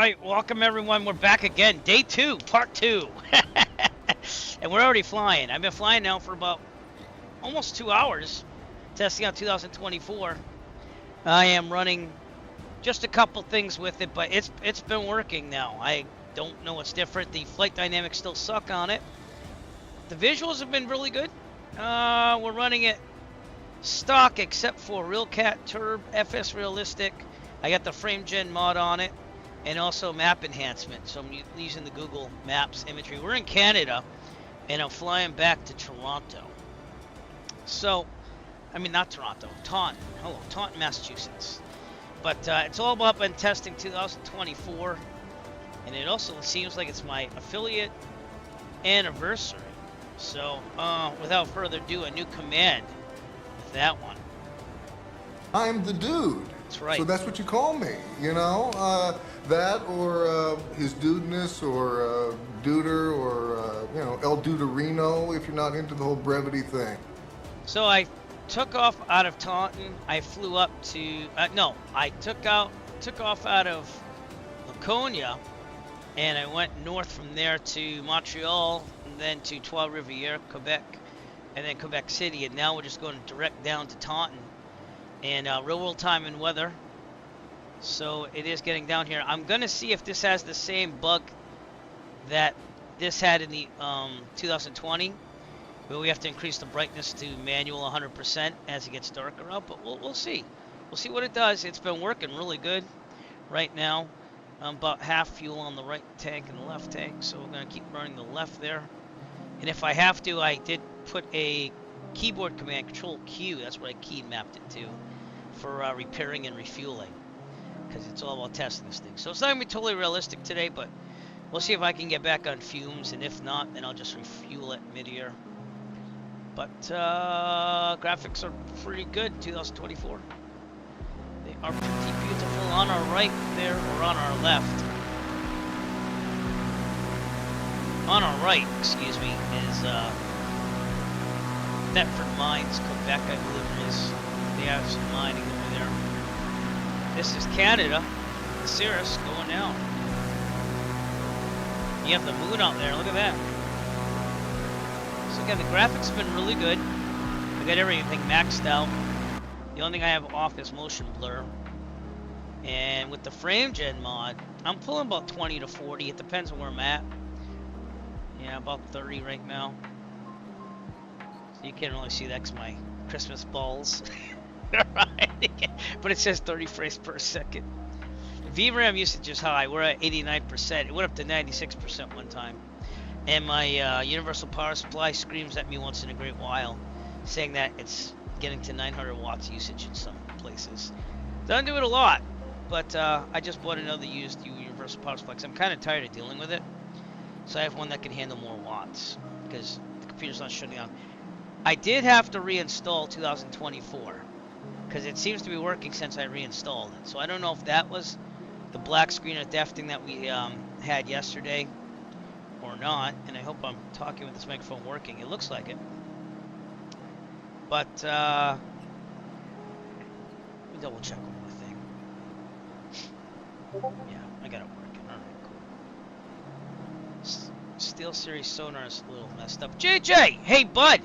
right, welcome everyone. We're back again. Day 2, part 2. And we're already flying. I've been flying now for about almost 2 hours, testing out 2024. I am running just a couple things with it, but it's been working now. I don't know what's different. The flight dynamics still suck on it. The visuals have been really good. We're running it stock except for RealCat Turb, FS Realistic. I got the frame gen mod on it, and also map enhancement. So I'm using the Google Maps imagery. We're in Canada, and I'm flying back to Toronto. So, I mean, not Toronto, Taunton. Hello, Taunton, Massachusetts. But it's all about been testing 2024, and it also seems like it's my affiliate anniversary. So, without further ado, a new command with that one. I'm the dude. That's right. So that's what you call me, you know? That or his dudeness or duder or, you know, El Duderino if you're not into the whole brevity thing. So I took off out of Taunton. I flew up to, no, I took off out of Laconia, and I went north from there to Montreal, and then to Trois-Rivières, Quebec, and then Quebec City, and now we're just going direct down to Taunton. And real world time and weather, so it is getting down here. I'm gonna see if this has the same bug that this had in the 2020, where we have to increase the brightness to manual 100% as it gets darker out, but we'll see. We'll see what it does. It's been working really good right now. I'm about half fuel on the right tank and the left tank, so we're gonna keep burning the left there. And if I have to, I did put a keyboard command, Control Q, that's what I key mapped it to, for repairing and refueling, because it's all about testing this thing. So it's not going to be totally realistic today, but we'll see if I can get back on fumes, and if not, then I'll just refuel it mid-air. But graphics are pretty good, 2024. They are pretty beautiful. On our right there, or on our left. On our right, excuse me, is Thetford Mines, Quebec, I believe it is. They have some mining over there. This is Canada, the Cirrus going down. You have the moon out there, look at that. So again, the graphics have been really good. I got everything maxed out. The only thing I have off is motion blur. And with the frame gen mod, I'm pulling about 20 to 40, it depends on where I'm at. Yeah, about 30 right now. You can't really see that because my Christmas balls. But it says 30 frames per second. VRAM usage is high. We're at 89%. It went up to 96% one time. And my universal power supply screams at me once in a great while, saying that it's getting to 900 watts usage in some places. Doesn't do it a lot, but I just bought another used universal power supply because I'm kind of tired of dealing with it. So I have one that can handle more watts because the computer's not shutting down. I did have to reinstall 2024 because it seems to be working since I reinstalled it. So I don't know if that was the black screen of death thing that we had yesterday or not. And I hope I'm talking with this microphone working. It looks like it. But let me double check one more thing. Yeah, I got it working. All right, cool. Steel Series sonar is a little messed up. JJ, hey bud.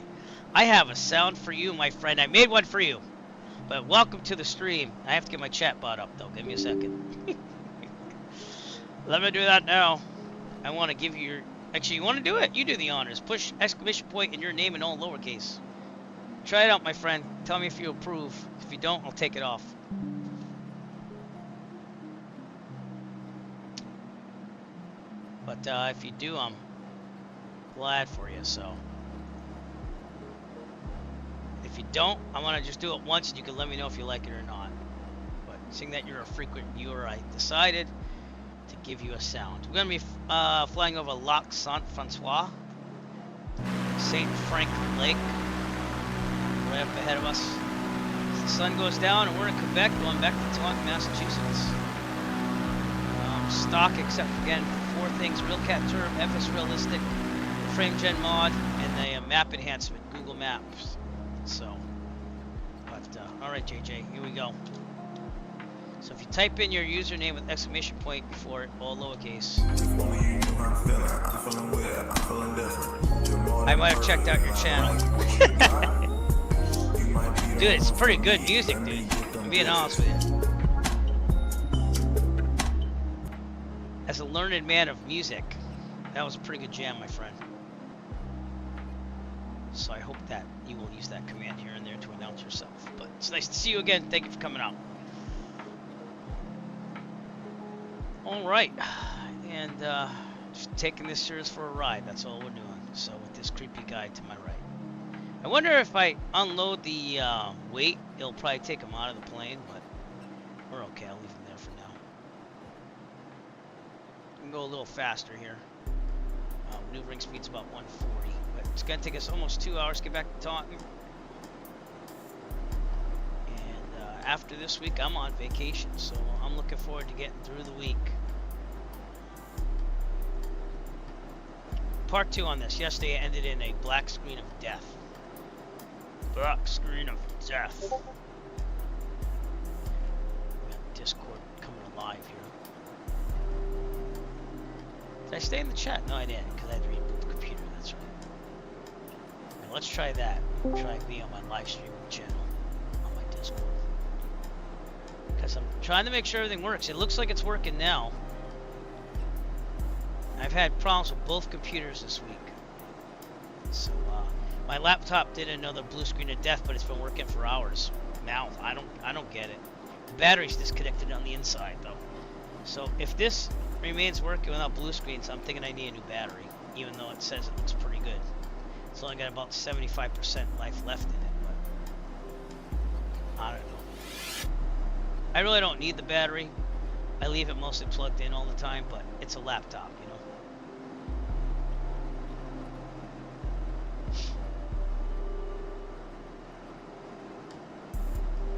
I have a sound for you, my friend. I made one for you. But welcome to the stream. I have to get my chat bot up, though. Give me a second. Let me do that now. I want to give you your... Actually, you want to do it? You do the honors. Push exclamation point in your name in all lowercase. Try it out, my friend. Tell me if you approve. If you don't, I'll take it off. But if you do, I'm glad for you, so... If you don't, I want to just do it once and you can let me know if you like it or not. But seeing that you're a frequent viewer, I decided to give you a sound. We're going to be flying over Lac Saint-Francois, St. Frank Lake, right up ahead of us. As the sun goes down and we're in Quebec, going back to Taunton, Massachusetts. Stock, except again, 4 things: RealCat Turb, FS Realistic, Frame Gen Mod, and the map enhancement, Google Maps. So, but, alright JJ, here we go. So if you type in your username with exclamation point before it, all lowercase. I might have checked out your channel. Dude, it's pretty good music, dude. I'm being honest with you. As a learned man of music, that was a pretty good jam, my friend. So I hope that you will use that command here and there to announce yourself. But it's nice to see you again. Thank you for coming out. All right, and just taking this Cirrus for a ride. That's all we're doing. So with this creepy guy to my right. I wonder if I unload the weight, it'll probably take him out of the plane, but we're okay. I'll leave him there for now. We can go a little faster here. Maneuvering speed's about 140, but it's gonna take us almost 2 hours to get back to Taunton. And after this week, I'm on vacation, so I'm looking forward to getting through the week. Part 2 on this. Yesterday it ended in a black screen of death. Black screen of death. We got Discord coming alive here. Did I stay in the chat? No, I didn't, because I had to reboot the computer. That's right. Now let's try that. Try me on my live streaming channel on my Discord. Because I'm trying to make sure everything works. It looks like it's working now. I've had problems with both computers this week. So, my laptop did another blue screen of death, but it's been working for hours. Now, I don't get it. The battery's disconnected on the inside, though. So, if this remains working without blue screens, I'm thinking I need a new battery, even though it says it looks pretty good. It's only got about 75% life left in it, but I don't know. I really don't need the battery. I leave it mostly plugged in all the time, but it's a laptop, you know.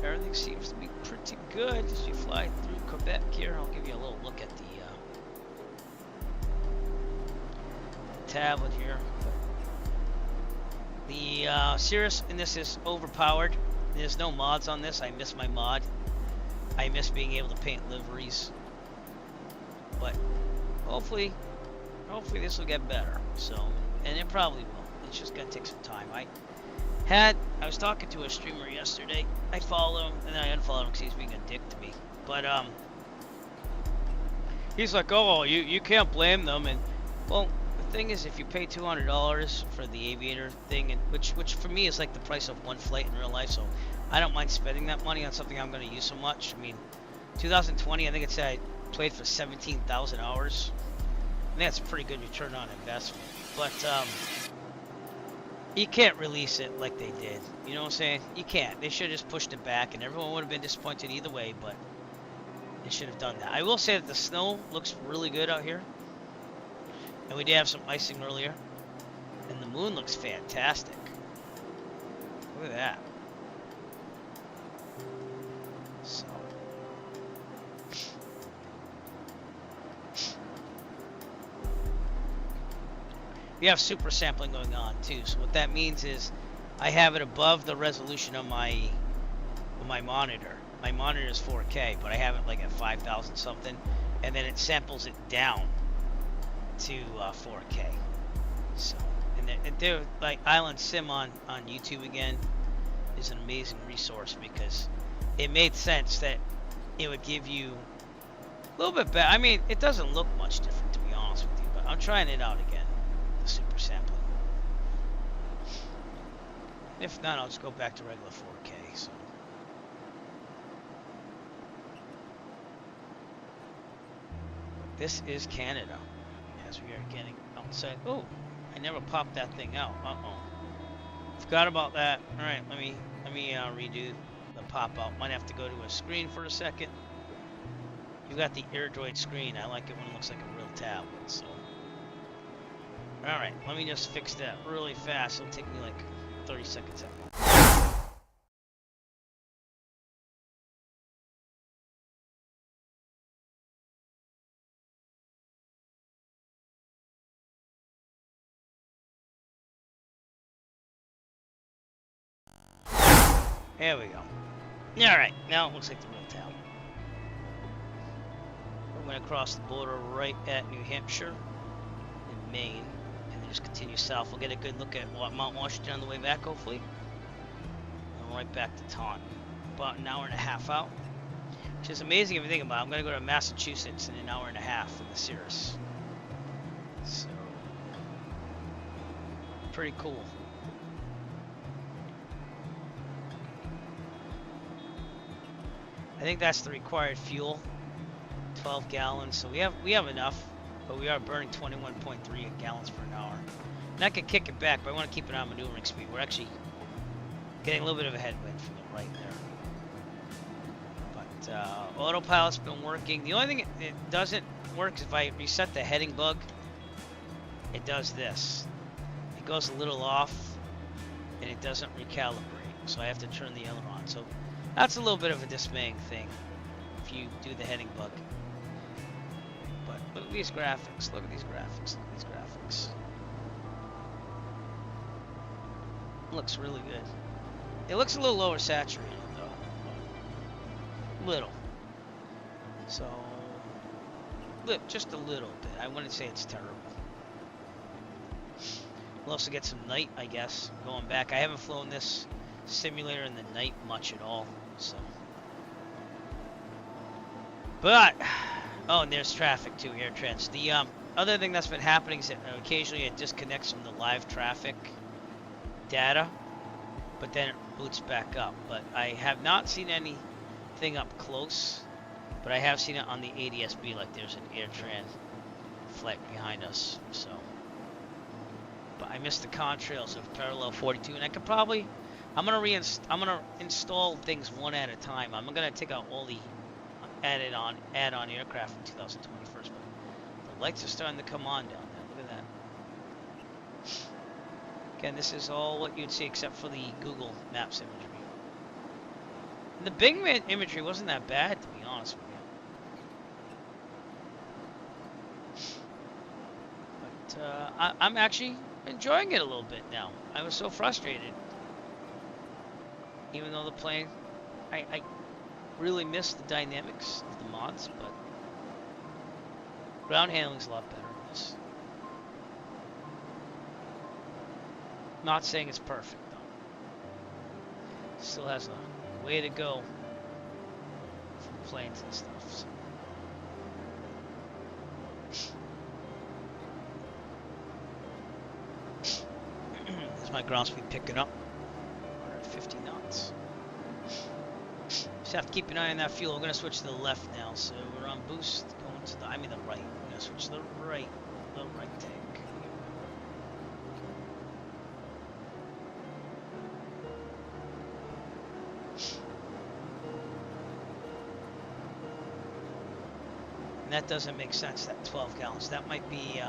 Everything seems to be pretty good as you fly through Quebec here. I'll give you a little look at the tablet here. The Cirrus in this is overpowered. There's no mods on this. I miss my mod. I miss being able to paint liveries. But hopefully this will get better. So, and it probably will. It's just gonna take some time. I was talking to a streamer yesterday. I followed him and then I unfollowed him because he's being a dick to me. But he's like, oh, you can't blame them. And well, the thing is, if you pay $200 for the aviator thing, and which for me is like the price of one flight in real life, so I don't mind spending that money on something I'm going to use so much. I mean, 2020, I think it said I played for 17,000 hours. I think that's a pretty good return on investment. But you can't release it like they did. You know what I'm saying? You can't. They should have just pushed it back, and everyone would have been disappointed either way, but they should have done that. I will say that the snow looks really good out here. And we did have some icing earlier. And the moon looks fantastic. Look at that. So. We have super sampling going on too. So what that means is I have it above the resolution of my monitor. My monitor is 4K, but I have it like at 5,000 something. And then it samples it down to 4K. So, and they're like Island Sim on YouTube again is an amazing resource because it made sense that it would give you a little bit better. I mean, it doesn't look much different to be honest with you, but I'm trying it out again, the super sampling. If not, I'll just go back to regular 4K. So. This is Canada. As we are getting outside. Oh, I never popped that thing out. Uh-oh. Forgot about that. Alright, let me redo the pop-out. Might have to go to a screen for a second. You've got the AirDroid screen. I like it when it looks like a real tablet. So, alright, let me just fix that really fast. It'll take me like 30 seconds at most. There we go. Alright, now it looks like the real tablet. went across the border right at New Hampshire and Maine, and then just continue south. We'll get a good look at Mount Washington on the way back, hopefully. And right back to Taunton. About an hour and a half out. Which is amazing if you think about it. I'm going to go to Massachusetts in an hour and a half in the Cirrus. So, pretty cool. I think that's the required fuel, 12 gallons. So we have enough, but we are burning 21.3 gallons per hour. And I could kick it back, but I want to keep it on maneuvering speed. We're actually getting a little bit of a headwind from the right there. But autopilot's been working. The only thing it doesn't work is if I reset the heading bug, it does this. It goes a little off, and it doesn't recalibrate. So I have to turn the aileron. So that's a little bit of a dismaying thing if you do the heading bug. But look at these graphics. Look at these graphics. Look at these graphics. Looks really good. It looks a little lower saturated though. Little. So, just a little bit. I wouldn't say it's terrible. We'll also get some night, I guess, going back. I haven't flown this simulator in the night much at all, so. But, oh, and there's traffic too, air trans. The other thing that's been happening is that occasionally it disconnects from the live traffic data, but then it boots back up. But I have not seen anything up close, but I have seen it on the ADSB, like there's an air trans flight behind us, so. But I missed the contrails of parallel 42, and I could probably, I'm gonna install things one at a time. I'm gonna take out all the add-on aircraft in 2021, but the lights are starting to come on down there. Look at that. Again, this is all what you'd see except for the Google Maps imagery. And the Bing imagery wasn't that bad, to be honest with you. But I'm actually enjoying it a little bit now. I was so frustrated. Even though the plane, I really miss the dynamics of the mods, but ground handling's a lot better in this. Not saying it's perfect though. Still has a way to go for planes and stuff. So. There's my ground speed picking up. 150 knots. Just have to keep an eye on that fuel. We're going to switch to the left now. So we're on boost, going to the, the right. We're going to switch to the right tank. And that doesn't make sense, that 12 gallons. That might be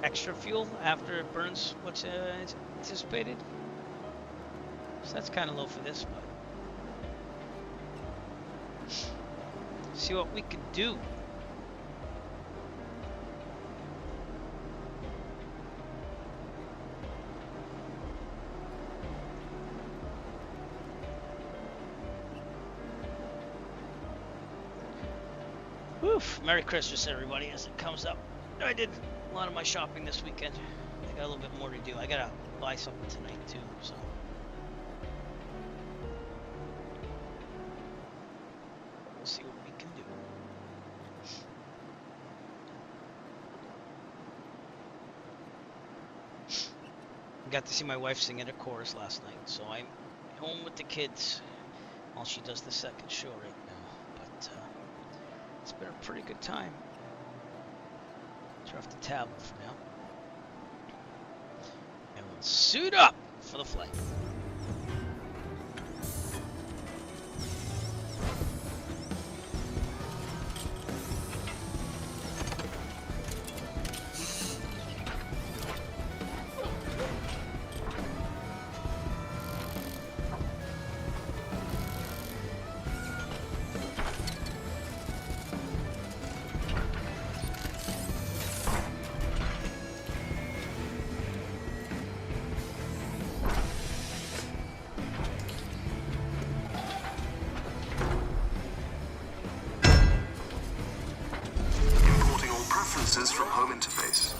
extra fuel after it burns what's anticipated. So that's kind of low for this, but see what we can do. Woof! Merry Christmas, everybody, as it comes up. I did a lot of my shopping this weekend. I got a little bit more to do. I gotta buy something tonight too, so. We'll see what we can do. I got to see my wife sing at a chorus last night, so I'm home with the kids while she does the second show right now. But it's been a pretty good time. Turn off the tablet for now. And we'll suit up for the flight. preferences from home interface.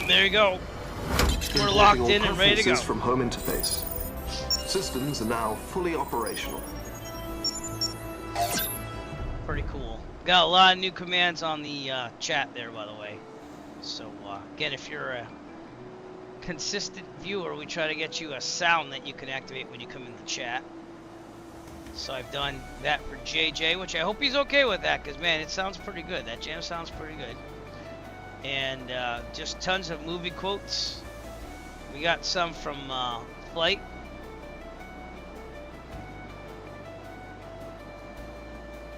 There you go. We're locked in and ready to go. From home interface. Systems are now fully operational. Pretty cool. Got a lot of new commands on the chat there, by the way. So again, if you're a consistent viewer, we try to get you a sound that you can activate when you come in the chat. So I've done that for JJ, which I hope he's okay with that, because man, it sounds pretty good. That jam sounds pretty good. And just tons of movie quotes. We got some from Flight.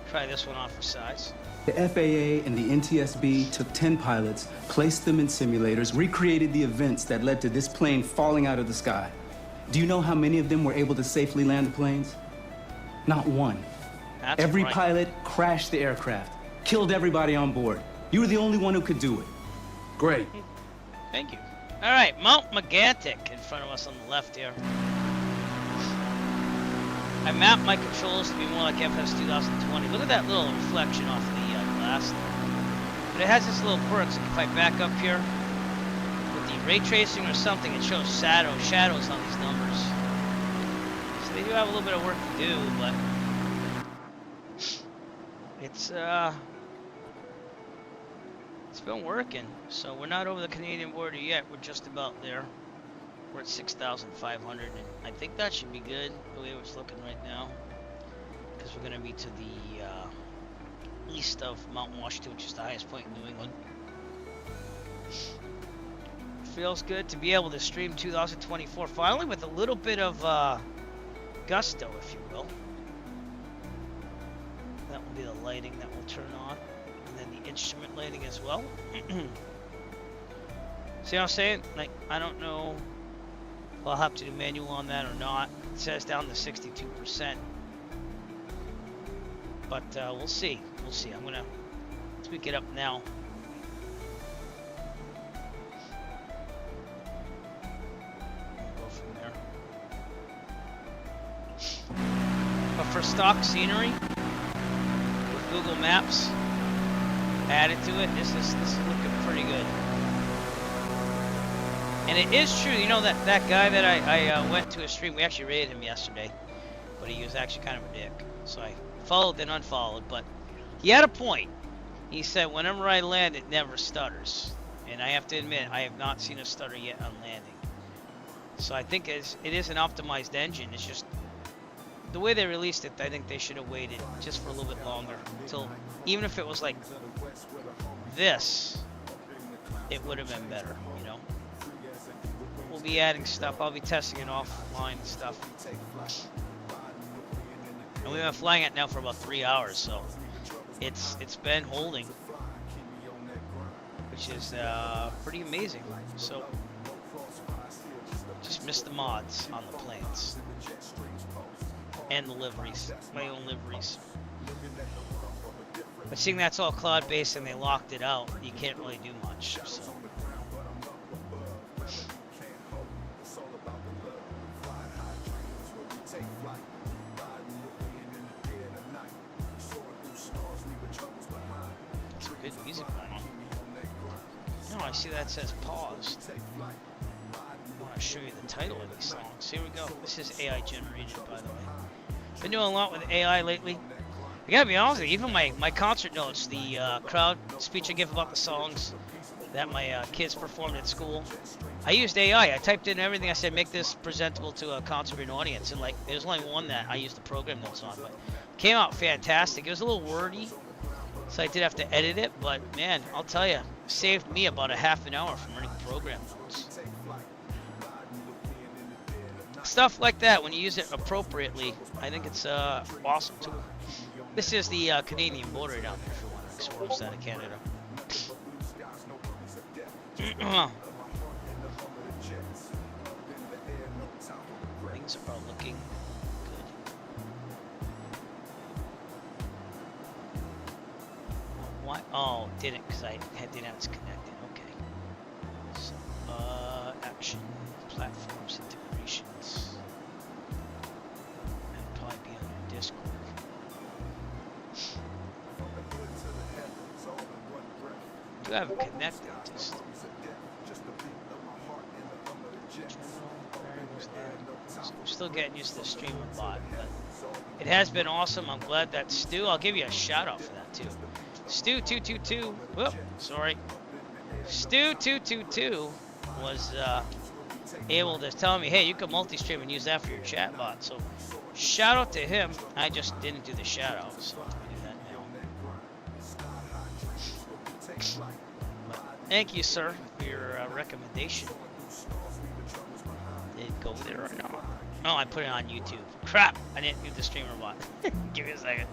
Try this one on for size. The FAA and the NTSB took 10 pilots, placed them in simulators, recreated the events that led to this plane falling out of the sky. Do you know how many of them were able to safely land the planes? Not one. That's Every right. pilot crashed the aircraft, killed everybody on board. You were the only one who could do it. Great. Thank you. All right, Mount Megantic in front of us on the left here. I mapped my controls to be more like FS 2020. Look at that little reflection off the glass there. But it has this little quirk, so if I back up here with the ray tracing or something, it shows shadows on these numbers. So they do have a little bit of work to do, but it's been working. So we're not over the Canadian border yet. We're just about there. We're at 6,500, and I think that should be good the way it's looking right now, because we're going to be to the east of Mount Washington, which is the highest point in New England. Feels good to be able to stream 2024 finally with a little bit of gusto, if you will. That will be the lighting that will turn on, and then the instrument lighting as well. See what I'm saying? Like, I don't know if I'll have to do manual on that or not. It says down to 62%. But we'll see. We'll see. I'm going to tweak it up now. We'll go from there. But for stock scenery, with Google Maps added to it, this is looking pretty good. And it is true, you know, that guy that I went to a stream, we actually raided him yesterday, but he was actually kind of a dick. So I followed and unfollowed, but he had a point. He said, whenever I land, it never stutters. And I have to admit, I have not seen a stutter yet on landing. So I think it is an optimized engine. It's just, the way they released it, I think they should have waited just for a little bit longer. Until, even if it was like this, it would have been better, you know? We'll be adding stuff. I'll be testing it offline and stuff. And we've been flying it now for about 3 hours, so it's been holding, which is pretty amazing. So just missed the mods on the planes and the liveries, my own liveries. But seeing that's all cloud based and they locked it out, you can't really do much. So. Good music going on. No, I see that says paused. I want to show you the title of these songs. Here we go. This is AI generated, by the way. Been doing a lot with AI lately. I gotta be honest with you, even my concert notes, the crowd speech I give about the songs that my kids performed at school, I used AI. I typed in everything. I said, make this presentable to a concert audience. And like, there's only one that I used the program notes on, but it came out fantastic. It was a little wordy, so I did have to edit it, but man, I'll tell you, saved me about a half an hour from running program notes. Stuff like that, when you use it appropriately, I think it's awesome tool. This is the Canadian border down there, if you want to explore side of Canada. Things are looking good. Oh, it didn't, because I didn't have it connected. Okay. So, action, platforms, integrations. That'd probably be on your Discord. Do have it connected? Just I'm still getting used to the streamer bot, but it has been awesome. I'm glad that Stu, I'll give you a shout out for that too. Stu222, whoop, sorry. Stu222 was able to tell me, hey, you can multi-stream and use that for your chat bot. So shout out to him. I just didn't do the shout out, so I'm gonna do that now. But thank you, sir, for your recommendation. Did it go there or not? Oh, I put it on YouTube. Crap! I didn't do the streamer bot. Give me a second.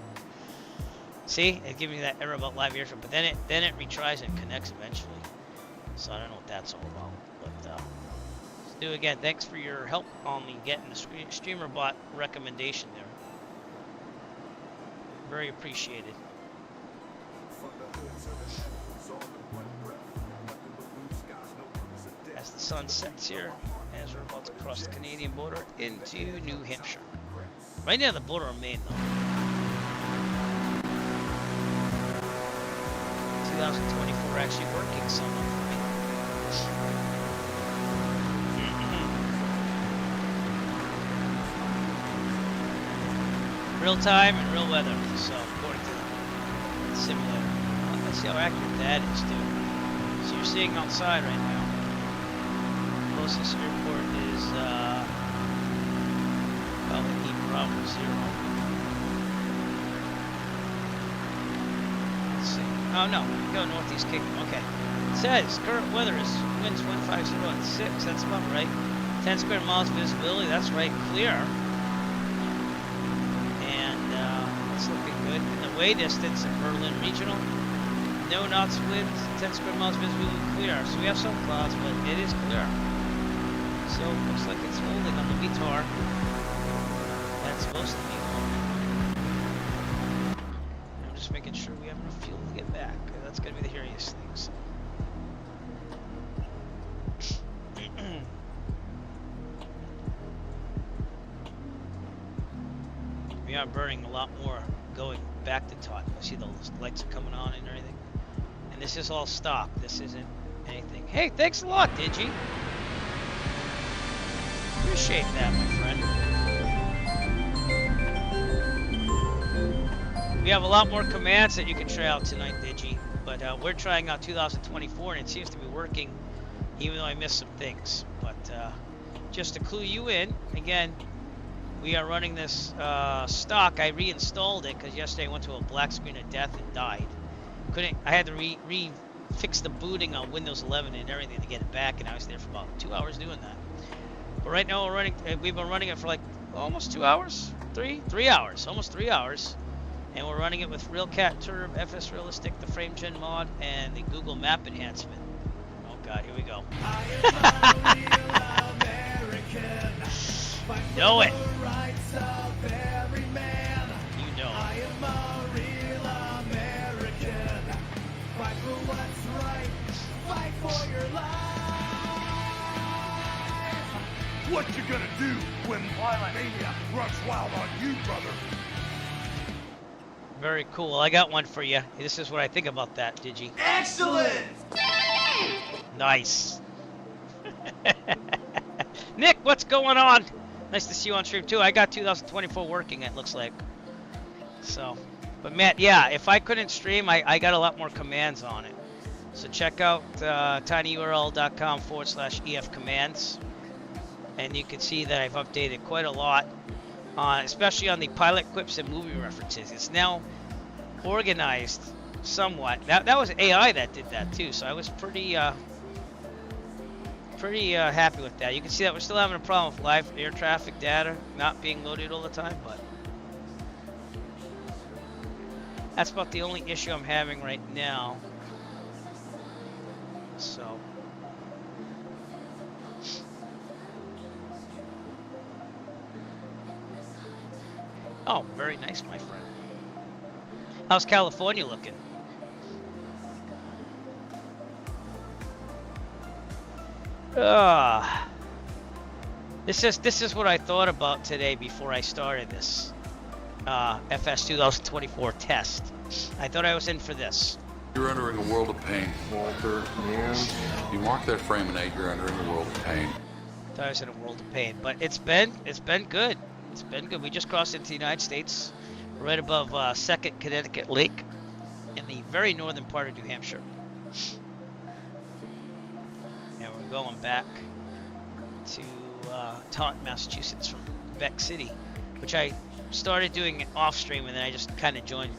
See, it gives me that error about live earshot, but then it retries and connects eventually. So I don't know what that's all about. But Stu, again, thanks for your help on me getting the streamer bot recommendation there. Very appreciated. As the sun sets here, as we're about to cross the Canadian border into New Hampshire. Right near the border of Maine, though. 2024 actually working somewhat for me. Real time and real weather, so according to the simulator. Let's see how accurate that is, too. So you're seeing outside right now. Closest airport is probably 8 Bravo 0. Let's see. Oh no, go Northeast Kingdom. Okay. It says current weather is winds 150 and 6. That's about right. 10 square miles visibility. That's right. Clear. And it's looking good. And the way distance in Berlin Regional. No knots winds. 10 square miles visibility. Clear. So we have some clouds, but it is clear. So it looks like it's holding on the VTOR. That's supposed to be holding. I'm just making sure we have enough fuel to get back. That's going to be the hairiest thing. So. We are burning a lot more going back to Taunton. I see the lights are coming on and everything. And this is all stock. This isn't anything. Hey, thanks a lot, Digi. Appreciate that, my friend. We have a lot more commands that you can try out tonight, Digi. But we're trying out 2024, and it seems to be working, even though I missed some things. But just to clue you in, again, we are running this stock. I reinstalled it because yesterday I went to a black screen of death and died. I had to fix the booting on Windows 11 and everything to get it back, and I was there for about 2 hours doing that. But right now we've been running it for like almost 2 hours, 3 hours, almost 3 hours. And we're running it with RealCat Turb, FS Realistic, the Frame Gen mod, and the Google Map enhancement. Oh God, here we go. Know it. You know it. I am a real American. Fight for what's right. Fight for your life. What you gonna do when mania runs wild on you, brother? Very cool. I got one for you. This is what I think about that, Digi. Excellent! Nice. Nick, what's going on? Nice to see you on stream too. I got 2024 working, it looks like. So, but Matt, yeah, if I couldn't stream, I got a lot more commands on it. So check out tinyurl.com/EF commands. And you can see that I've updated quite a lot, especially on the pilot clips and movie references. It's now organized somewhat. That was AI that did that too, so I was pretty happy with that. You can see that we're still having a problem with live air traffic data not being loaded all the time, but that's about the only issue I'm having right now. So. Oh, very nice, my friend. How's California looking? This is what I thought about today before I started this FS 2024 test. I thought I was in for this. You're entering a world of pain. Walter, man. You mark that frame and 8, you're entering a world of pain. I thought I was in a world of pain, but it's been good. It's been good. We just crossed into the United States, right above Second Connecticut Lake, in the very northern part of New Hampshire. And we're going back to Taunton, Massachusetts from Quebec City, which I started doing off stream, and then I just kind of joined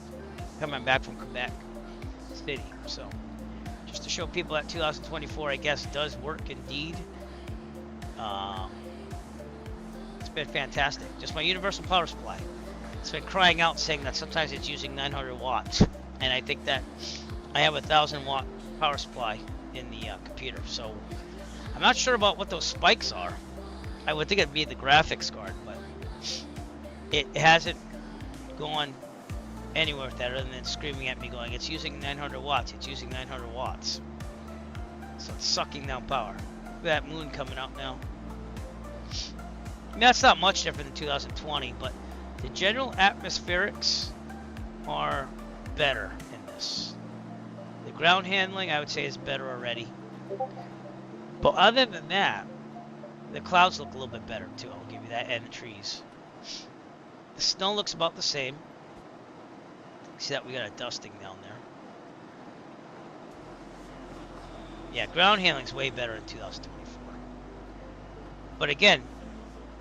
coming back from Quebec City. So just to show people that 2024, I guess, does work indeed. It's been fantastic. Just my universal power supply. It's been crying out saying that sometimes it's using 900 watts, and I think that I have a 1,000-watt power supply in the computer. So I'm not sure about what those spikes are. I would think it'd be the graphics card, but it hasn't gone anywhere with that other than screaming at me going, it's using 900 watts, it's using 900 watts. So it's sucking down power. Look at that moon coming out now. I mean, that's not much different than 2020, but the general atmospherics are better in this. The ground handling, I would say, is better already. But other than that, the clouds look a little bit better too, I'll give you that, and the trees. The snow looks about the same. See that we got a dusting down there. Yeah, ground handling's way better in 2024. But again,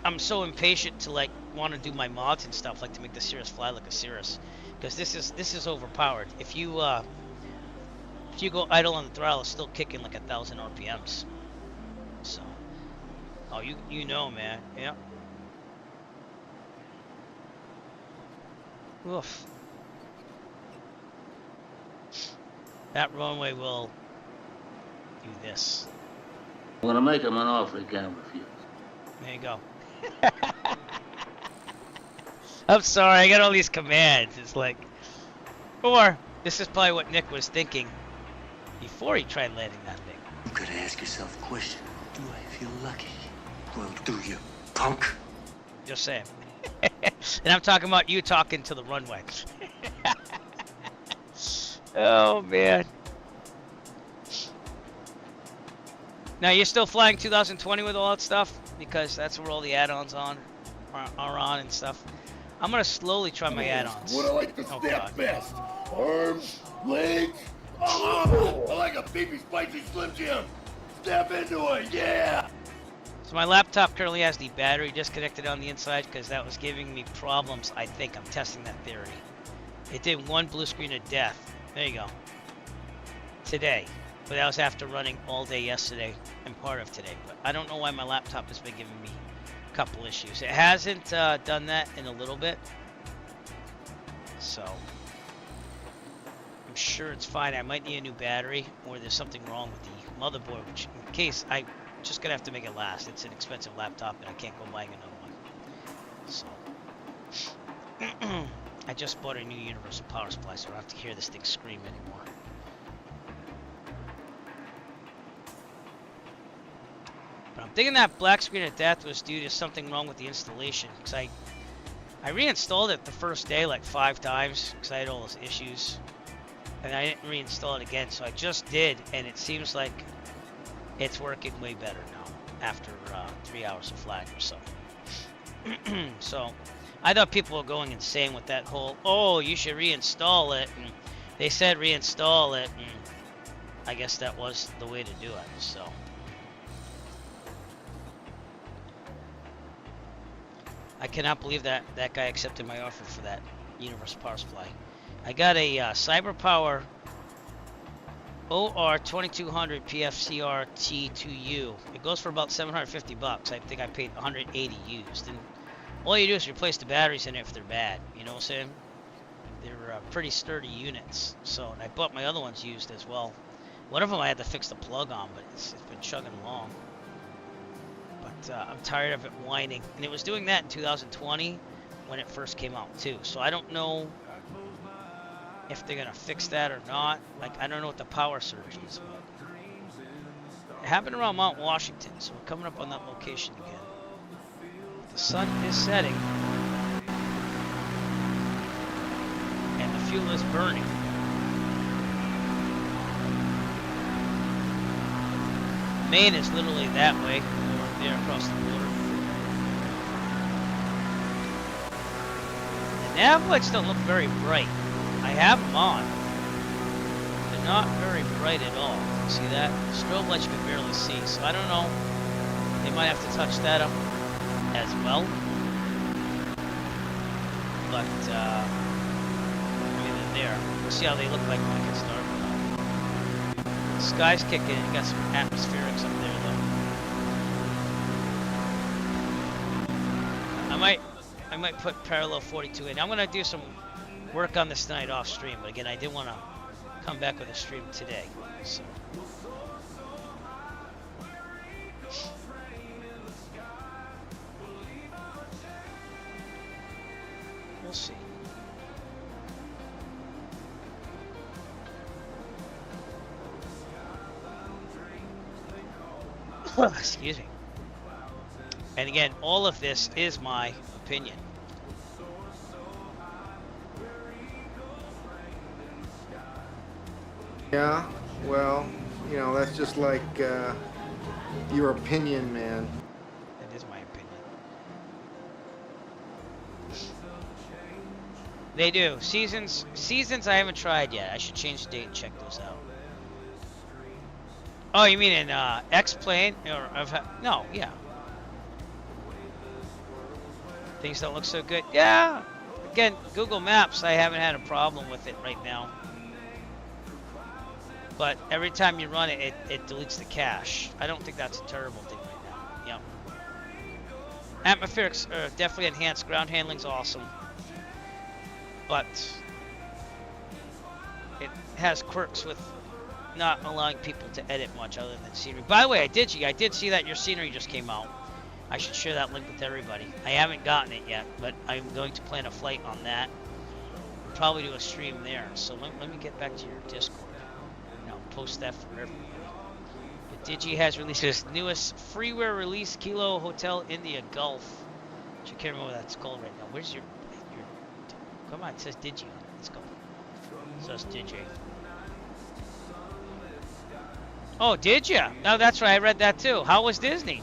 I'm so impatient to like want to do my mods and stuff, like to make the Cirrus fly like a Cirrus, because this is overpowered. If you go idle on the throttle, it's still kicking like 1,000 RPMs. So, oh, you know, man, yeah. Oof. That runway will do this. I'm gonna make him an offer he can't refuse. There you go. I'm sorry, I got all these commands. It's like, or this is probably what Nick was thinking before he tried landing that thing. You gotta ask yourself a question. Do I feel lucky? Well, do you, punk? Just saying. And I'm talking about you talking to the runway. Oh, man. Now, you're still flying 2020 with all that stuff? Because that's where all the add-ons are on and stuff. I'm going to slowly try my add-ons. What I like to step best. Arms, legs. Oh, I like a beefy, spicy Slim Jim. Step into it, yeah. So my laptop currently has the battery disconnected on the inside because that was giving me problems, I think. I'm testing that theory. It did one blue screen of death. There you go. Today. But that was after running all day yesterday and part of today. But I don't know why my laptop has been giving me a couple issues. It hasn't done that in a little bit. So I'm sure it's fine. I might need a new battery, or there's something wrong with the motherboard, which in case I'm just gonna have to make it last. It's an expensive laptop and I can't go buying another one. So I just bought a new universal power supply, so I don't have to hear this thing scream anymore. But I'm thinking that black screen of death was due to something wrong with the installation, because I reinstalled it the first day like 5 times because I had all those issues, and I didn't reinstall it again, so I just did, and it seems like it's working way better now after 3 hours of flying or so. So I thought people were going insane with that whole, oh, you should reinstall it, and they said reinstall it, and I guess that was the way to do it. So I cannot believe that that guy accepted my offer for that universal power supply. I got a CyberPower OR2200 PFCR T2U. It goes for about $750. I think I paid 180 used. And all you do is replace the batteries in it if they're bad. You know what I'm saying? They're pretty sturdy units. So, and I bought my other ones used as well. One of them I had to fix the plug on, but it's been chugging along. But I'm tired of it whining. And it was doing that in 2020 when it first came out too. So I don't know if they're gonna fix that or not. Like, I don't know what the power surge is, but It happened around Mount Washington, so we're coming up on that location again. The sun is setting, and the fuel is burning. Maine is literally that way, over there across the border. The nav lights don't look very bright. I have them on. They're not very bright at all. See that? Strobe lights you can barely see, so I don't know. They might have to touch that up as well. But, I mean, they're there. We'll see how they look like when it gets dark. The sky's kicking in. You got some atmospherics up there, though. I might put parallel 42 in. I'm gonna do some work on this tonight off stream, but again, I did want to come back with a stream today. So. We'll see. Excuse me. And again, all of this is my opinion. Yeah, well, you know, that's just like your opinion, man. That is my opinion. They do. Seasons I haven't tried yet. I should change the date and check those out. Oh, you mean in X-Plane? Or no, yeah. Things don't look so good. Yeah. Again, Google Maps, I haven't had a problem with it right now. But every time you run it, it deletes the cache. I don't think that's a terrible thing right now. Yep. Atmospherics are definitely enhanced. Ground handling's awesome. But it has quirks with not allowing people to edit much other than scenery. By the way, I did see that your scenery just came out. I should share that link with everybody. I haven't gotten it yet, but I'm going to plan a flight on that. We'll probably do a stream there. So let me get back to your Discord. Post that for everybody. But Digi has released its newest freeware release, Kilo Hotel India Gulf. I can't remember what that's called right now. Where's your come on, it says Digi on it. Let's go. It says Digi. Oh, did ya? No, that's right. I read that too. How was Disney?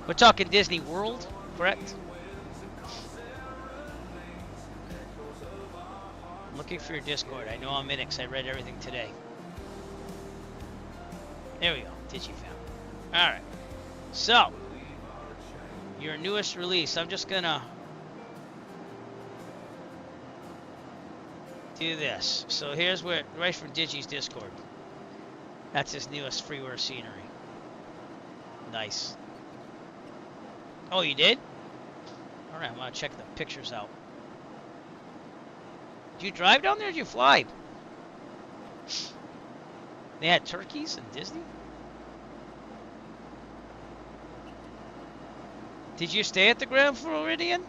We're talking Disney World, correct? I'm looking for your Discord. I know I'm in it because I read everything today. There we go, DigiFam. Alright. So, your newest release. I'm just gonna do this. So here's where, right from Digi's Discord. That's his newest freeware scenery. Nice. Oh, you did? Alright, I'm gonna check the pictures out. Did you drive down there or did you fly? They had turkeys in Disney? Did you stay at the Grand Floridian?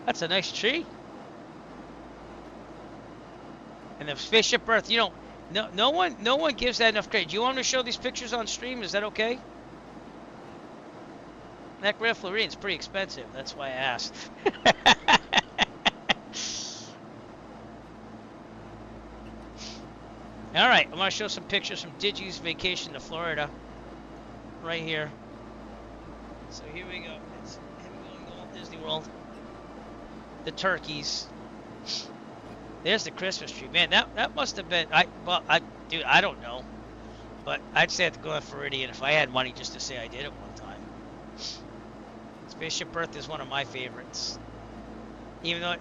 That's a nice tree. And the Spaceship Earth, you know, no one gives that enough credit. Do you want me to show these pictures on stream? Is that okay? That Grand Floridian's pretty expensive. That's why I asked. Alright, I'm going to show some pictures from Digi's vacation to Florida. Right here. So here we go. It's him going to Walt Disney World. The turkeys. There's the Christmas tree. Man, that must have been... dude, I don't know. But I'd say at the Grand Floridian if I had money just to say I did it one time. Spaceship Earth is one of my favorites. Even though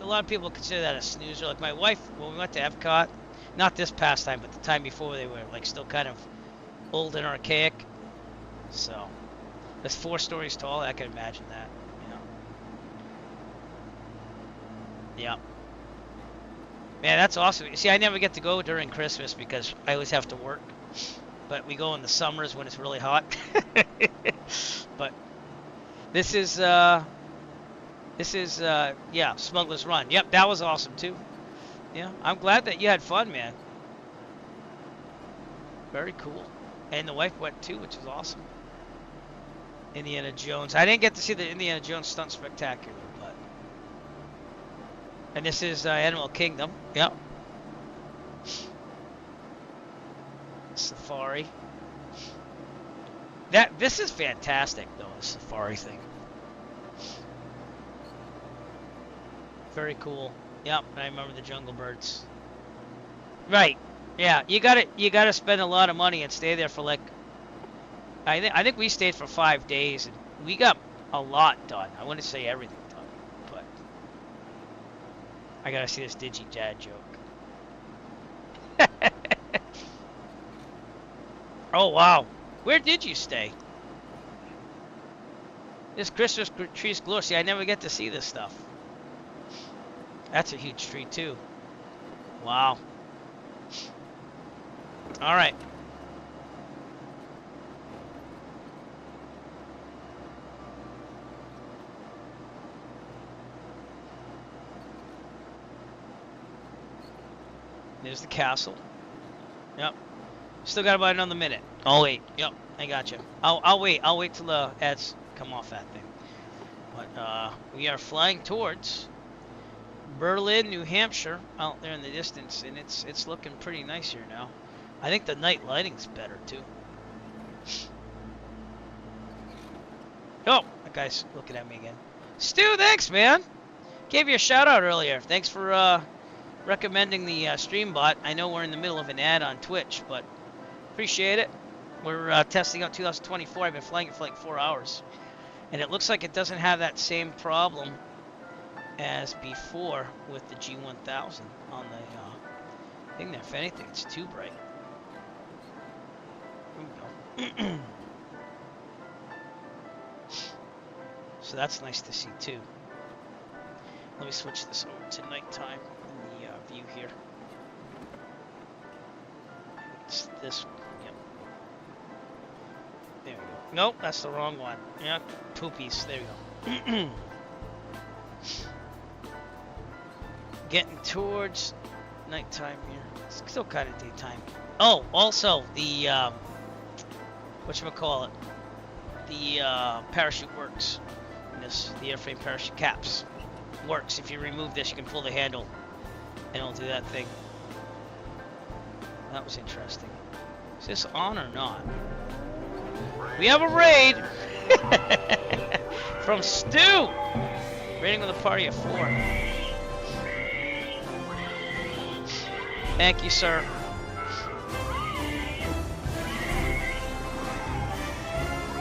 a lot of people consider that a snoozer. Like my wife, when we went to Epcot... Not this past time, but the time before they were like still kind of old and archaic. So, that's 4 stories tall. I can imagine that. Yeah. Man, that's awesome. See, I never get to go during Christmas because I always have to work. But we go in the summers when it's really hot. But this is yeah, Smuggler's Run. Yep, that was awesome too. Yeah, I'm glad that you had fun, man. Very cool. And the wife went too, which is awesome. Indiana Jones. I didn't get to see the Indiana Jones stunt spectacular, but. And this is Animal Kingdom. Yep. Safari. This is fantastic though, the safari thing. Very cool. Yep, I remember the Jungle Birds. Right. Yeah, you gotta spend a lot of money and stay there for like I think we stayed for 5 days and we got a lot done. I wouldn't say everything done, but I gotta see this Digi Dad joke. Oh wow. Where did you stay? This Christmas tree's glory. See, I never get to see this stuff. That's a huge tree too. Wow. All right. There's the castle. Yep. Still got about another minute. I'll wait. Yep, I got you. I'll wait. I'll wait till the ads come off that thing. But we are flying towards Berlin, New Hampshire, out there in the distance, and it's looking pretty nice here now. I think the night lighting's better too. Oh, that guy's looking at me again. Stu, thanks, man. Gave you a shout out earlier. Thanks for recommending the stream bot. I know we're in the middle of an ad on Twitch, but appreciate it. We're testing out 2024. I've been flying it for like 4 hours, and it looks like it doesn't have that same problem as before with the G1000 on the thing there. If anything, it's too bright. Here we go. So that's nice to see too. Let me switch this over to nighttime in the view here. It's this. Yep. There we go. Nope, that's the wrong one. Yep, poopies. There we go. Getting towards nighttime here. It's still kind of daytime. Oh, also the whatchamacallit? The parachute works. The airframe parachute caps works. If you remove this, you can pull the handle and it'll do that thing. That was interesting. Is this on or not? We have a raid from Stu. Raiding with a party of 4. Thank you, sir.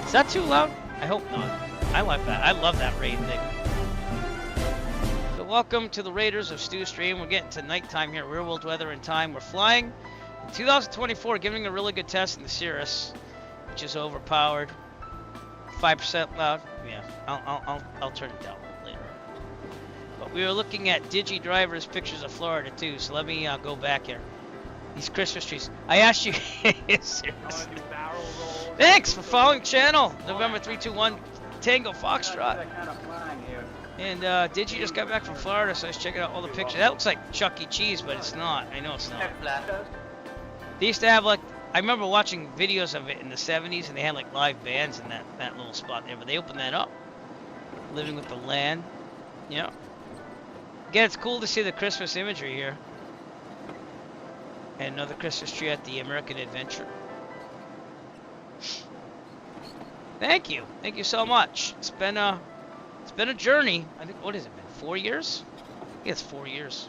Is that too loud? I hope not. I like that. I love that raid thing. So welcome to the Raiders of Stu Stream. We're getting to nighttime here. Real world weather and time. We're flying in 2024, giving a really good test in the Cirrus, which is overpowered. 5% loud. Yeah, I'll turn it down a little later. But we were looking at Digi Driver's pictures of Florida too. So let me go back here. These Christmas trees. I asked you. Thanks for following channel. November 321 Tango Foxtrot. And Digi just got back from Florida, so I was checking out all the pictures. That looks like Chuck E. Cheese, but it's not. I know it's not. They used to have like, I remember watching videos of it in the 70s, and they had like live bands in that little spot there, but they opened that up. Living with the land. Yeah. Again, it's cool to see the Christmas imagery here. And another Christmas tree at the American Adventure. Thank you so much. It's been a journey. I think, what has it been? 4 years? I think it's 4 years.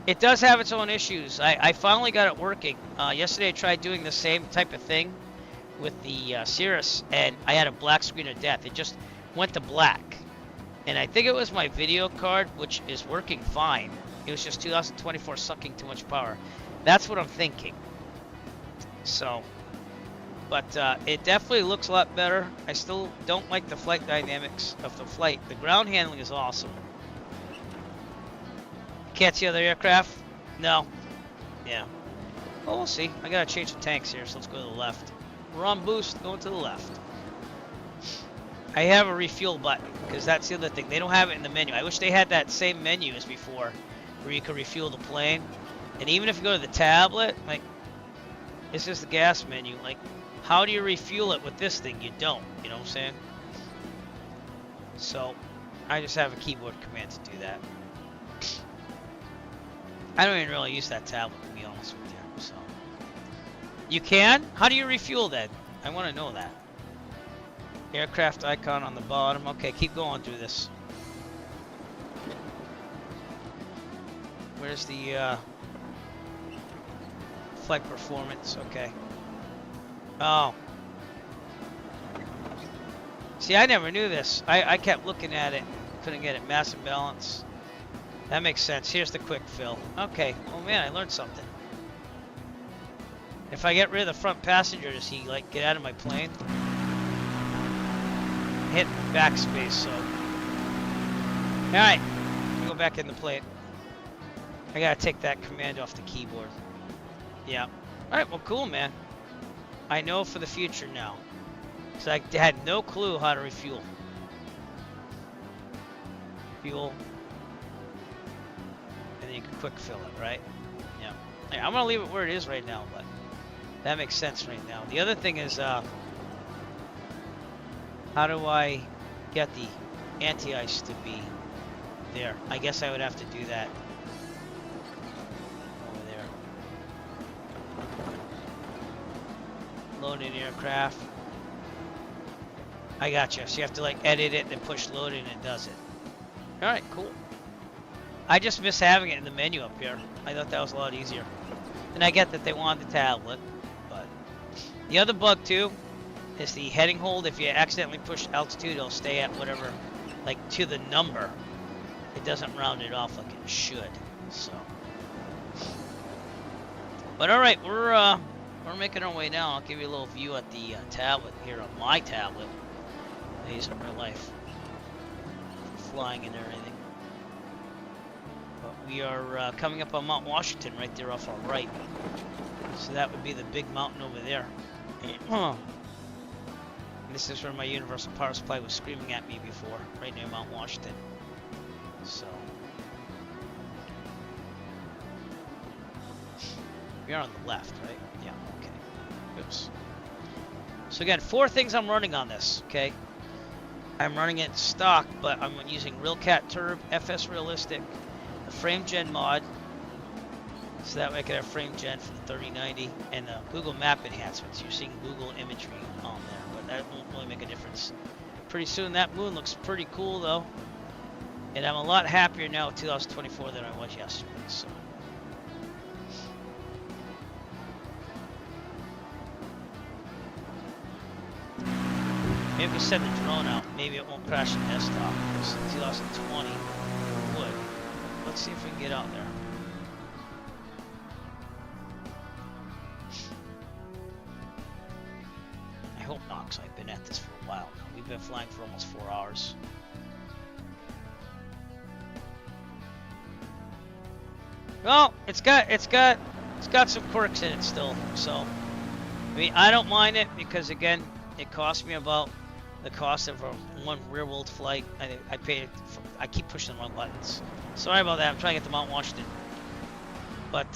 It does have its own issues. I finally got it working. Yesterday I tried doing the same type of thing with the Cirrus, and I had a black screen of death. It just went to black, and I think it was my video card, which is working fine. It was just 2024 sucking too much power. That's what I'm thinking. So. But it definitely looks a lot better. I still don't like the flight dynamics of the flight. The ground handling is awesome. Can't see other aircraft? No. Yeah. Well, we'll see. I gotta change the tanks here, so let's go to the left. We're on boost, going to the left. I have a refuel button, because that's the other thing. They don't have it in the menu. I wish they had that same menu as before, where you could refuel the plane. And even if you go to the tablet, like, This is the gas menu. Like, how do you refuel it with this thing? You don't. You know what I'm saying? So, I just have a keyboard command to do that. I don't even really use that tablet, to be honest with you. So, you can? How do you refuel then? I want to know that. Aircraft icon on the bottom. Okay, keep going through this. Where's the flight performance? Okay. Oh. See, I never knew this. I kept looking at it. Couldn't get it. Mass imbalance. That makes sense. Here's the quick fill. Okay. Oh man, I learned something. If I get rid of the front passenger, does he like get out of my plane? Hit backspace, so. Alright. Go back in the plane. I gotta take that command off the keyboard. Yeah. Alright, well cool, man. I know for the future now. Because I had no clue how to refuel. Fuel. And then you can quick fill it, right? Yeah. Hey, I'm gonna leave it where it is right now, but that makes sense right now. The other thing is, how do I get the anti-ice to be there? I guess I would have to do that. Over there. Loaded aircraft. I gotcha. So you have to like edit it and then push load and it does it. Alright, cool. I just miss having it in the menu up here. I thought that was a lot easier. And I get that they wanted the tablet, but the other bug too is the heading hold. If you accidentally push altitude, it'll stay at whatever, like to the number. It doesn't round it off like it should. So, but all right, we're making our way down. I'll give you a little view at the tablet here on my tablet. I use it in real life, flying and everything. But we are coming up on Mount Washington right there off our right. So that would be the big mountain over there. And this is where my universal power supply was screaming at me before, right near Mount Washington. So we are on the left, right? Yeah, okay. Oops. So again, 4 things I'm running on this, okay? I'm running it stock, but I'm using RealCat Turb, FS Realistic, the Frame Gen mod, so that way I can have Frame Gen for the 3090, and the Google Map enhancements. You're seeing Google imagery on there, but that won't really make a difference. Pretty soon that moon looks pretty cool though, and I'm a lot happier now with 2024 than I was yesterday. So. Maybe we send the drone out. Maybe it won't crash the desktop. Because 2020 would. Let's see if we can get out there. I hope not, because I've been at this for a while now. We've been flying for almost 4 hours. Well, it's got some quirks in it still. So, I mean, I don't mind it because again, it cost me about the cost of one rear-wheeled flight. I paid it for, I keep pushing the wrong buttons. Sorry about that. I'm trying to get to Mount Washington. But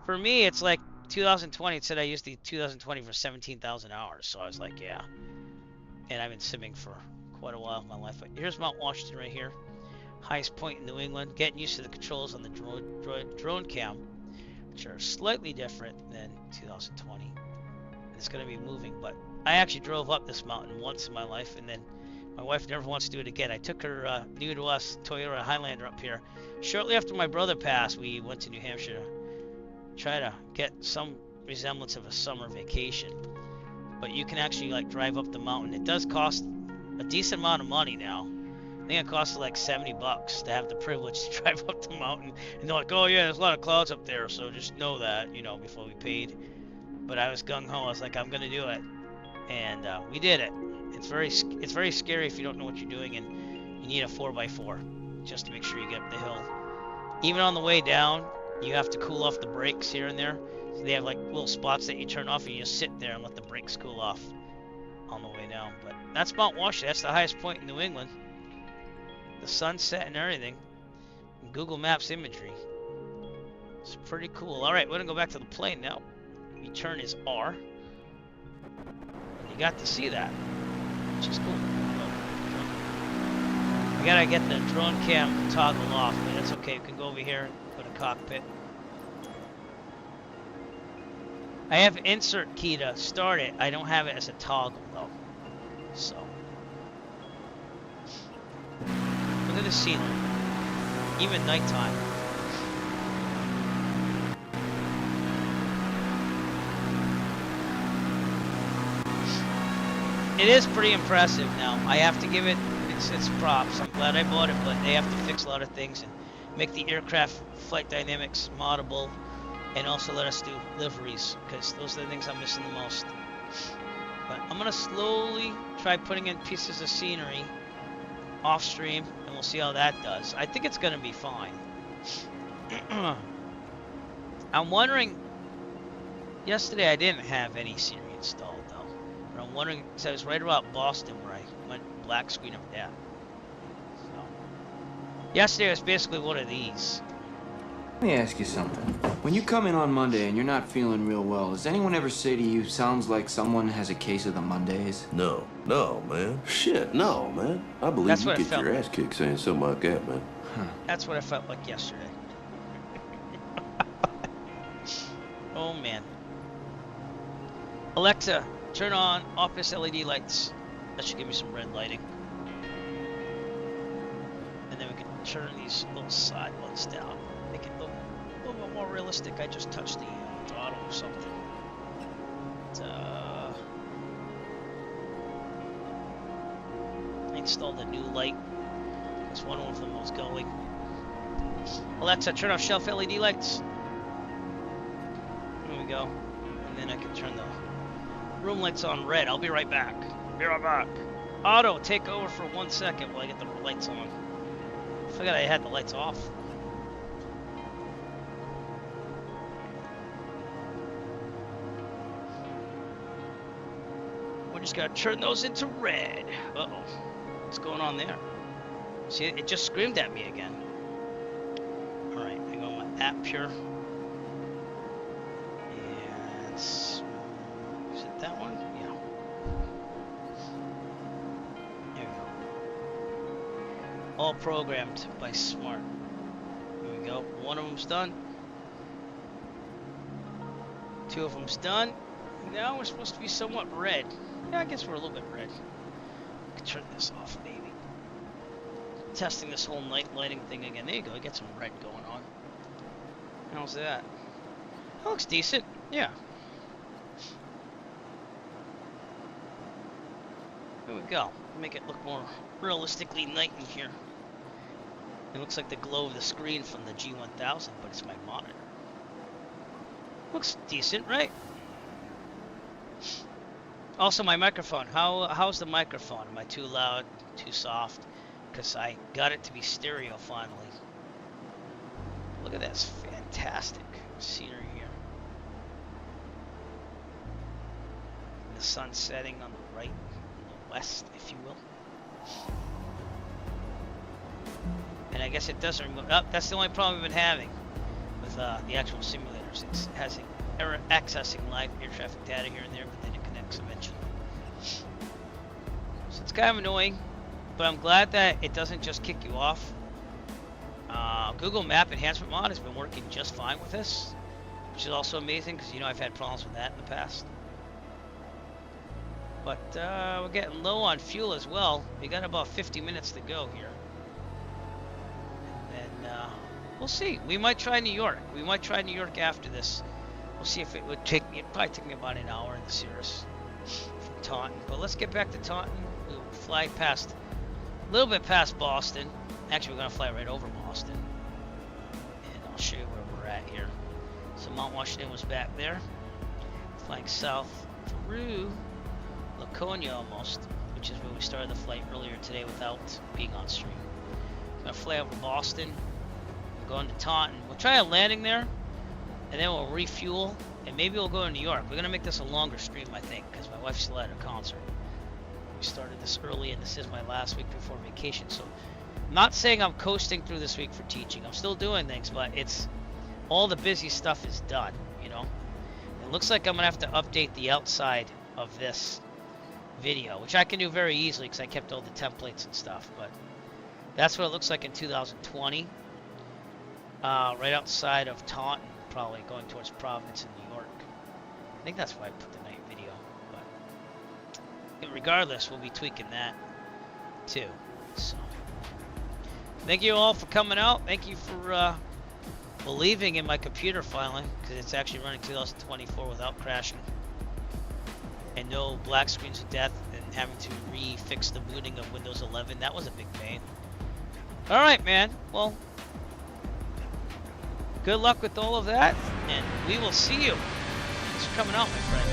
for me, it's like 2020. It said I used the 2020 for 17,000 hours. So I was like, yeah. And I've been simming for quite a while in my life. But here's Mount Washington right here. Highest point in New England. Getting used to the controls on the drone cam, which are slightly different than 2020. It's going to be moving, but I actually drove up this mountain once in my life, and then my wife never wants to do it again. I took her new to us Toyota Highlander up here. Shortly after my brother passed, we went to New Hampshire to try to get some resemblance of a summer vacation. But you can actually like drive up the mountain. It does cost a decent amount of money now. I think it costs like $70 to have the privilege to drive up the mountain. And they're like, oh yeah, there's a lot of clouds up there, so just know that, you know, before we paid. But I was gung-ho. I was like, I'm gonna do it, and we did it. It's very scary if you don't know what you're doing, and you need a 4x4 just to make sure you get up the hill. Even on the way down, you have to cool off the brakes here and there. So they have like little spots that you turn off, and you just sit there and let the brakes cool off on the way down. But that's Mount Washington. That's the highest point in New England. The sunset and everything. Google Maps imagery. It's pretty cool. All right, we're gonna go back to the plane now. you turn is R. And you got to see that, which is cool. I gotta get the drone cam toggled off, but that's okay. You can go over here and put a cockpit. I have insert key to start it. I don't have it as a toggle though. So look at the scenery. Even nighttime. It is pretty impressive now. I have to give it its props. I'm glad I bought it, but they have to fix a lot of things and make the aircraft flight dynamics moddable, and also let us do liveries, because those are the things I'm missing the most. But I'm gonna slowly try putting in pieces of scenery off stream, and we'll see how that does. I think it's gonna be fine. I'm wondering, yesterday I didn't have any scenery installed though, but I'm wondering, because I was right about Boston where I went black screen of that. So yesterday was basically one of these. Let me ask you something. When you come in on Monday and you're not feeling real well, does anyone ever say to you, sounds like someone has a case of the Mondays? No, man. Shit, no, man. I believe That's you what I get felt your like. ass kicked saying something like that, man. That's what I felt like yesterday. Oh man. Alexa, turn on office LED lights. That should give me some red lighting. And then we can turn these little side ones down. Make it look a little bit more realistic. I just touched the throttle or something. But, I installed a new light because one of them was going. Alexa, turn off shelf LED lights. There we go. And then I can turn the room lights on red. I'll be right back. Be right back. Auto, take over for 1 second while I get the lights on. I forgot I had the lights off. We're just gonna turn those into red. Uh-oh. What's going on there? See, it just screamed at me again. Alright, I go on my app here. And is it that one? Yeah. There we go. All programmed by Smart. There we go. One of them's done. Two of them's done. Now we're supposed to be somewhat red. Yeah, I guess we're a little bit red. I can turn this off, maybe. Testing this whole night lighting thing again. There you go. I get some red going on. How's that? That looks decent. Yeah. There we go. Make it look more realistically night in here. It looks like the glow of the screen from the G1000, but it's my monitor. Looks decent, right? Also, my microphone. How's the microphone? Am I too loud? Too soft? Because I got it to be stereo finally. Look at this fantastic scenery here. The sun setting on the right, the west, if you will. And I guess it doesn't remove. Oh, that's the only problem we've been having with the actual simulators. It has error accessing live air traffic data here and there, but then it connects eventually. So it's kind of annoying, but I'm glad that it doesn't just kick you off. Google Map Enhancement Mod has been working just fine with this, which is also amazing because, you know, I've had problems with that in the past. But we're getting low on fuel as well. We got about 50 minutes to go here. And then we'll see. We might try New York. We might try New York after this. We'll see if it would take me. It'd probably take me about an hour in the Cirrus from Taunton. But let's get back to Taunton. We'll fly past, a little bit past Boston. Actually, we're going to fly right over Boston. And I'll show you where we're at here. So Mount Washington was back there. Flying south through Laconia almost, which is where we started the flight earlier today without being on stream. We're going to fly over Boston. We're going to Taunton. We'll try a landing there, and then we'll refuel, and maybe we'll go to New York. We're going to make this a longer stream, I think, because my wife's still at her concert. We started this early, and this is my last week before vacation, so I'm not saying I'm coasting through this week for teaching. I'm still doing things, but it's all the busy stuff is done, you know. It looks like I'm gonna have to update the outside of this video, which I can do very easily because I kept all the templates and stuff, but that's what it looks like in 2020. Right outside of Taunton, probably going towards Providence in New York. I think that's why I put the night video, but regardless, we'll be tweaking that too. So thank you all for coming out. Thank you for believing in my computer finally, because it's actually running 2024 without crashing and no black screens of death and having to refix the booting of Windows 11. That was a big pain. All right, man. Well, good luck with all of that, and we will see you. Thanks for coming out, my friend.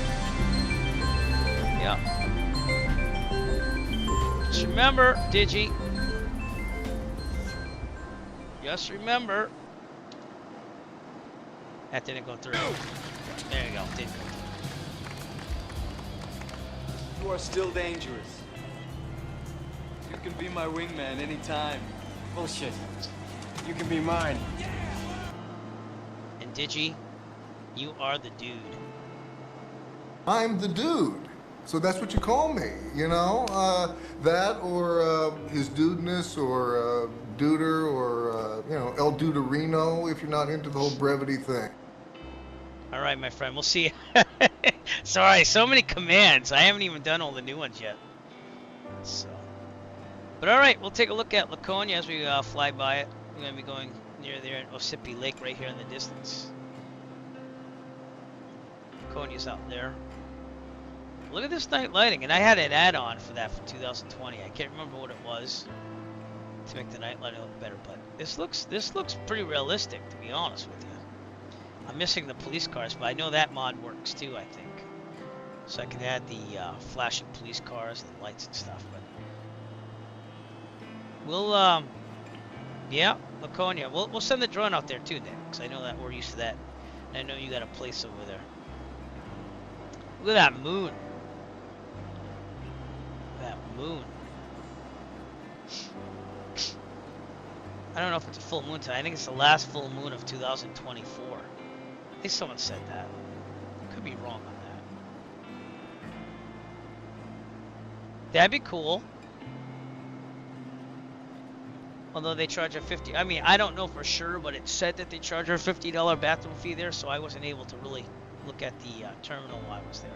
Yeah. Just remember, Digi. Just remember. That didn't go through. There you go. Didn't go through. You are still dangerous. You can be my wingman anytime. Bullshit. You can be mine. And Digi, you are the dude. I'm the dude. So that's what you call me, you know? That or his dudeness or duder or, you know, El Duderino if you're not into the whole brevity thing. All right, my friend. We'll see you. Sorry, so many commands. I haven't even done all the new ones yet. So, but all right, we'll take a look at Laconia as we fly by it. We're going to be going near there in Ossipee Lake right here in the distance. Laconia's out there. Look at this night lighting, and I had an add-on for that for 2020. I can't remember what it was to make the night lighting look better, but this looks pretty realistic, to be honest with you. I'm missing the police cars, but I know that mod works too, I think. So I can add the flashing police cars and lights and stuff. But we'll, yeah, Laconia. We'll send the drone out there too, Nick, because I know that we're used to that. And I know you got a place over there. Look at that moon. That moon. I don't know if it's a full moon tonight. I think it's the last full moon of 2024. I think someone said that. Could be wrong on that. That'd be cool. Although they charge a $50. I mean, I don't know for sure, but it said that they charge a $50 bathroom fee there, so I wasn't able to really look at the terminal while I was there.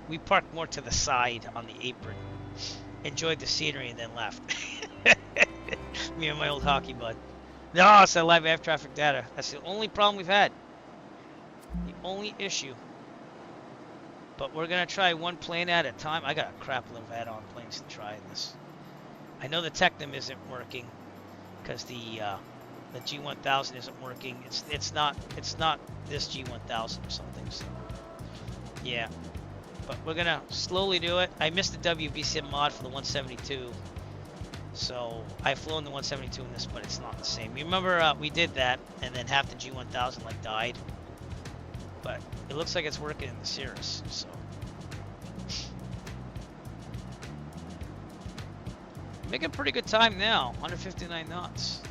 We parked more to the side on the apron, enjoyed the scenery, and then left. Me and my old hockey bud. No, it's a live air traffic data. That's the only problem we've had. The only issue. But we're gonna try one plane at a time. I got a crap load of add-on planes to try in this. I know the Technim isn't working because the G1000 isn't working. It's not this G1000 or something. So yeah, but we're gonna slowly do it. I missed the WBCM mod for the 172, so I've flown the 172 in this, but it's not the same. You remember we did that, and then half the G1000 like died. But it looks like it's working in the Cirrus, so. Making pretty good time now, 159 knots.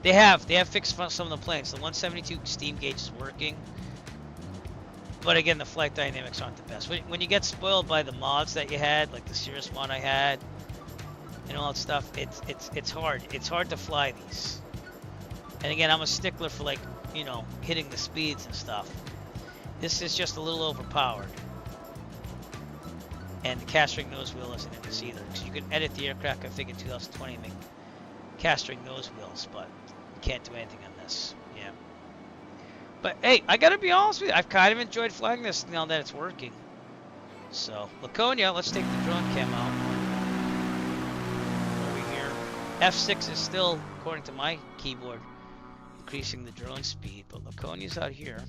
They have fixed some of the planes. The 172 steam gauge is working. But again, the flight dynamics aren't the best. When you get spoiled by the mods that you had, like the Cirrus mod I had, and all that stuff, it's hard. It's hard to fly these. And again, I'm a stickler for, like, you know, hitting the speeds and stuff. This is just a little overpowered. And the cast-ring nose wheel isn't in this either, because you can edit the aircraft config in 2020 and make cast-ring nose wheels, but you can't do anything on this. Yeah. But hey, I gotta be honest with you, I've kind of enjoyed flying this now that it's working. So, Laconia, let's take the drone cam out. Over here. F6 is still, according to my keyboard, increasing the drone speed, but Laconia's out here.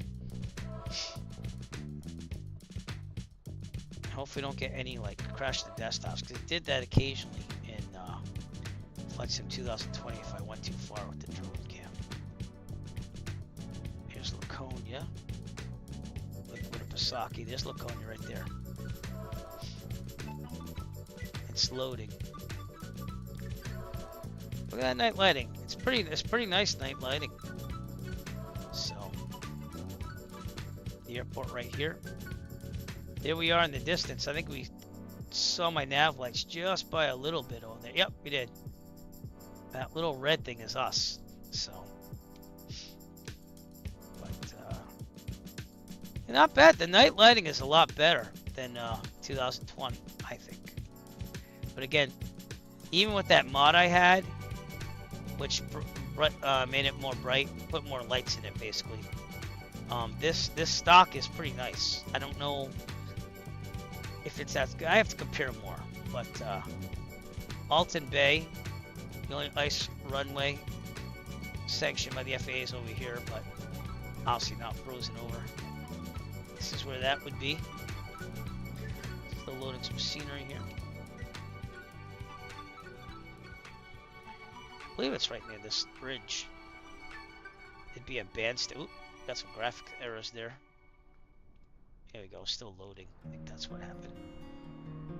Hopefully don't get any like crash the desktops, because it did that occasionally in Flight Sim 2020 if I went too far with the drone cam. Here's Laconia with a Pasaki. There's Laconia right there. It's loading. Look at that night lighting. It's pretty nice night lighting. So The airport right here. There we are in the distance. I think we saw my nav lights just by a little bit over there. Yep, we did. That little red thing is us. So, but not bad. The night lighting is a lot better than 2020, I think. But again, even with that mod I had, which made it more bright, put more lights in it basically. This stock is pretty nice. I don't know if it's that good. I have to compare more. But Alton Bay, the only ice runway sanctioned by the FAA is over here, but obviously not frozen over. This is where that would be. Still loading some scenery here. I believe it's right near this bridge. It'd be a bandstand. Oop, got some graphic errors there. There we go, still loading. I think that's what happened.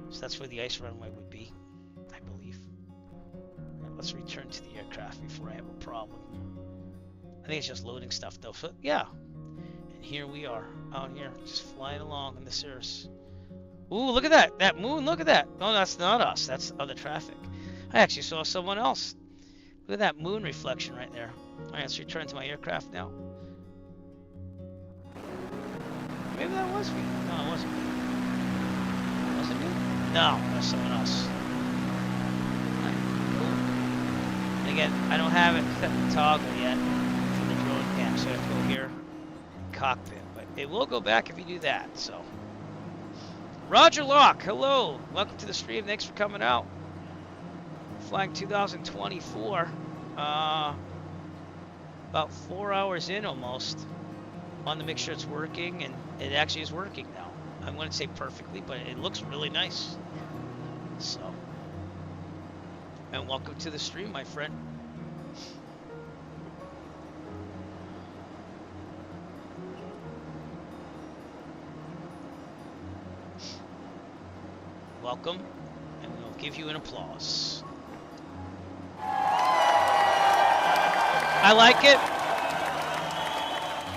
So that's where the ice runway would be, I believe. Right, let's return to the aircraft before I have a problem. I think it's just loading stuff though. So yeah. And here we are, out here, just flying along in the Cirrus. Ooh, look at that! That moon, look at that! No, that's not us. That's other traffic. I actually saw someone else. Look at that moon reflection right there. Alright, let's return to my aircraft now. Maybe that was me. No, it wasn't me. Was it me? No, that's someone else. Alright, cool. And again, I don't have it set the toggle yet for the drone cam, so I have to go here, cockpit. But it will go back if you do that, so. Roger Locke, hello. Welcome to the stream. Thanks for coming out. Flying 2024. About 4 hours in almost. Want to make sure it's working, and it actually is working now. I wouldn't say perfectly, but it looks really nice. So, and welcome to the stream, my friend. Welcome, and we'll give you an applause. I like it.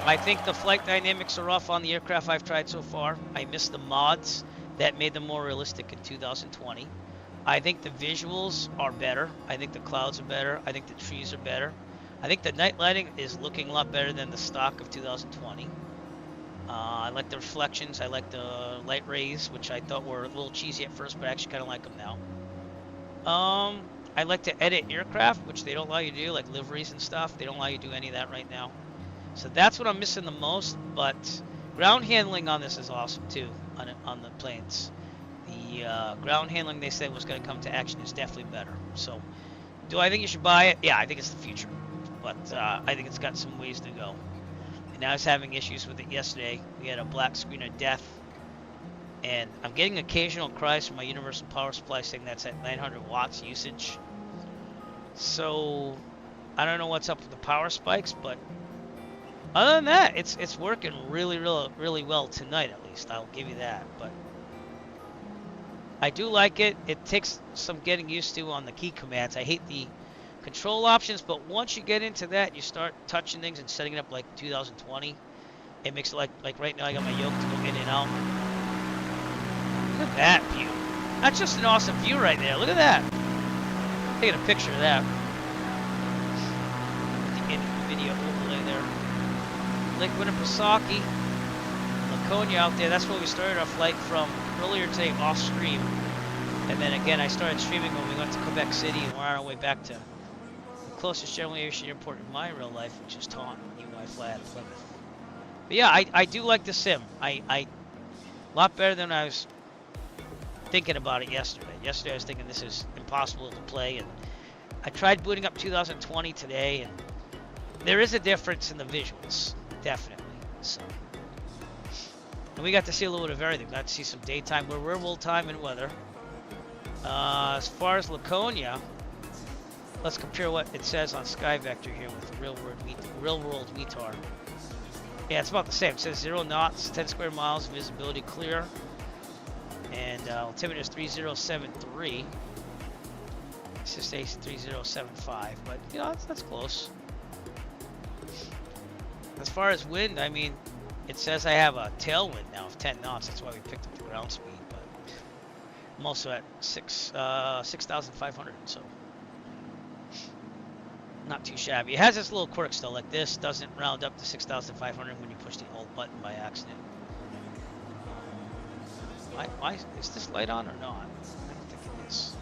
I think the flight dynamics are off on the aircraft I've tried so far. I miss the mods that made them more realistic in 2020. I think the visuals are better. I think the clouds are better. I think the trees are better. I think the night lighting is looking a lot better than the stock of 2020. I like the reflections. I like the light rays, which I thought were a little cheesy at first, but I actually kind of like them now. I like to edit aircraft, which they don't allow you to do, like liveries and stuff. They don't allow you to do any of that right now. So that's what I'm missing the most, but ground handling on this is awesome too, on the planes. The ground handling they said was going to come to action is definitely better. So do I think you should buy it? Yeah, I think it's the future, but I think it's got some ways to go. And I was having issues with it yesterday. We had a black screen of death, and I'm getting occasional cries from my universal power supply saying that's at 900 watts usage. So I don't know what's up with the power spikes, but other than that, it's working really well tonight, at least. I'll give you that. But I do like it. It takes some getting used to on the key commands. I hate the control options, but once you get into that, you start touching things and setting it up like 2020. It makes it like right now I got my yoke to go in and out. Look at that view. That's just an awesome view right there. Look at that. Taking a picture of that. The video overlay there. Lake Winnipesaukee, Laconia out there. That's where we started our flight from earlier today off stream. And then again, I started streaming when we went to Quebec City, and we're on our way back to the closest general aviation airport in my real life, which is Taunton, even though I fly out of Plymouth. But yeah, I do like the sim. A lot better than I was thinking about it yesterday. Yesterday I was thinking this is impossible to play, and I tried booting up 2020 today, and there is a difference in the visuals. Definitely. So, and we got to see a little bit of everything. Got to see some daytime, real world time and weather. As far as Laconia, let's compare what it says on SkyVector here with the real world METAR. Yeah, it's about the same. It says 0 knots, 10 square miles, visibility clear, and altimeter is 3073. It's just 3075, but you know that's close. As far as wind, I mean, It says I have a tailwind now of 10 knots. That's why we picked up the ground speed. But I'm also at 6,500, so not too shabby. It has this little quirks though, like this doesn't round up to 6,500 when you push the alt button by accident. Why is this light on or not? I don't think it is.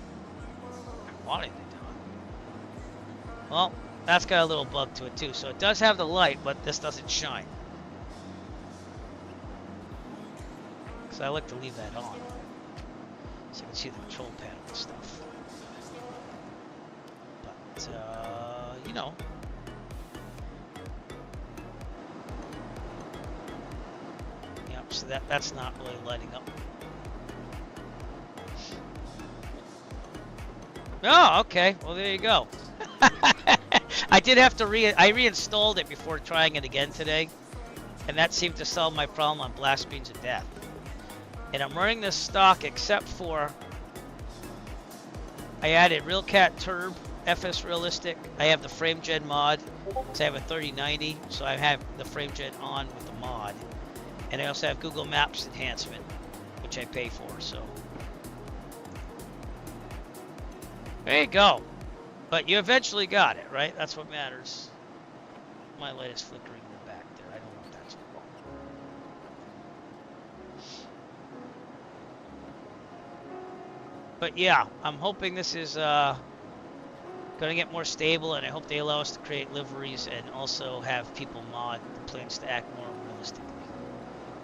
I wanted it on. Well, that's got a little bug to it too. So it does have the light, but this doesn't shine. So I like to leave that on, so you can see the control panel and stuff. But you know. Yep. So that's not really lighting up. Oh, okay. Well, there you go. I did have to I reinstalled it before trying it again today, and that seemed to solve my problem on blast screens of death. And I'm running this stock except for I added RealCat Turb, FS Realistic. I have the FrameGen mod, so I have a 3090, so I have the FrameGen on with the mod. And I also have Google Maps enhancement, which I pay for, so. There you go. But you eventually got it, right? That's what matters. My light is flickering in the back there. I don't know if that's wrong. But yeah, I'm hoping this is going to get more stable, and I hope they allow us to create liveries and also have people mod the planes to act more realistically.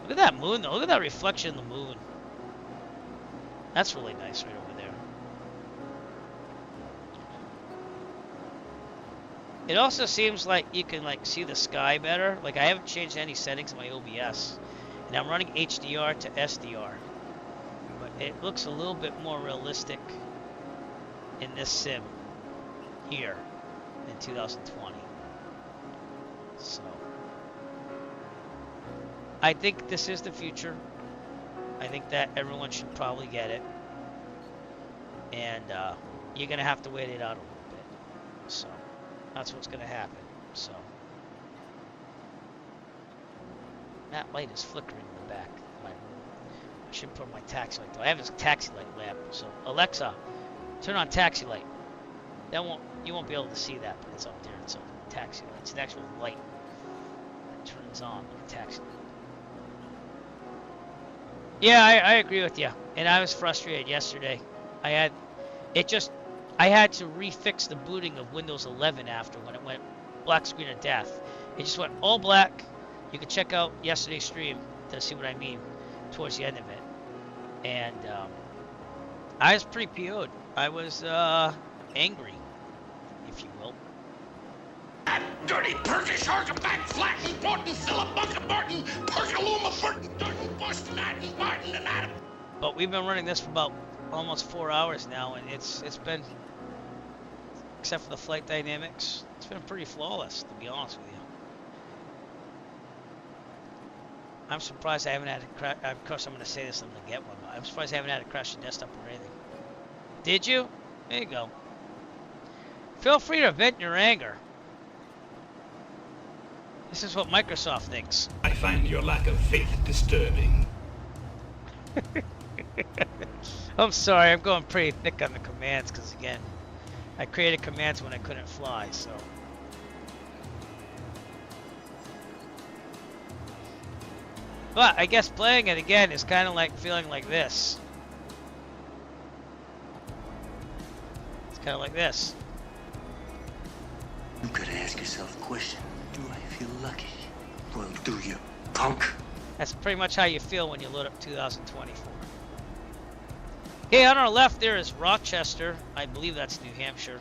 Look at that moon, though. Look at that reflection in the moon. That's really nice right over there. It also seems like you can see the sky better. Like, I haven't changed any settings in my OBS, and I'm running HDR to SDR, but it looks a little bit more realistic in this sim here in 2020. So I think this is the future. I think that everyone should probably get it, and you're gonna have to wait it out a little bit. So that's what's going to happen. So that light is flickering in the back of my room. I should put on my taxi light though. I have this taxi light lamp. So Alexa, turn on taxi light. You won't be able to see that, but it's up there. It's a taxi light. It's an actual light that turns on like a taxi light. Yeah, I agree with you. And I was frustrated yesterday. I had to refix the booting of Windows 11 after when it went black screen of death. It just went all black. You can check out yesterday's stream to see what I mean towards the end of it. And I was pretty PO'd. I was angry, if you will. That dirty Turkish artifact, flat and Thornton, Philip Bucket Martin, Perkaluma Burton, Thornton, Boston, Martin, Martin, and Adam. But we've been running this for about almost 4 hours now, and it's been, except for the flight dynamics, it's been pretty flawless, to be honest with you. I'm surprised I haven't had a crash. Of course, I'm going to say this, I'm going to get one, but I'm surprised I haven't had a crash the desktop or anything. Did you? There you go. Feel free to vent your anger. This is what Microsoft thinks. I find your lack of faith disturbing. I'm sorry, I'm going pretty thick on the commands because, again, I created commands when I couldn't fly, so. But I guess playing it again is kind of like feeling like this. It's kind of like this. You gotta ask yourself a question. Do I feel lucky? Well, do you, punk? That's pretty much how you feel when you load up 2024. Okay, on our left there is Rochester. I believe that's New Hampshire.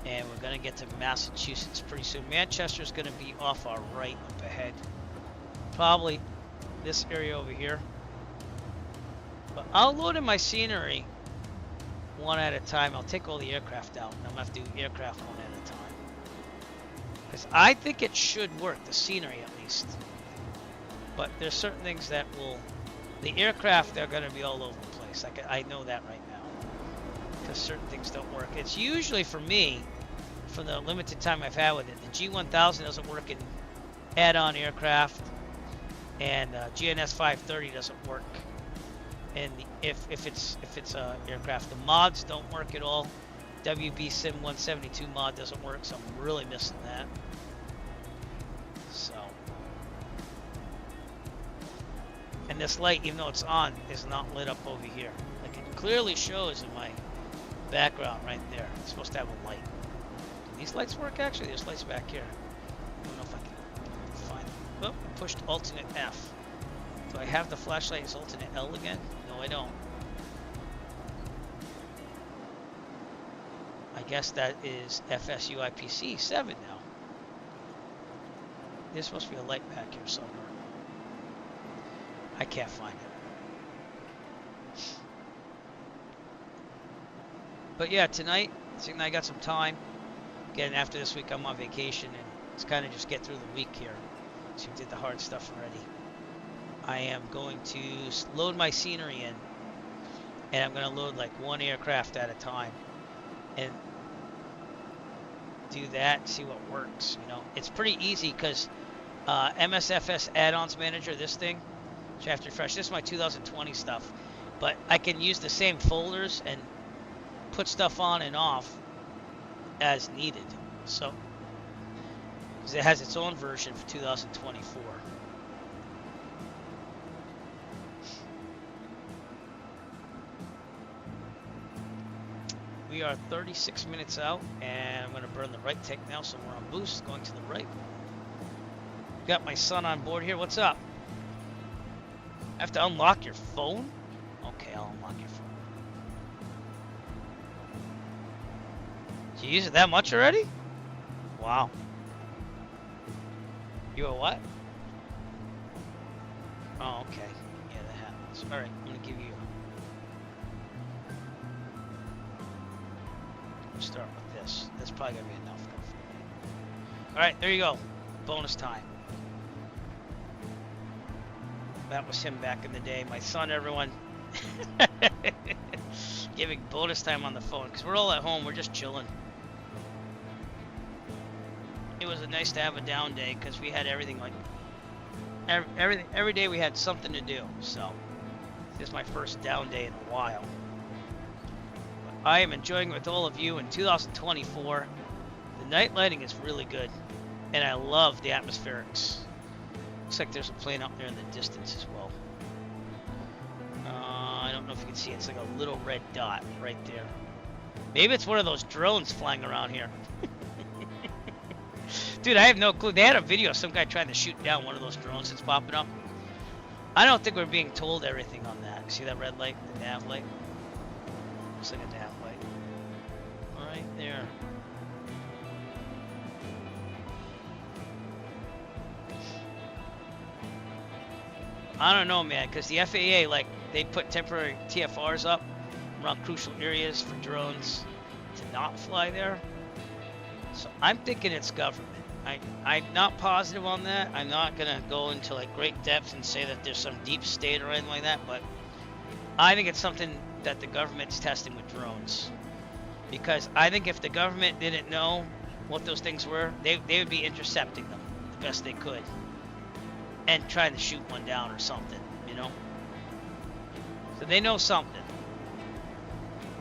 And we're going to get to Massachusetts pretty soon. Manchester's going to be off our right up ahead. Probably this area over here. But I'll load in my scenery one at a time. I'll take all the aircraft out, and I'm going to have to do aircraft one at a time. Because I think it should work, the scenery at least. But there's certain things that will... The aircraft, they're going to be all over the place. I know that right now. Because certain things don't work. It's usually, for me, for the limited time I've had with it, the G1000 doesn't work in add-on aircraft, and GNS 530 doesn't work. And if it's a aircraft, the mods don't work at all. WB Sim 172 mod doesn't work, so I'm really missing that. So, and this light, even though it's on, is not lit up over here. Like it clearly shows in my background right there. It's supposed to have a light. Do these lights work actually? There's lights back here. I don't know if I can find them. Oh, I pushed alternate F. Do I have the flashlight as alternate L again? No, I don't. I guess that is FSUIPC 7 now. There's supposed to be a light back here somewhere. I can't find it. But yeah, tonight, seeing I got some time. Again, after this week I'm on vacation, and it's kind of just get through the week here. So we did the hard stuff already. I am going to load my scenery in, and I'm going to load like one aircraft at a time, and do that, see what works. You know, it's pretty easy because MSFS add-ons manager, this thing, which I have to refresh. This is my 2020 stuff, but I can use the same folders and put stuff on and off as needed. So, because it has its own version for 2024. We are 36 minutes out, and I'm going to burn the right tank now, so we're on boost, going to the right. Got my son on board here. What's up? I have to unlock your phone? Okay, I'll unlock your phone. Did you use it that much already? Wow. You a what? Oh, okay. Yeah, that happens. All right, I'm going to give you... Start with this. That's probably gonna be enough though for me. All right, there you go. Bonus time. That was him back in the day. My son, everyone, giving bonus time on the phone because we're all at home. We're just chilling. It was nice to have a down day because we had everything like every day we had something to do. So this is my first down day in a while. I am enjoying it with all of you in 2024. The night lighting is really good, and I love the atmospherics. Looks like there's a plane up there in the distance as well. I don't know if you can see it. It's like a little red dot right there. Maybe it's one of those drones flying around here. Dude, I have no clue. They had a video of some guy trying to shoot down one of those drones that's popping up. I don't think we're being told everything on that. See that red light, the nav light? Looks like a nav light. Right there. I don't know, man, because the FAA, like, they put temporary TFRs up around crucial areas for drones to not fly there. So I'm thinking it's government. I'm not positive on that. I'm not going to go into, like, great depth and say that there's some deep state or anything like that, but I think it's something that the government's testing with drones, because I think if the government didn't know what those things were, they would be intercepting them the best they could and trying to shoot one down or something, you know. So they know something,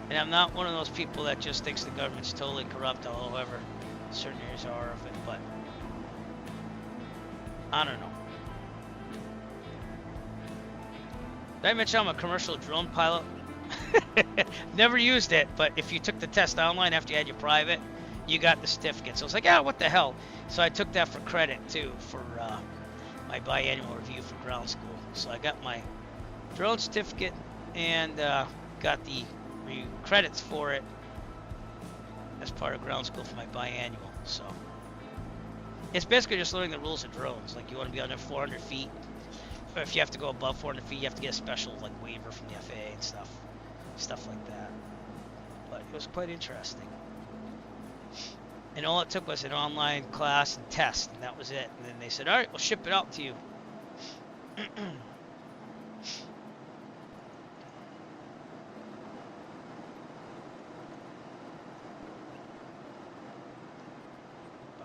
and I'm not one of those people that just thinks the government's totally corrupt, however certain areas are of it, but I don't know. Did I mention I'm a commercial drone pilot? Never used it, but if you took the test online after you had your private, you got the certificate. So I was like, yeah, what the hell? So I took that for credit too for my biannual review for ground school. So I got my drone certificate and got the credits for it as part of ground school for my biannual. So it's basically just learning the rules of drones. Like, you want to be under 400 feet. Or if you have to go above 400 feet, you have to get a special like waiver from the FAA and stuff like that. But it was quite interesting. And all it took was an online class and test, and that was it. And then they said, all right, we'll ship it out to you. But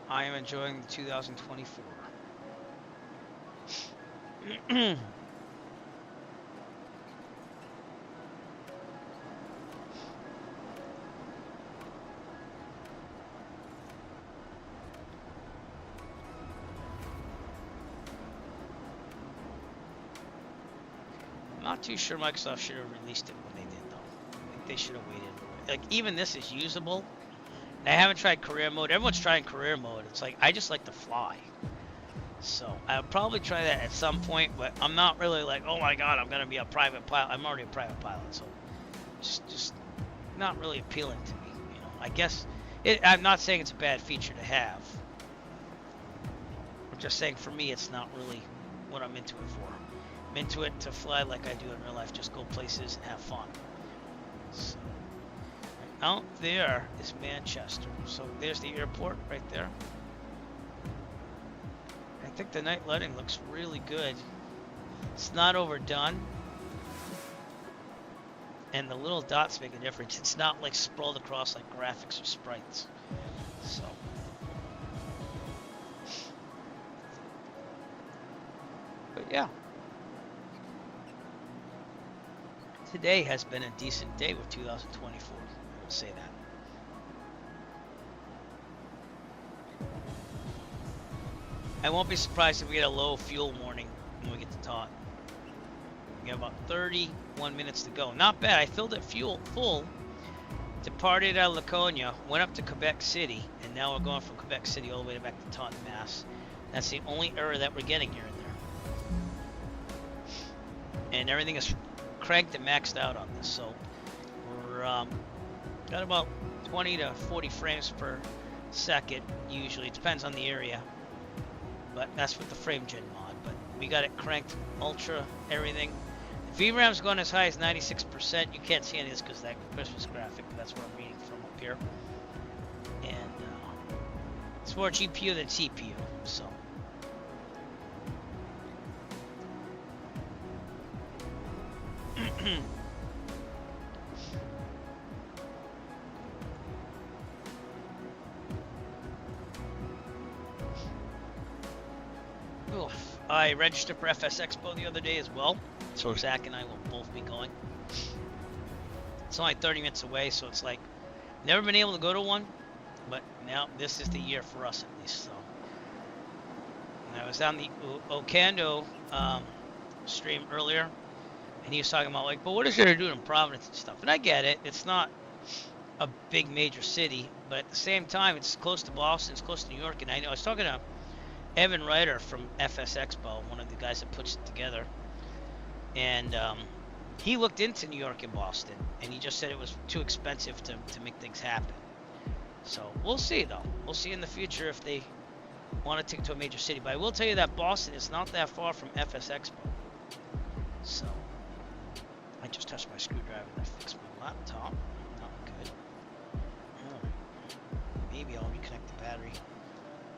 I am enjoying the 2024. Not too sure Microsoft should have released it when they did, though. I think they should have waited. Like, even this is usable. I haven't tried career mode. Everyone's trying career mode. It's like, I just like to fly. So, I'll probably try that at some point, but I'm not really like, oh my god, I'm going to be a private pilot. I'm already a private pilot, so just not really appealing to me. You know, I guess, I'm not saying it's a bad feature to have. I'm just saying for me, it's not really what I'm into it for. I'm into it to fly like I do in real life, just go places and have fun. So, out there is Manchester. So there's the airport right there. I think the night lighting looks really good. It's not overdone. And the little dots make a difference. It's not like sprawled across like graphics or sprites. So. But yeah. Today has been a decent day with 2024. I will say that. I won't be surprised if we get a low fuel warning when we get to Taunton. We have about 31 minutes to go. Not bad. I filled it full. Departed out of Laconia, went up to Quebec City, and now we're going from Quebec City all the way back to Taunton, Mass. That's the only error that we're getting here and there. And everything is cranked and maxed out on this, so we're got about 20 to 40 frames per second usually. It depends on the area, but that's with the frame gen mod. But we got it cranked ultra everything. The VRAM's going as high as 96%. You can't see any of this because that Christmas graphic, that's where I'm reading from up here. And it's more GPU than CPU, so I registered for FS Expo the other day as well, so Zach and I will both be going. It's only 30 minutes away, so it's like never been able to go to one, but now this is the year for us at least. So, and I was on the Ocando stream earlier, and he was talking about like, but what is there to do in Providence and stuff? And I get it. It's not a big major city, but at the same time, it's close to Boston, it's close to New York, and I know I was talking to Evan Ryder from FS Expo, one of the guys that puts it together, and he looked into New York and Boston, and he just said it was too expensive to make things happen. So we'll see, though. We'll see in the future if they want to take it to a major city. But I will tell you that Boston is not that far from FS Expo. So I just touched my screwdriver and I fixed my laptop. Not good. Maybe I'll reconnect the battery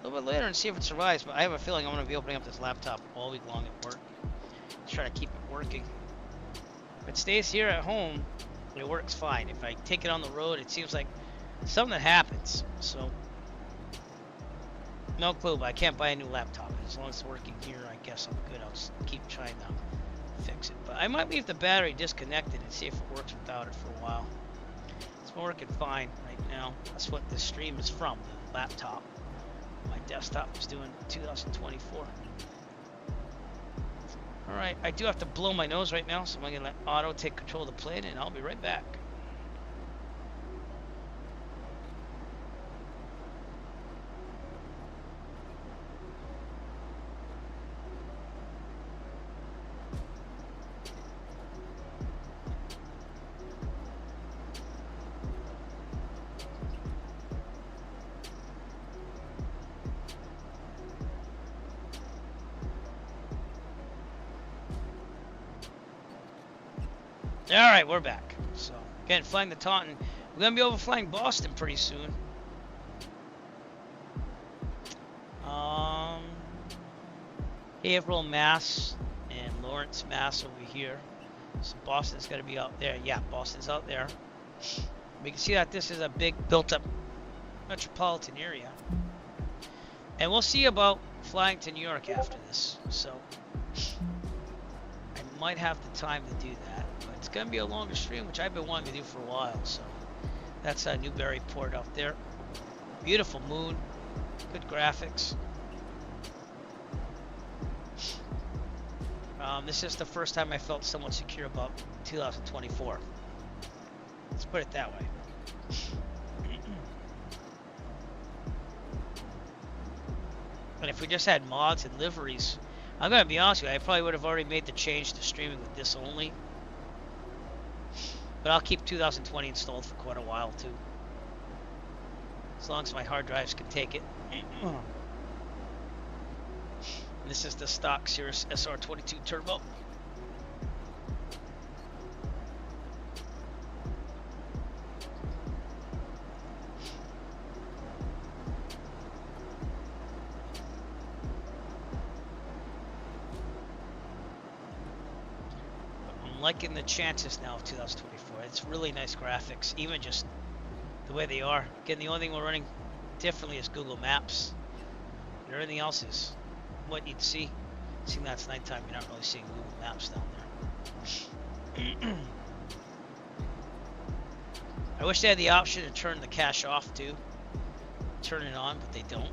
a little bit later and see if it survives, but I have a feeling I'm going to be opening up this laptop all week long at work. Try to keep it working. If it stays here at home, it works fine. If I take it on the road, it seems like something happens. So, no clue, but I can't buy a new laptop. As long as it's working here, I guess I'm good. I'll just keep trying to fix it. But I might leave the battery disconnected and see if it works without it for a while. It's working fine right now. That's what this stream is from, the laptop. My desktop is doing 2024. Alright, I do have to blow my nose right now, so I'm going to let Otto take control of the plane, and I'll be right back. Alright, we're back. So, again, flying the Taunton. We're going to be overflying Boston pretty soon. Haverhill, Mass, and Lawrence, Mass over here. So Boston's got to be out there. Yeah, Boston's out there. We can see that this is a big built-up metropolitan area. And we'll see about flying to New York after this. So, might have the time to do that. But it's gonna be a longer stream, which I've been wanting to do for a while. So that's Newburyport out there. Beautiful moon, good graphics. This is the first time I felt somewhat secure about 2024. Let's put it that way. And if we just had mods and liveries, I'm gonna be honest with you, I probably would have already made the change to streaming with this only. But I'll keep 2020 installed for quite a while too, as long as my hard drives can take it. This is the stock Cirrus SR22 Turbo. I'm liking the chances now of 2024. It's really nice graphics, even just the way they are. Again, the only thing we're running differently is Google Maps. And everything else is what you'd see. Seeing that's nighttime, you're not really seeing Google Maps down there. I wish they had the option to turn the cache off too. Turn it on, but they don't.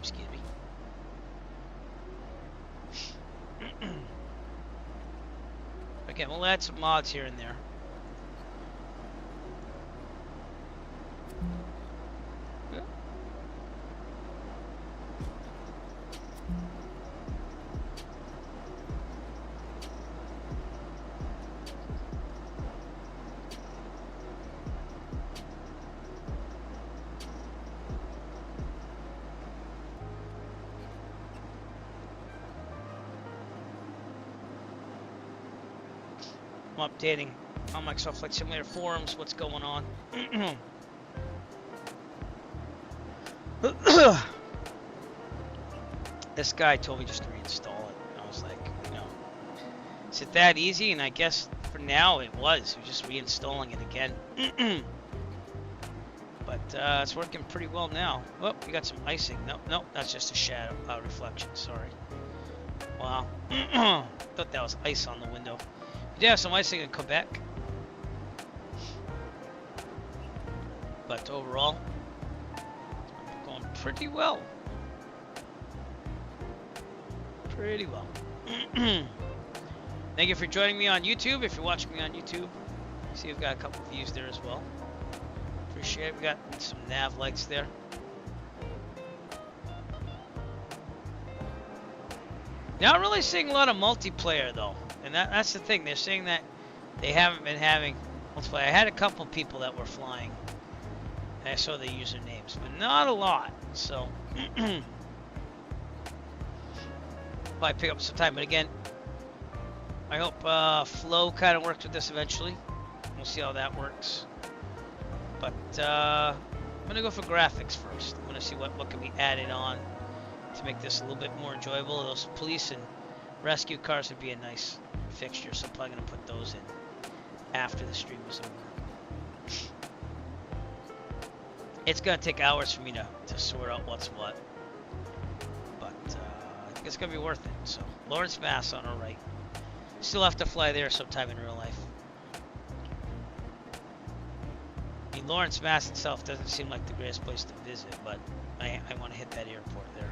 Excuse me. Again, we'll add some mods here and there. I'm updating on Microsoft Flight Simulator forums what's going on. This guy told me just to reinstall it. I was like, you know, is it that easy? And I guess for now it was. We're just reinstalling it again. But it's working pretty well now. Oh, we got some icing. Nope, that's just a shadow reflection. Sorry. Wow. Thought that was ice on the window. We did have some icing in Quebec. But overall, going pretty well. Pretty well. Thank you for joining me on YouTube. If you're watching me on YouTube, see I've got a couple views there as well. Appreciate it. We got some nav lights there. Not really seeing a lot of multiplayer though, and that's the thing. They're saying that they haven't been having multiplayer. I had a couple people that were flying, and I saw their usernames, but not a lot. So probably pick up some time. But again, I hope Flow kind of works with this eventually. We'll see how that works. But I'm gonna go for graphics first. I'm gonna see what can be added on to make this a little bit more enjoyable. Those police and rescue cars would be a nice fixture, so I'm probably gonna put those in after the stream is over. It's gonna take hours for me to sort out what's what, but I think it's gonna be worth it. So Lawrence, Mass on our right. Still have to fly there sometime in real life. I mean, Lawrence, Mass itself doesn't seem like the greatest place to visit, but I want to hit that airport there.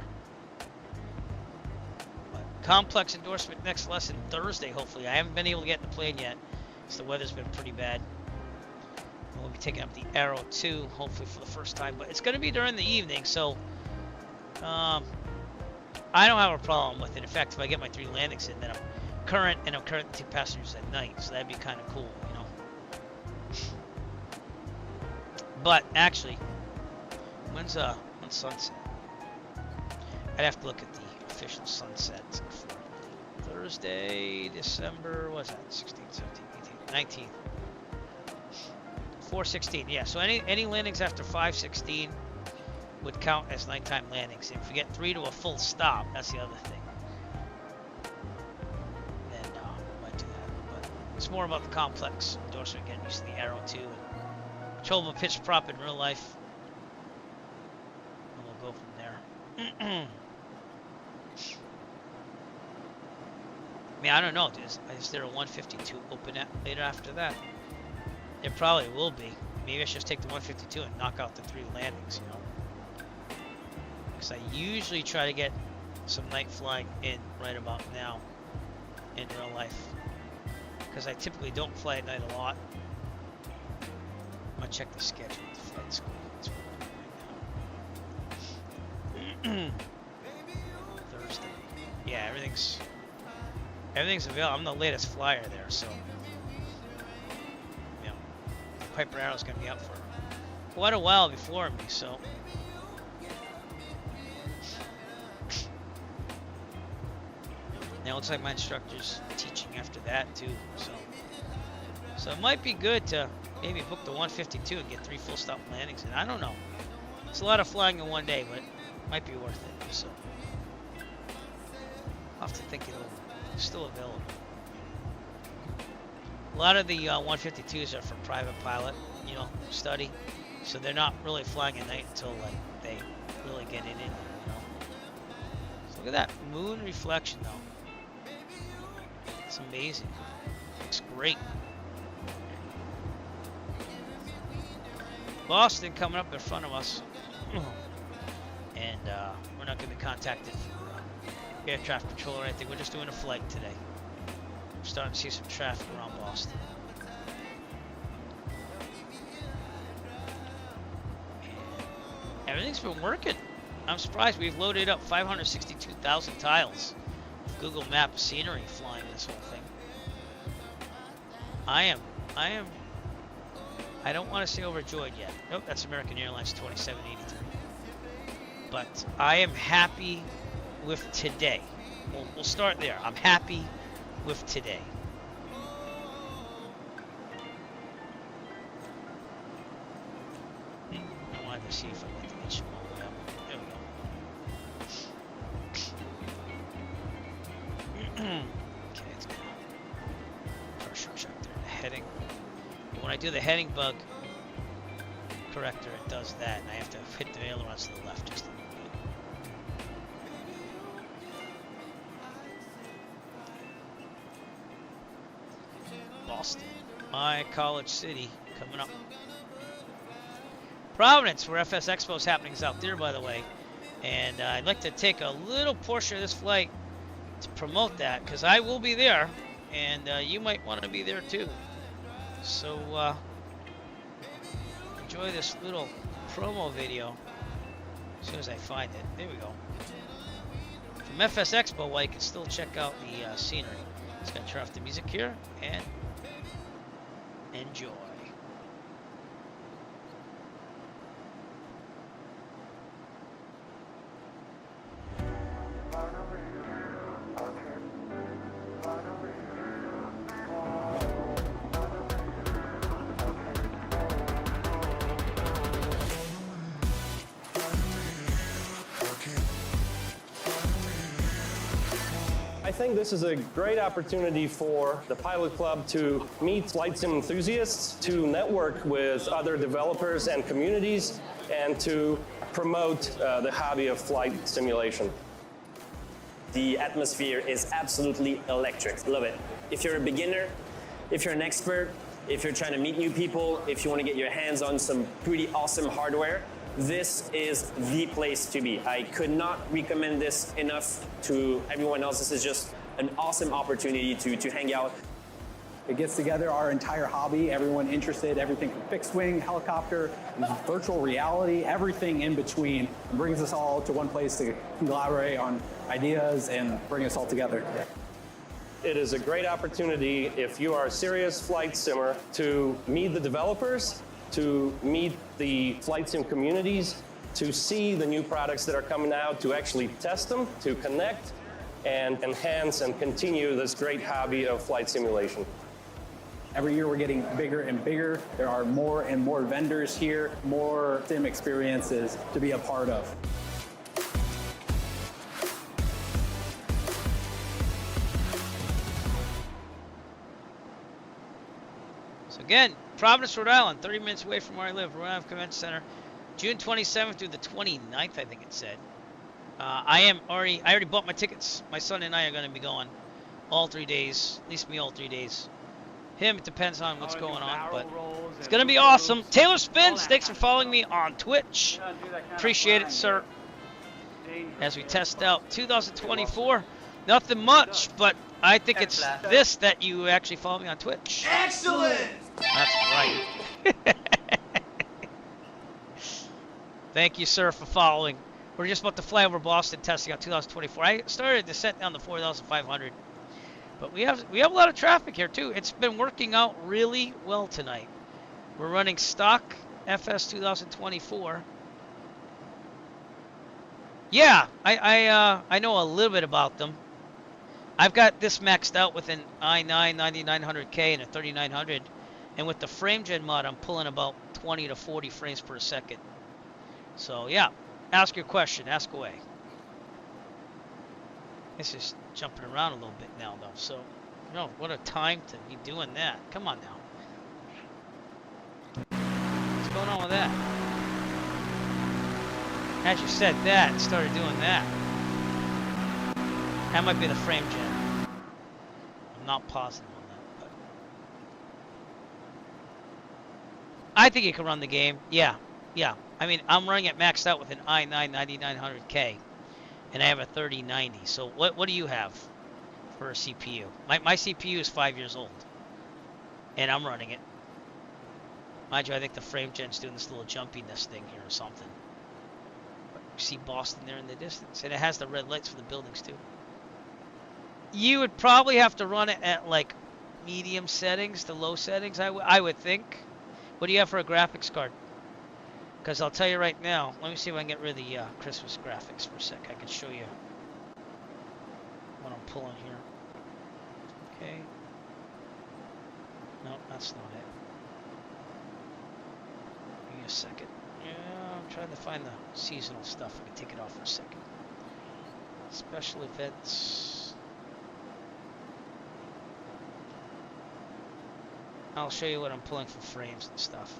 But complex endorsement next lesson Thursday, hopefully. I haven't been able to get in the plane yet, because the weather's been pretty bad. We'll be taking up the Arrow 2, hopefully for the first time, but it's going to be during the evening, so I don't have a problem with it. In fact, if I get my 3 landings in, then I'm current 2 passengers at night, so that'd be kind of cool, you know. But actually, when's sunset? I'd have to look at the official sunset for Thursday, December, what's that? 16th, 17th, 18th, 19th. 4:16, yeah. So any landings after 5:16 would count as nighttime landings. And if we get 3 to a full stop, that's the other thing. Then we might do that. But it's more about the complex endorsement, getting used to the Arrow 2 and controllable pitch prop in real life. And we'll go from there. I mean, I don't know. Is there a 152 open later after that? There probably will be. Maybe I should just take the 152 and knock out the 3 landings, you know? Because I usually try to get some night flying in right about now in real life. Because I typically don't fly at night a lot. I'm gonna check the schedule at the flight school. That's what I'm doing right now. Thursday. Yeah, everything's available. I'm the latest flyer there, so you know, Piper Arrow's gonna be up for quite a while before me, so now it looks like my instructor's teaching after that too, so it might be good to maybe book the 152 and get 3 full stop landings in. I don't know. It's a lot of flying in one day, but it might be worth it. So I'll have to think it over. It's still available. A lot of the 152s are for private pilot, you know, study. So they're not really flying at night until like they really get it in, you know. So look at that moon reflection though. It's amazing. It's great. Boston coming up in front of us. And we're not going to be contacted for air traffic control or anything. We're just doing a flight today. We're starting to see some traffic around Boston. And everything's been working. I'm surprised we've loaded up 562,000 tiles of Google Map scenery flying this whole thing. I don't want to say overjoyed yet. Nope, that's American Airlines 2783. But I am happy with today. We'll start there. I'm happy with today. I wanted to see if I get the inch all the way up. There we go. Okay, it's good. Pressure check there. The heading. When I do the heading bug corrector, it does that, and I have to hit the ailerons to the left just a little bit. Boston, my college city, coming up. Providence, where FS Expo is happening, is out there, by the way. And I'd like to take a little portion of this flight to promote that, because I will be there, and you might want to be there too. So enjoy this little promo video as soon as I find it. There we go. From FS Expo, well, you can still check out the scenery. Just gotta turn off the music here and enjoy. I think this is a great opportunity for the Pilot Club to meet flight sim enthusiasts, to network with other developers and communities, and to promote the hobby of flight simulation. The atmosphere is absolutely electric. Love it. If you're a beginner, if you're an expert, if you're trying to meet new people, if you want to get your hands on some pretty awesome hardware, this is the place to be. I could not recommend this enough to everyone else. This is just an awesome opportunity to hang out. It gets together our entire hobby, everyone interested, everything from fixed wing, helicopter, virtual reality, everything in between. It brings us all to one place to collaborate on ideas and bring us all together. It is a great opportunity if you are a serious flight simmer to meet the developers, to meet the flight sim communities, to see the new products that are coming out, to actually test them, to connect and enhance and continue this great hobby of flight simulation. Every year we're getting bigger and bigger. There are more and more vendors here, more sim experiences to be a part of. So again, Providence, Rhode Island, 30 minutes away from where I live, Rhode Island Convention Center, June 27th through the 29th, I think it said. I already bought my tickets. My son and I are going to be going. all 3 days. At least me all 3 days. Him, it depends on what's going on, but it's gonna be awesome. Taylor Spence, thanks for following me on Twitch. Appreciate it, sir. As we test out 2024, nothing much, but I think it's this that you actually follow me on Twitch. Excellent! That's right. Thank you, sir, for following. We're just about to fly over Boston testing out 2024. I started to set down the 4,500. But we have a lot of traffic here too. It's been working out really well tonight. We're running stock FS 2024. Yeah, I know a little bit about them. I've got this maxed out with an i9 9900K and a 3900, and with the frame gen mod, I'm pulling about 20 to 40 frames per second. So yeah, ask your question, ask away. It's just jumping around a little bit now, though. So, no, what a time to be doing that. Come on now. What's going on with that? As you said that, it started doing that. That might be the frame gen. I'm not positive on that, but I think you can run the game. Yeah. I mean, I'm running it maxed out with an i9 9900K. And I have a 3090. So what do you have for a CPU? My CPU is 5 years old. And I'm running it. Mind you, I think the frame gen's doing this little jumpiness thing here or something. But you see Boston there in the distance. And it has the red lights for the buildings too. You would probably have to run it at like medium settings to low settings, I would think. What do you have for a graphics card? Because I'll tell you right now, let me see if I can get rid of the Christmas graphics for a sec. I can show you what I'm pulling here. Okay. No, that's not it. Give me a second. Yeah, I'm trying to find the seasonal stuff. I can take it off for a second. Special events. I'll show you what I'm pulling for frames and stuff.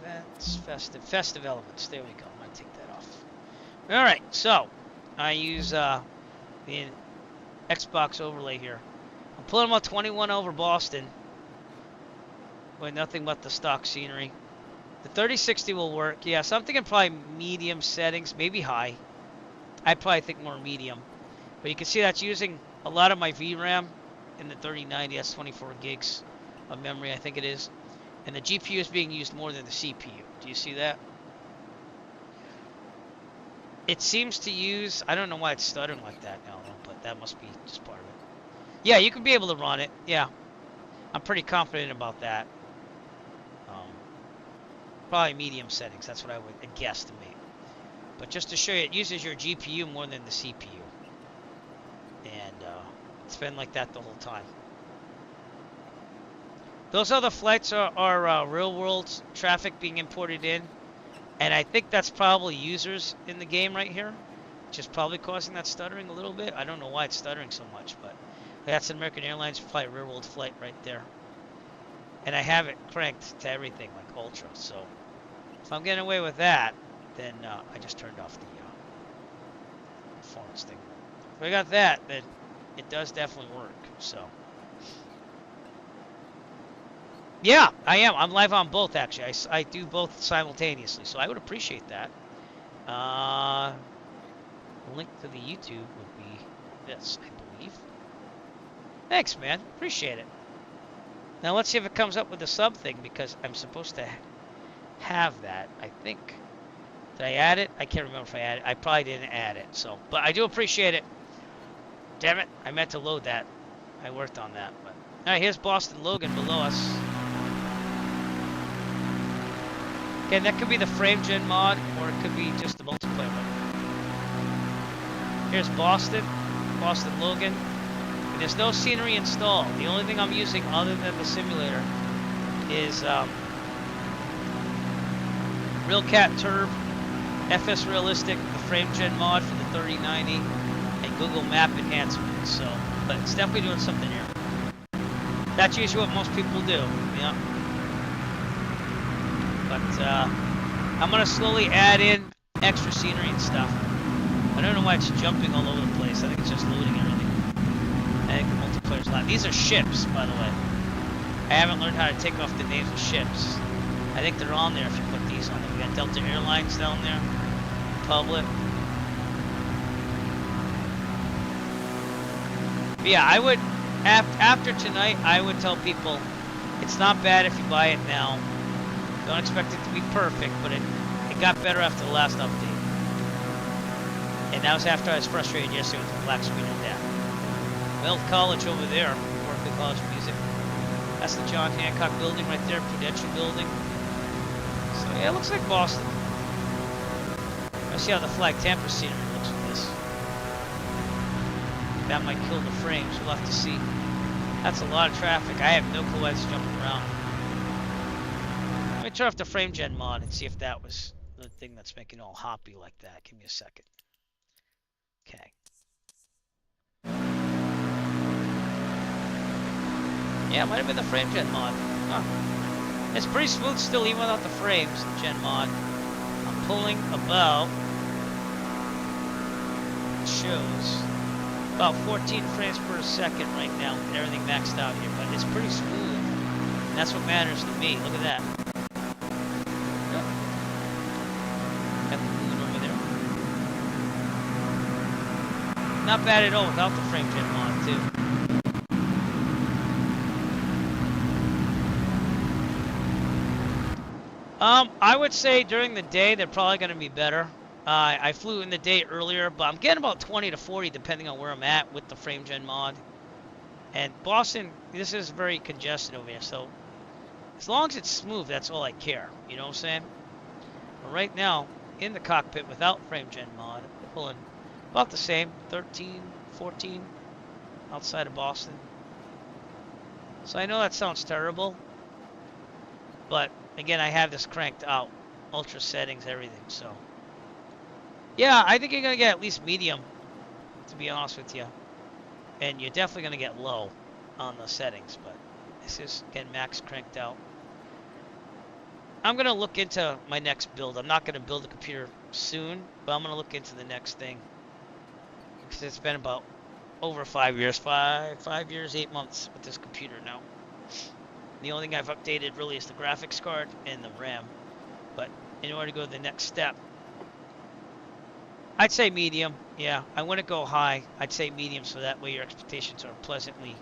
Events, festive elements. There we go. I'm gonna take that off. All right, so I use the Xbox overlay here. I'm pulling about 21 over Boston with nothing but the stock scenery. The 3060 will work. Yeah, so I'm thinking probably medium settings, maybe high. I'd probably think more medium. But you can see that's using a lot of my VRAM in the 3090. That's 24 gigs of memory, I think it is. And the GPU is being used more than the CPU. Do you see that? It seems to use... I don't know why it's stuttering like that now, but that must be just part of it. Yeah, you could be able to run it. Yeah. I'm pretty confident about that. Probably medium settings. That's what I would guesstimate. But just to show you, it uses your GPU more than the CPU. And it's been like that the whole time. Those other flights are real-world traffic being imported in, and I think that's probably users in the game right here, which is probably causing that stuttering a little bit. I don't know why it's stuttering so much, but that's an American Airlines flight, real-world flight right there. And I have it cranked to everything, like Ultra, so if I'm getting away with that, then I just turned off the performance thing. If I got that, then it does definitely work, so... Yeah, I am. I'm live on both, actually. I do both simultaneously, so I would appreciate that. The link to the YouTube would be this, I believe. Thanks, man. Appreciate it. Now, let's see if it comes up with the sub thing, because I'm supposed to have that, I think. Did I add it? I can't remember if I added it. I probably didn't add it, so. But I do appreciate it. Damn it. I meant to load that. I worked on that. But. All right, here's Boston Logan below us. Okay, that could be the frame gen mod, or it could be just the multiplayer mod. Here's Boston Logan. And there's no scenery installed. The only thing I'm using other than the simulator is RealCat Turb, FS Realistic, the frame gen mod for the 3090, and Google Map enhancement. So, but it's definitely doing something here. That's usually what most people do, yeah. But I'm gonna slowly add in extra scenery and stuff. I don't know why it's jumping all over the place. I think it's just loading everything. multiplayer's loud. These are ships, by the way. I haven't learned how to take off the names of ships. I think they're on there if you put these on there. We got Delta Airlines down there, Republic. But yeah, I would, after tonight, I would tell people it's not bad if you buy it now. Don't expect it to be perfect, but it got better after the last update. And that was after I was frustrated yesterday with the black screen on that. Well, college over there, Berkeley College of Music. That's the John Hancock building right there, Prudential building. So yeah, it looks like Boston. Let's see how the flag tamper scenery looks with this. That might kill the frames, we'll have to see. That's a lot of traffic. I have no clue why it's jumping around. Let me turn off the frame gen mod and see if that was the thing that's making it all hoppy like that. Give me a second. Okay. Yeah, it might have been the frame gen mod. Huh. It's pretty smooth still, even without the frames, the gen mod. I'm pulling about, it shows, about 14 frames per second right now with everything maxed out here, but it's pretty smooth. And that's what matters to me. Look at that. Yep. Got the moon over there. Not bad at all without the frame gen mod, too. I would say during the day they're probably going to be better. I flew in the day earlier, but I'm getting about 20 to 40 depending on where I'm at with the frame gen mod. And Boston, this is very congested over here, so as long as it's smooth, that's all I care. You know what I'm saying? But right now, in the cockpit without frame gen mod, I'm pulling about the same, 13, 14 outside of Boston. So I know that sounds terrible, but again, I have this cranked out, ultra settings, everything, so. Yeah, I think you're going to get at least medium, to be honest with you. And you're definitely going to get low on the settings, but this is, again, max cranked out. I'm going to look into my next build. I'm not going to build a computer soon, but I'm going to look into the next thing. Because it's been about over 5 years, 5 years, 8 months with this computer now. The only thing I've updated really is the graphics card and the RAM. But in order to go to the next step, I'd say medium. Yeah, I wouldn't go high. I'd say medium so that way your expectations are pleasantly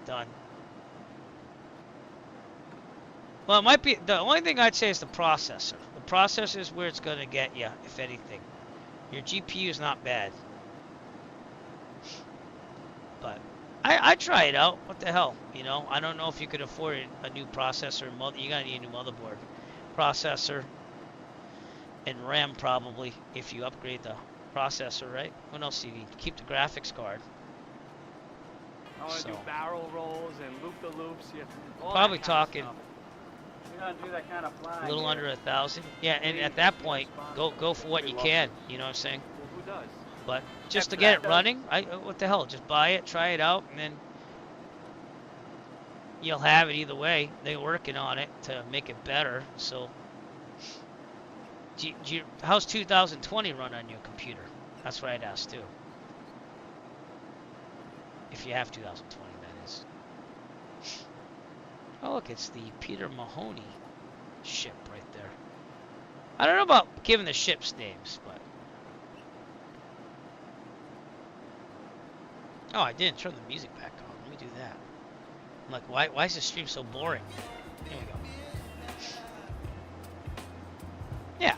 done. Well, it might be, the only thing I'd say is the processor. The processor is where it's going to get you, if anything. Your GPU is not bad. But I'd try it out. What the hell, you know? I don't know if you could afford a new processor. You gotta need a new motherboard, processor, and RAM probably if you upgrade the processor, right? What else do you need? Keep the graphics card. I want to do barrel rolls and loop the loops. Probably talking We don't do that kind of flying. a little here. under 1,000. Yeah, and at that point, go for what you can. You know what I'm saying? Well, who does? But just to get it running, what the hell? Just buy it, try it out, and then you'll have it either way. They're working on it to make it better. So, how's 2020 run on your computer? That's what I'd ask too. If you have 2020, that is. Oh, look, it's the Peter Mahoney ship right there. I don't know about giving the ships names, but. Oh, I didn't turn the music back on. Let me do that. I'm like, why is this stream so boring? Here we go. Yeah.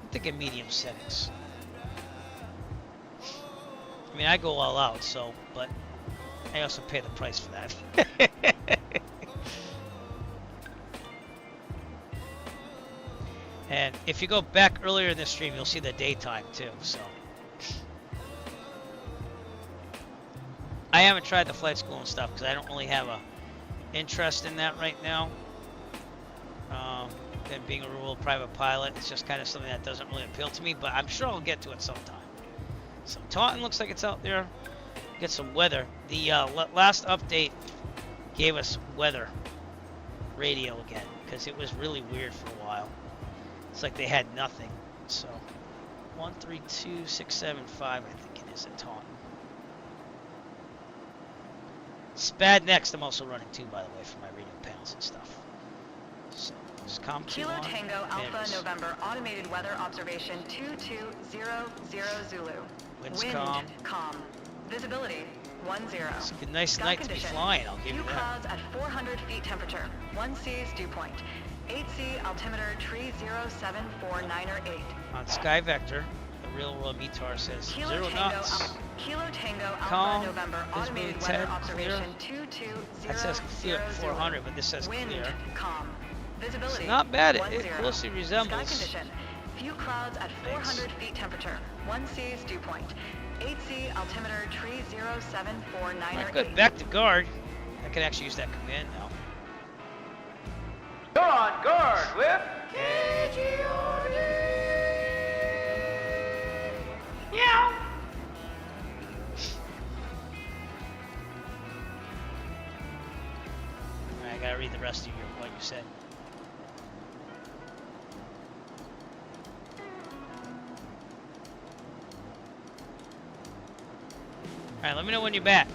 I'm thinking medium settings. I mean, I go all out, so, but I also pay the price for that. And if you go back earlier in the stream, you'll see the daytime too, so. I haven't tried the flight school and stuff because I don't really have a interest in that right now. And being a rural private pilot, it's just kind of something that doesn't really appeal to me, but I'm sure I'll get to it sometime. So Taunton looks like it's out there. Get some weather. The last update gave us weather radio again because it was really weird for a while. It's like they had nothing. So 132675, I think it is at Taunton. SPAD next I'm also running too, by the way, for my radio panels and stuff. So, it's COM 2 Kilo on. Tango Alpha There's November Automated Weather Observation 2200 Zulu. Winds Wind calm. Visibility 10. It's a nice Sky night to be condition. flying, I'll give Few you that. clouds at 400 feet temperature. 1C's dew point. 8C altimeter tree 07498. On Sky Vector, the real world METAR says 0 knots. Kilo Tango Calm, Alpha November visibility Automated 10, Weather Observation clear. 2200 That says clear at 400, but this says Wind clear. calm. Visibility It's not bad. It 10. closely resembles. Sky condition. Few clouds at 400 feet temperature. 1C's dew point. 8C altimeter tree 07498. Alright, good. Back to guard. I can actually use that command now. You're on guard, Whip. Yeah. Alright, I gotta read the rest of what you said. Alright, let me know when you're back.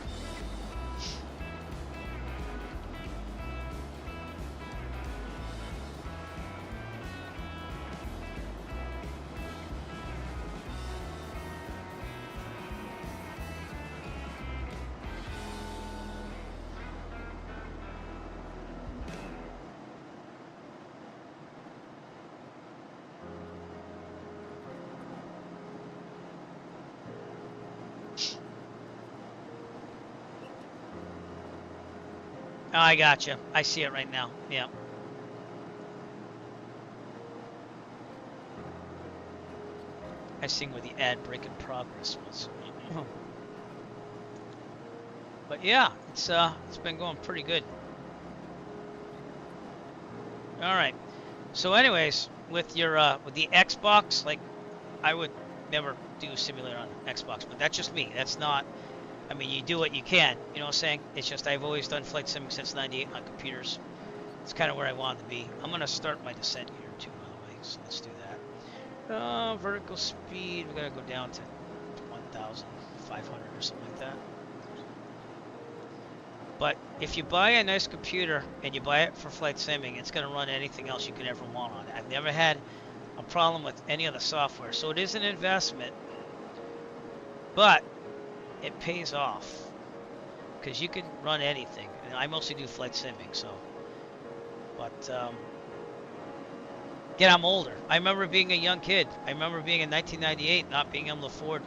Oh, I gotcha. I see it right now. Yeah. I see where the ad break in progress was. But yeah, it's been going pretty good. All right. So, anyways, with your with the Xbox, like, I would never do a simulator on Xbox, but that's just me. That's not. I mean, you do what you can, you know what I'm saying? It's just I've always done flight simming since '98 on computers. It's kind of where I wanted to be. I'm going to start my descent here too, by the way, so let's do that. Vertical speed, we got to go down to 1,500 or something like that. But if you buy a nice computer and you buy it for flight simming, it's going to run anything else you could ever want on it. I've never had a problem with any other software, so it is an investment, but it pays off because you can run anything. And I mostly do flight simming, so. But again, I'm older. I remember being a young kid. I remember being in 1998, not being able to afford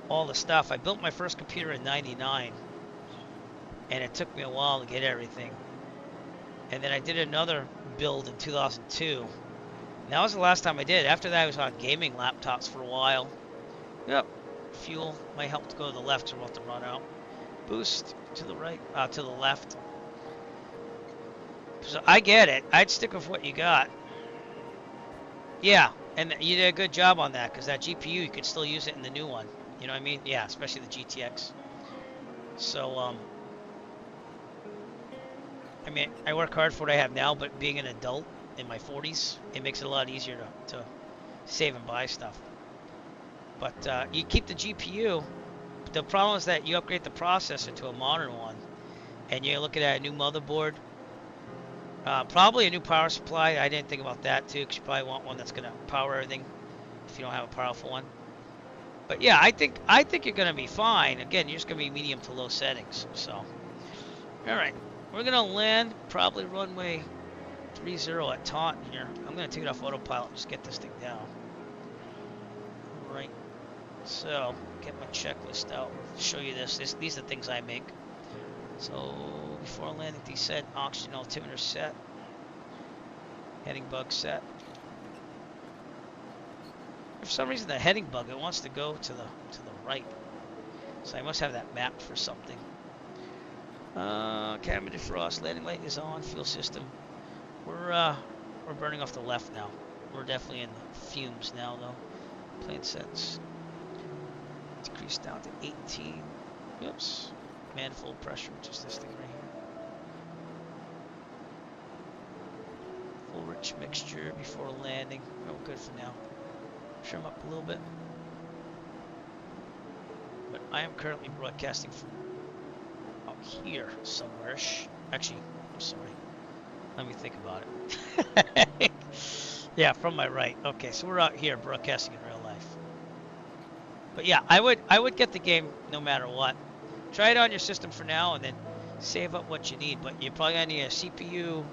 all the stuff. I built my first computer in '99, and it took me a while to get everything. And then I did another build in 2002. And that was the last time I did. After that, I was on gaming laptops for a while. Yep. Fuel might help to go to the left, so we're about to run out. Boost to the right, to the left. So I get it. I'd stick with what you got. Yeah, and you did a good job on that, because that GPU, you could still use it in the new one. You know what I mean? Yeah, especially the GTX. So, I mean, I work hard for what I have now, but being an adult in my 40s, it makes it a lot easier to save and buy stuff. But you keep the GPU. The problem is that you upgrade the processor to a modern one, and you're looking at a new motherboard. Probably a new power supply. I didn't think about that too, because you probably want one that's going to power everything if you don't have a powerful one. But yeah, I think you're going to be fine. Again, you're just going to be medium to low settings. So, all right, we're going to land probably runway 30 at Taunton here. I'm going to take it off autopilot and just get this thing down. All right. So, get my checklist out, show you this. These are the things I make. So, before landing, descent, oxygen altimeter set, heading bug set. For some reason, the heading bug, it wants to go to the right. So I must have that mapped for something. Cabin defrost, landing light is on, fuel system. We're burning off the left now. We're definitely in the fumes now, though. Plane sets. Decrease down to 18. Oops. Manifold pressure, which is this thing right here. Full rich mixture before landing. Oh, good for now. Trim up a little bit. But I am currently broadcasting from here somewhere. Actually, I'm sorry. Let me think about it. Yeah, from my right. Okay, so we're out here broadcasting in real life. But yeah, I would get the game no matter what. Try it on your system for now, and then save up what you need. But you're probably gonna need a CPU,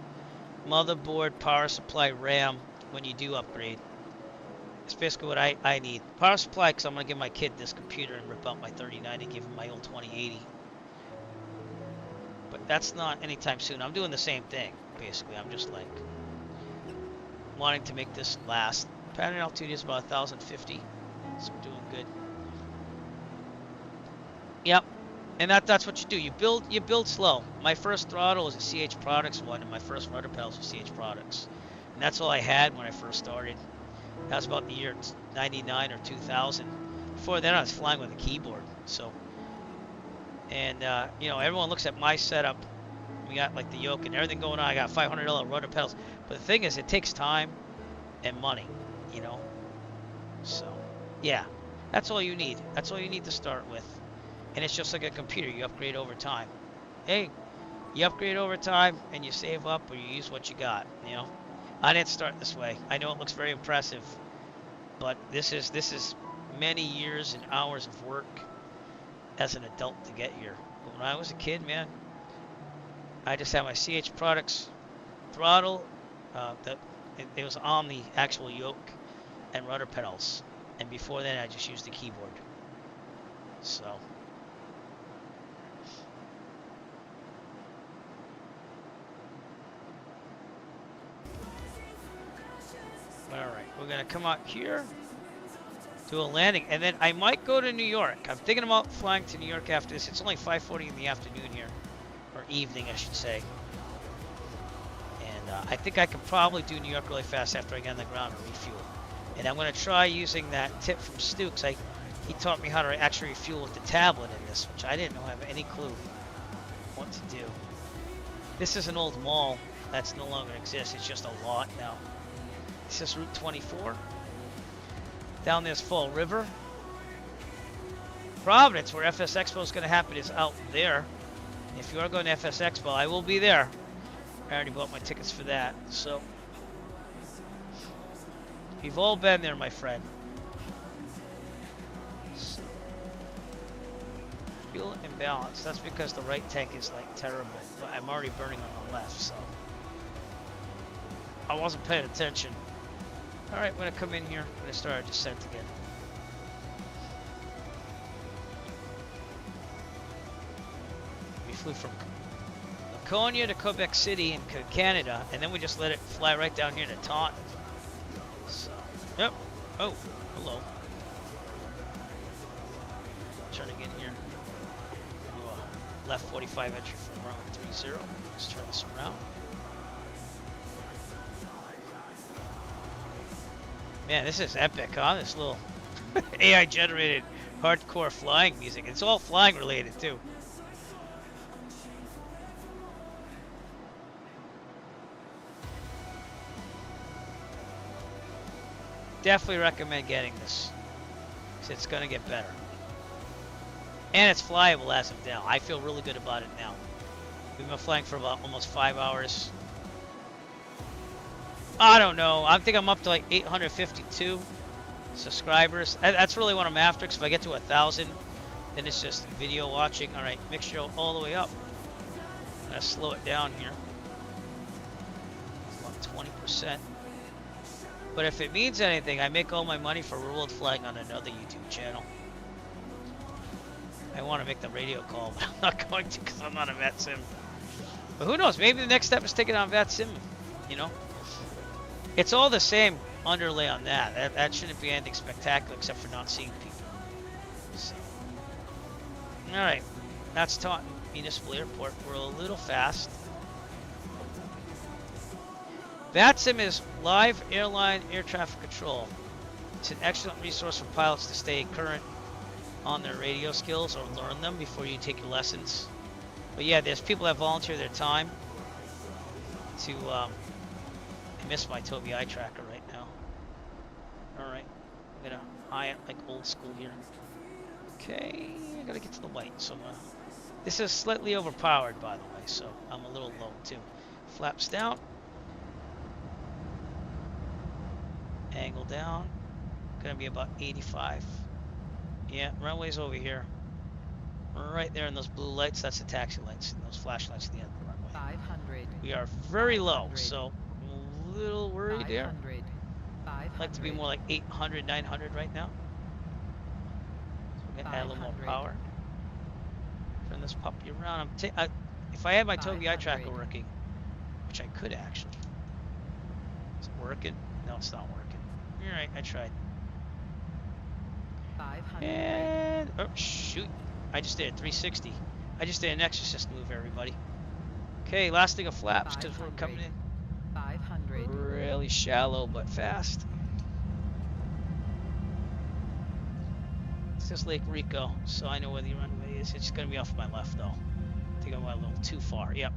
motherboard, power supply, RAM when you do upgrade. That's basically what I need. Power supply, because I'm gonna give my kid this computer and rip out my 3090 and give him my old 2080. But that's not anytime soon. I'm doing the same thing, basically. I'm just like wanting to make this last. Pattern altitude is about 1,050, so we're doing good. Yep, and that's what you do. You build slow. My first throttle was a CH Products one, and my first rudder pedals were CH Products, and that's all I had when I first started. That was about the year 99 or 2000. Before then, I was flying with a keyboard. So, and you know, everyone looks at my setup. We got like the yoke and everything going on. I got $500 rudder pedals. But the thing is, it takes time and money, you know. So, yeah, that's all you need. That's all you need to start with. And it's just like a computer. You upgrade over time. Hey, you upgrade over time and you save up or you use what you got, you know. I didn't start this way. I know it looks very impressive, but this is many years and hours of work as an adult to get here. But when I was a kid, man, I just had my CH Products throttle. It was on the actual yoke and rudder pedals, and before then I just used the keyboard. So. Alright, we're going to come out here, do a landing, and then I might go to New York. I'm thinking about flying to New York after this. It's only 5:40 in the afternoon here, or evening I should say. And I think I could probably do New York really fast after I get on the ground and refuel. And I'm going to try using that tip from Stu, because he taught me how to actually refuel with the tablet in this, which I didn't know, have any clue what to do. This is an old mall that's no longer exists. It's just a lot now. This is Route 24. Down there's Fall River. Providence, where FS Expo is going to happen, is out there. If you are going to FS Expo, I will be there. I already bought my tickets for that. So, we've all been there, my friend. So, fuel imbalance. That's because the right tank is like terrible. But I'm already burning on the left, so I wasn't paying attention. Alright, I'm going to come in here. I'm going to start our descent again. We flew from Laconia to Quebec City in Canada, and then we just let it fly right down here to Taunton. So, yep. Oh, hello. Turning in here. Left 45 entry from runway 30. Let's turn this around. Man, this is epic, huh? This little AI-generated hardcore flying music. It's all flying related, too. Definitely recommend getting this, because it's going to get better. And it's flyable as of now. I feel really good about it now. We've been flying for about almost 5 hours. I don't know. I think I'm up to like 852 subscribers. That's really what I'm after, because if I get to 1,000, then it's just video watching. All right, mixture all the way up. I'm going to slow it down here. It's about 20%. But if it means anything, I make all my money for real-world flying on another YouTube channel. I want to make the radio call, but I'm not going to, because I'm not a vet sim. But who knows? Maybe the next step is taking on vet sim, you know? It's all the same underlay on that. That shouldn't be anything spectacular except for not seeing people. So. Alright, that's Taunton Municipal Airport. We're a little fast. VATSIM is live airline air traffic control. It's an excellent resource for pilots to stay current on their radio skills or learn them before you take your lessons. But yeah, there's people that volunteer their time to I miss my Tobii eye tracker right now. Alright, I'm gonna high it like old school here. Okay, I gotta get to the white, so This is slightly overpowered, by the way, so I'm a little low too. Flaps down. Angle down. Gonna be about 85. Yeah, runway's over here. Right there in those blue lights, that's the taxi lights, and those flashlights at the end of the runway. 500. We are very low, 500. so I'm a little worried there. 500. 500. I'd like to be more like 800, 900 right now. So we're gonna add a little more 500. power. Turn this puppy around. If I had my Tobii eye tracker 500. working, which I could actually. Is it working? No, it's not working. You're right, I tried. 500. And oh shoot, I just did a 360. I just did an exorcist move, everybody. Okay, last thing of flaps because we're coming in 500. really shallow but fast. It's just Lake Rico, so I know where the runway is. It's gonna be off my left though. I think I went a little too far. Yep.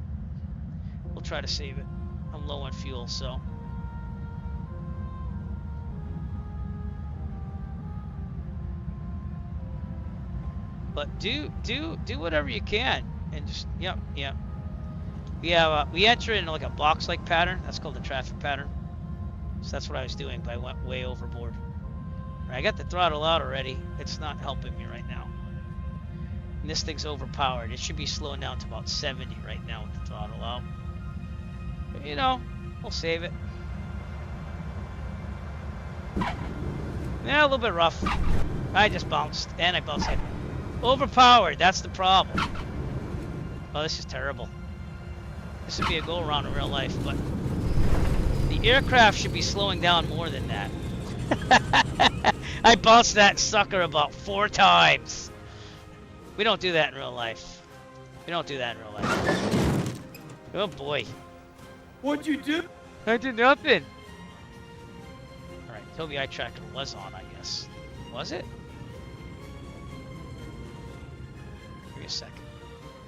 We'll try to save it. I'm low on fuel, so. But do whatever you can, and just yep. We enter in like a box-like pattern. That's called the traffic pattern. So that's what I was doing, but I went way overboard. Right, I got the throttle out already. It's not helping me right now. And this thing's overpowered. It should be slowing down to about 70 right now with the throttle out. But, you know, we'll save it. Yeah, a little bit rough. I just bounced, and I bounced it. Overpowered, that's the problem. Oh, this is terrible. This would be a go-around in real life, but the aircraft should be slowing down more than that. I bounced that sucker about 4 times. We don't do that in real life. We don't do that in real life. Oh boy. What'd you do? I did nothing. Alright, Tobii eye tracker was on, I guess. Was it? Give me a second.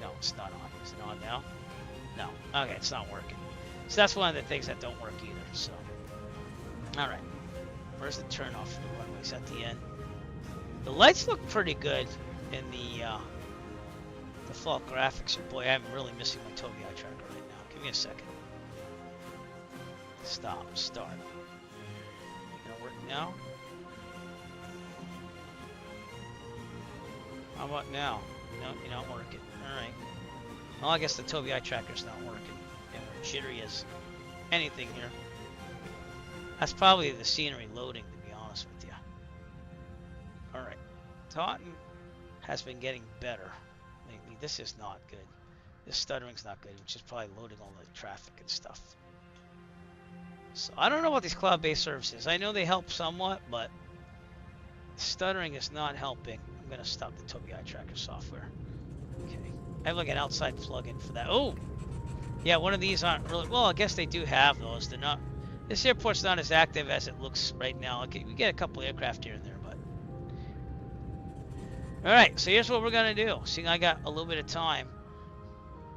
No, it's not on. Is it on now? No. Okay, it's not working. So that's one of the things that don't work either, so. Alright. Where's the turn off for the runways at the end? The lights look pretty good in the default graphics. Boy, I'm really missing my Tobii eye tracker right now. Give me a second. Stop. Start. Gonna work now? How about now? No, you're not working. Alright. Well, I guess the Tobii eye tracker's not working. And we're jittery as anything here. That's probably the scenery loading, to be honest with you. Alright. Taunton has been getting better lately. This is not good. This stuttering's not good, which is probably loading all the traffic and stuff. So I don't know about these cloud-based services. I know they help somewhat, but stuttering is not helping. I'm going to stop the Tobii eye tracker software. Okay. I have like an outside plug-in for that. Oh! Yeah, one of these aren't really... Well, I guess they do have those. They're not... This airport's not as active as it looks right now. Okay, we get a couple aircraft here and there, but... Alright, so here's what we're going to do. Seeing I got a little bit of time.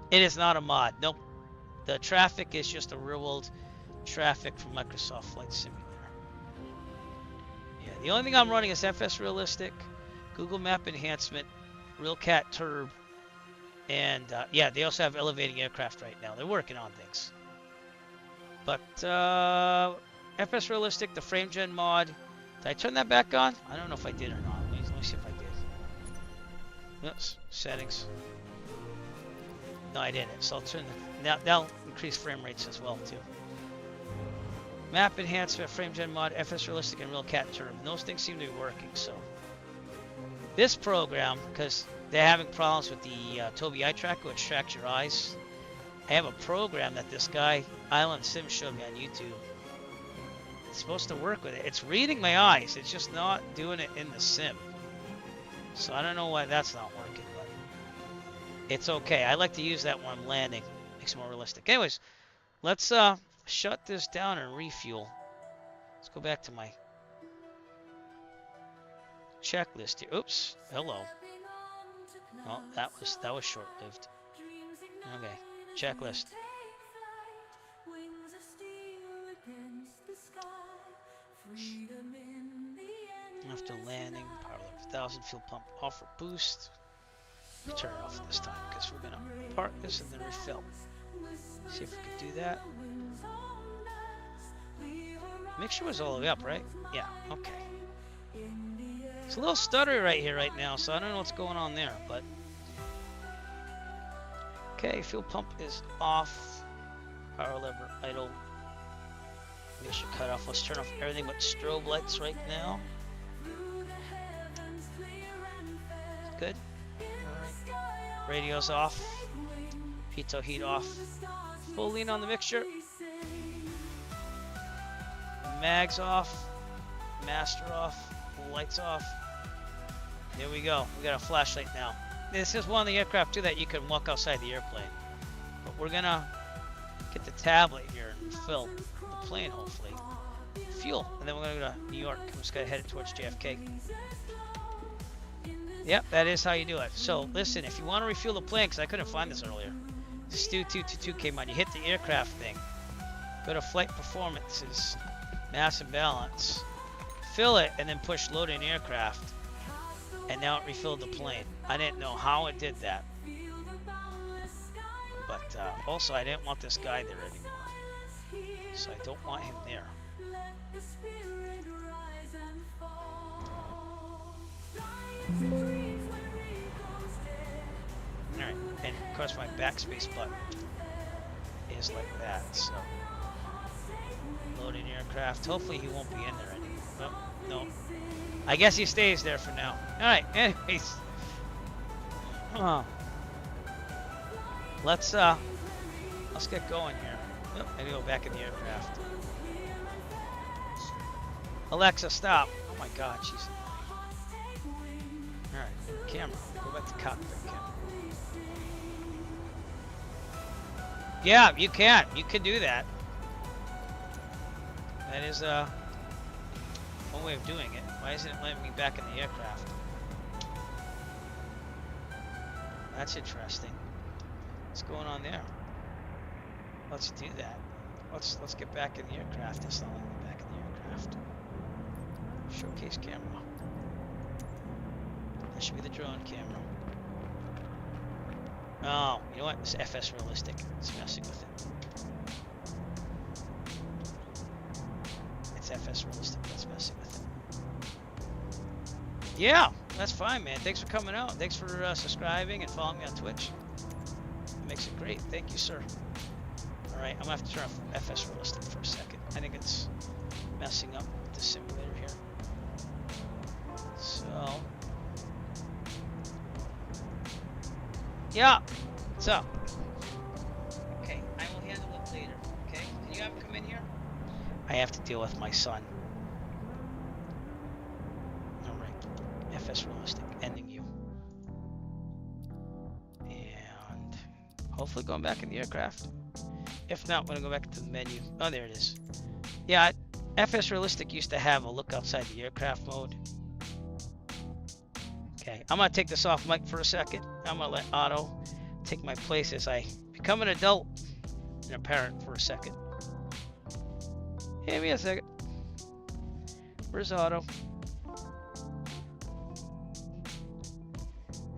It is not a mod. Nope. The traffic is just a real-world traffic from Microsoft Flight Simulator. Yeah, the only thing I'm running is FS Realistic, Google Map Enhancement, RealCat Turb, and yeah, they also have elevating aircraft right now. They're working on things. But FS Realistic, the frame gen mod, did I turn that back on? I don't know if I did or not. Let me see if I did. Oops, settings. No, I didn't. So I'll turn that'll increase frame rates as well too. Map enhancement, frame gen mod, FS Realistic, and RealCat Turb. Those things seem to be working. So this program, because they're having problems with the Tobii eye tracker, which tracks your eyes. I have a program that this guy, Island Sim, showed me on YouTube. It's supposed to work with it. It's reading my eyes. It's just not doing it in the sim. So I don't know why that's not working, but it's okay. I like to use that when I'm landing. Makes it more realistic. Anyways, let's shut this down and refuel. Let's go back to my checklist here. Oops. Hello. Well, that was short-lived. Okay. Checklist. After landing, power level 1000, fuel pump offer boost. turn it off this time because we're gonna park this and then refill. See if we can do that. Mixture was all the way up, right? Yeah, okay. It's a little stuttery right here right now, so I don't know what's going on there, but okay, fuel pump is off. Power lever idle. We should cut off. Let's turn off everything but strobe lights right now. Good. Alright. Radio's off. Pitot heat off. Full lean on the mixture. Mags off. Master off. Lights off. There we go. We got a flashlight now. This is one of the aircraft too that you can walk outside the airplane. But we're gonna get the tablet here and fill the plane hopefully. Fuel. And then we're gonna go to New York. I'm just gonna head towards JFK. Yep, that is how you do it. So listen, if you want to refuel the plane, because I couldn't find this earlier. Stu 222 came on. You hit the aircraft thing. Go to flight performances, mass and balance. Fill it and then push load in aircraft. And now it refilled the plane. I didn't know how it did that. But also I didn't want this guy there anymore. So I don't want him there. Alright, and of course my backspace button is like that, so loading aircraft. Hopefully he won't be in there anymore. Oh, no. I guess he stays there for now. Alright, anyways. Let's get going here. Oh, I gotta go back in the aircraft. Alexa, stop. Oh my god, she's alright, camera. Go back to cockpit camera. Yeah, you can. You can do that. That is one way of doing it. Why isn't it letting me back in the aircraft? That's interesting. What's going on there? Let's do that. Let's get back in the aircraft. It's not letting me back in the aircraft. Showcase camera. That should be the drone camera. Oh, you know what? It's FS realistic. It's messing with it. It's FS realistic. That's messing with it. Yeah, that's fine, man. Thanks for coming out. Thanks for subscribing and following me on Twitch. It makes it great. Thank you, sir. All right, I'm gonna have to turn off FS realistic for a second. I think it's messing up the simulator here. So. Yeah, what's up? Okay, I will handle it later, okay? Can you have him come in here? I have to deal with my son. Alright, FS realistic, ending you. And hopefully going back in the aircraft. If not, I'm gonna go back to the menu. Oh, there it is. Yeah, FS realistic used to have a look outside the aircraft mode. Okay, I'm gonna take this off mic for a second. I'm gonna let Otto take my place as I become an adult and a parent for a second. Give me a second. Where's Otto?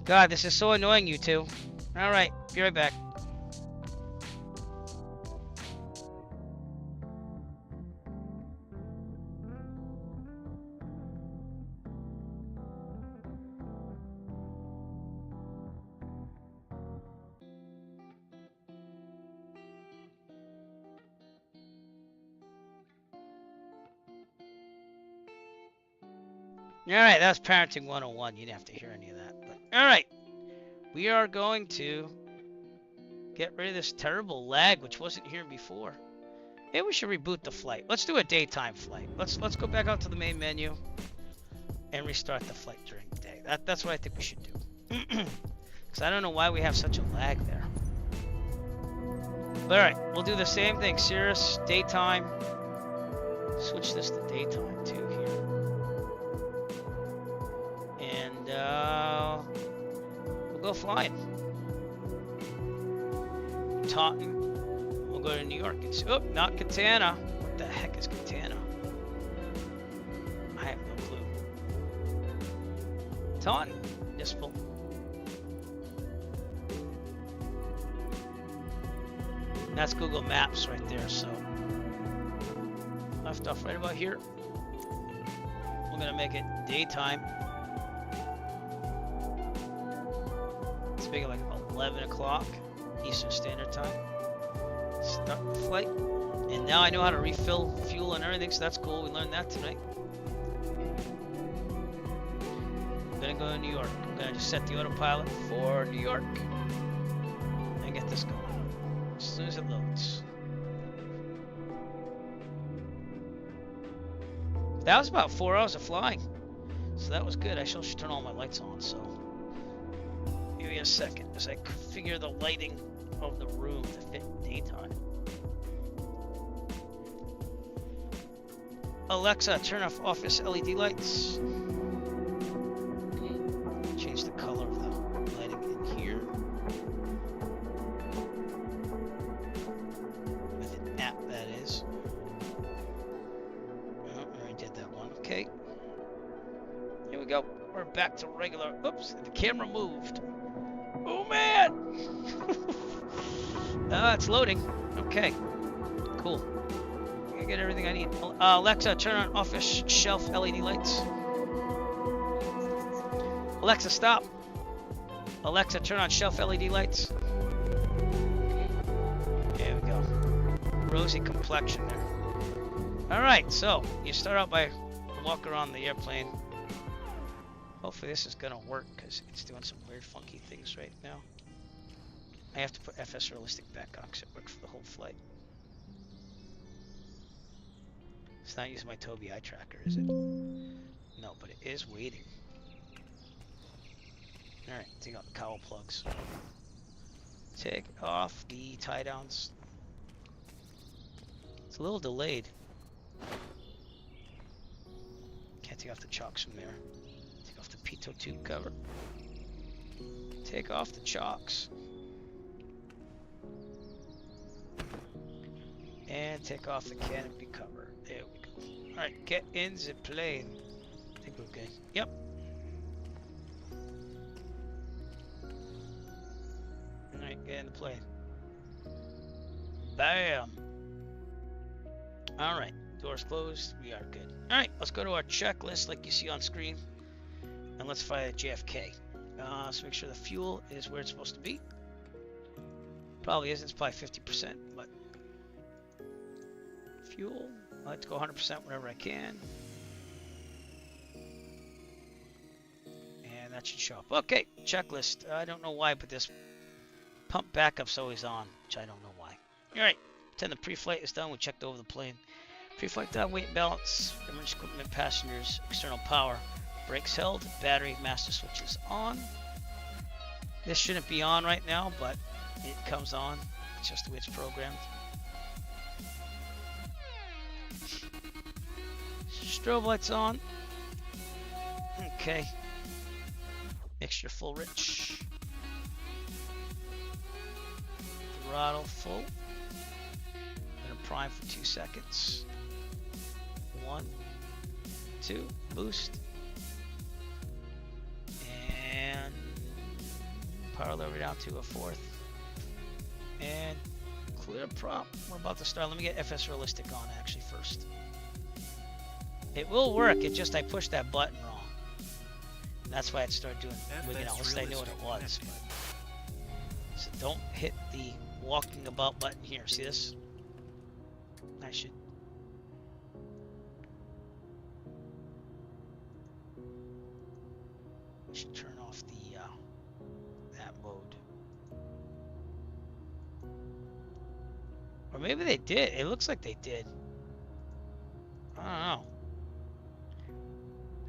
God, this is so annoying, you two. Alright, be right back. Alright, that's Parenting 101. You didn't have to hear any of that. But alright. We are going to get rid of this terrible lag which wasn't here before. Maybe we should reboot the flight. Let's do a daytime flight. Let's go back out to the main menu and restart the flight during the day. That's what I think we should do. Because I don't know why we have such a lag there. But alright, we'll do the same thing. Cirrus, daytime. Switch this to daytime too here. And we'll go flying. Taunton. We'll go to New York. It's, oh, not Katana. What the heck is Katana? I have no clue. Taunton. Municipal. That's Google Maps right there. So left off right about here. We're gonna make it daytime. Let's make it like 11 o'clock Eastern Standard Time. Start the flight. And now I know how to refill fuel and everything, so that's cool. We learned that tonight. I'm gonna go to New York. I'm gonna just set the autopilot for New York and get this going as soon as it loads. That was about 4 hours of flying, so that was good. I should turn all my lights on, so give me a second as I configure the lighting of the room to fit daytime. Alexa, turn off office LED lights. Change the color of the lighting in here. With an app, that is. Oh, I already did that one. Okay. Here we go. We're back to regular. Oops, the camera moved. Oh man! It's loading. Okay. Cool. I get everything I need. Alexa, turn on office shelf LED lights. Alexa, stop. Alexa, turn on shelf LED lights. There we go. Rosy complexion there. Alright, so you start out by walk around the airplane. Hopefully this is gonna work because it's doing some weird funky things right now. I have to put FS Realistic back on because it worked for the whole flight. It's not using my Tobii eye tracker, is it? No, but it is waiting. Alright, take out the cowl plugs. Take off the tie downs. It's a little delayed. Can't take off the chocks from there. Take off the pitot tube cover. Take off the chocks. And take off the canopy cover. There we go. Alright, get in the plane. I think we're good. Yep. Alright, get in the plane. Bam! Alright, doors closed. We are good. Alright, let's go to our checklist like you see on screen. And let's fly JFK. So make sure the fuel is where it's supposed to be. Probably isn't. It's probably 50%, but fuel. I like to go 100% whenever I can. And that should show up. Okay, checklist. I don't know why, but this pump backup's always on, which I don't know why. Alright, pretend the pre-flight is done. We checked over the plane. Pre-flight done, weight and balance, emergency equipment, passengers, external power, brakes held, battery, master switches on. This shouldn't be on right now, but it comes on. It's just the way it's programmed. Strobe lights on. Okay. Mixture full rich. Throttle full. Gonna prime for 2 seconds. 1, 2, boost. And power lever down to a 4th. And clear prop. We're about to start. Let me get FS Realistic on actually first. It will work, it just I pushed that button wrong. And that's why it started doing wigging out. At least I knew what it was. But. So don't hit the walking about button here. See this? I should turn off the that mode. Or maybe they did. It looks like they did. I don't know.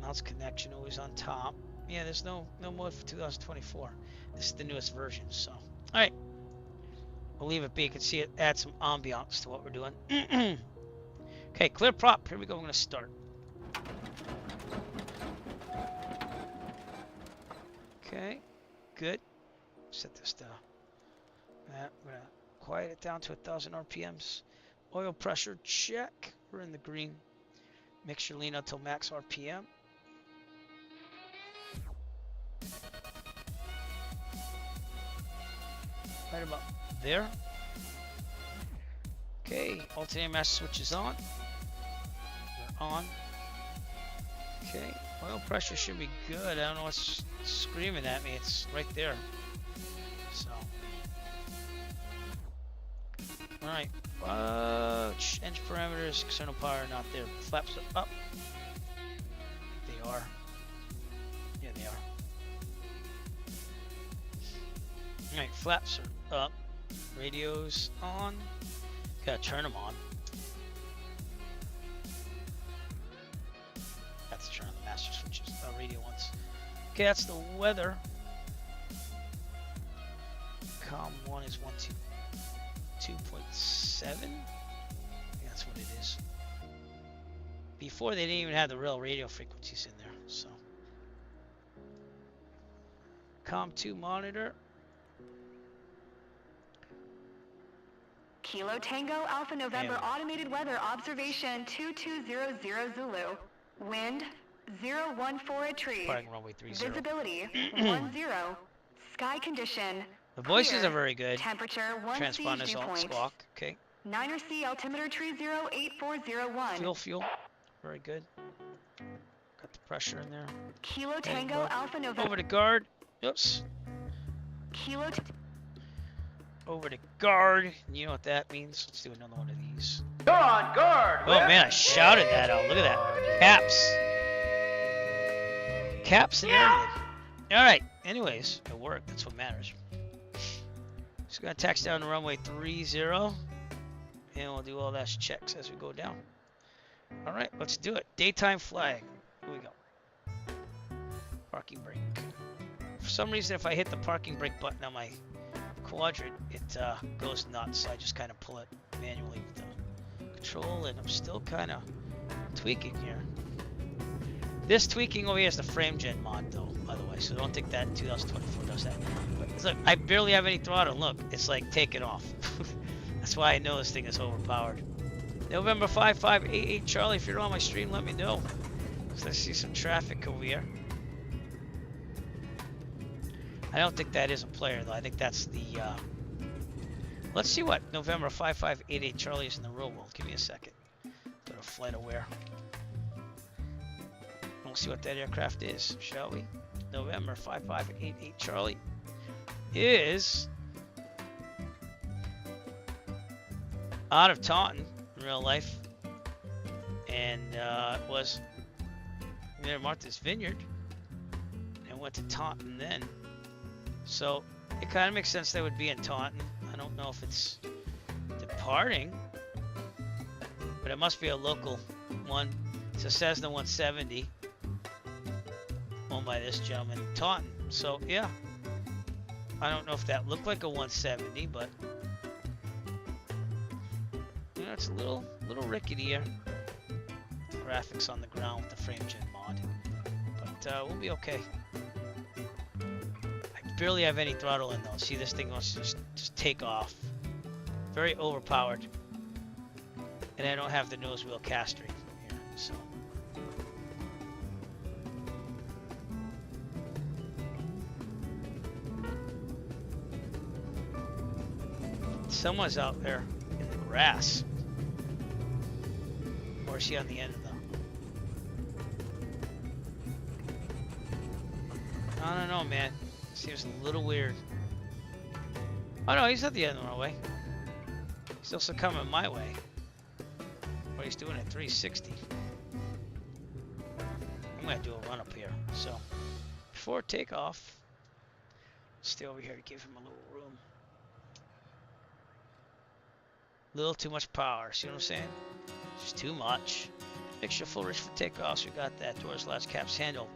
Mouse connection always on top. Yeah, there's no mode for 2024. This is the newest version, so. Alright. We'll leave it be. You can see it adds some ambiance to what we're doing. Okay, clear prop. Here we go. We're going to start. Okay, good. Set this down. I'm going to quiet it down to 1,000 RPMs. Oil pressure, check. We're in the green. Mixture lean until max RPM. Right about there. Okay, alternating master switch is on. We're on. Okay, oil pressure should be good. I don't know what's screaming at me. It's right there. So, all right. Engine parameters, external power not there. Flaps are up. They are. Yeah, they are. All right, flaps are up. Radios on. Gotta turn them on. That's turn on the master switches, radio ones. Okay, that's the weather. Com 1 is 122.7. I think that's what it is. Before they didn't even have the real radio frequencies in there, so. Com 2 monitor. Kilo Tango Alpha November Automated Weather Observation 2200 Zulu. Wind 014 at tree. Runway 30. Visibility 10. Sky condition. The voices clear. are very good. Temperature 1 Transponders all squawk. Okay. 9RC altimeter tree 08401. Fuel. Very good. Got the pressure in there. Kilo Tango Alpha November. Over to guard. Oops. Kilo. Over to guard. You know what that means? Let's do another one of these. You're on guard. Oh man, I shouted that out. Look at that. Caps. Caps and everything. Alright. Anyways, it worked. That's what matters. Just gonna tax down to runway 30. And we'll do all those checks as we go down. Alright, let's do it. Daytime flag. Here we go. Parking brake. For some reason, if I hit the parking brake button on my quadrant, it goes nuts. So I just kind of pull it manually with the control, and I'm still kind of tweaking here. This tweaking over here is the frame gen mod, though, by the way. So don't think that 2024 does that. But look, I barely have any throttle. Look, it's like taking off. That's why I know this thing is overpowered. November 5588 Charlie, if you're on my stream, let me know. So I see some traffic over here. I don't think that is a player, though. I think that's the, let's see what November 5588 Charlie is in the real world. Give me a second. Go to flight aware. We'll see what that aircraft is, shall we? November 5588 Charlie is out of Taunton in real life. And it was near Martha's Vineyard. And went to Taunton then. So it kind of makes sense they would be in Taunton. I don't know if it's departing, but it must be a local one. It's a Cessna 170 owned by this gentleman in Taunton. So yeah, I don't know if that looked like a 170, but you know, it's a little rickety here. Graphics on the ground with the frame gen mod, but we'll be okay. Barely have any throttle in though. See, this thing wants to just take off. Very overpowered. And I don't have the nose wheel caster here, so. Someone's out there in the grass. Or is she on the end of the... I don't know, man. Seems a little weird. Oh no, he's at the end of the runway. He's also coming my way. But he's doing it 360. I'm gonna do a run up here. So before takeoff, stay over here to give him a little room. A little too much power, see what I'm saying? Just too much. Extra full reach for takeoff, so we got that. Doors, latch, caps, handle.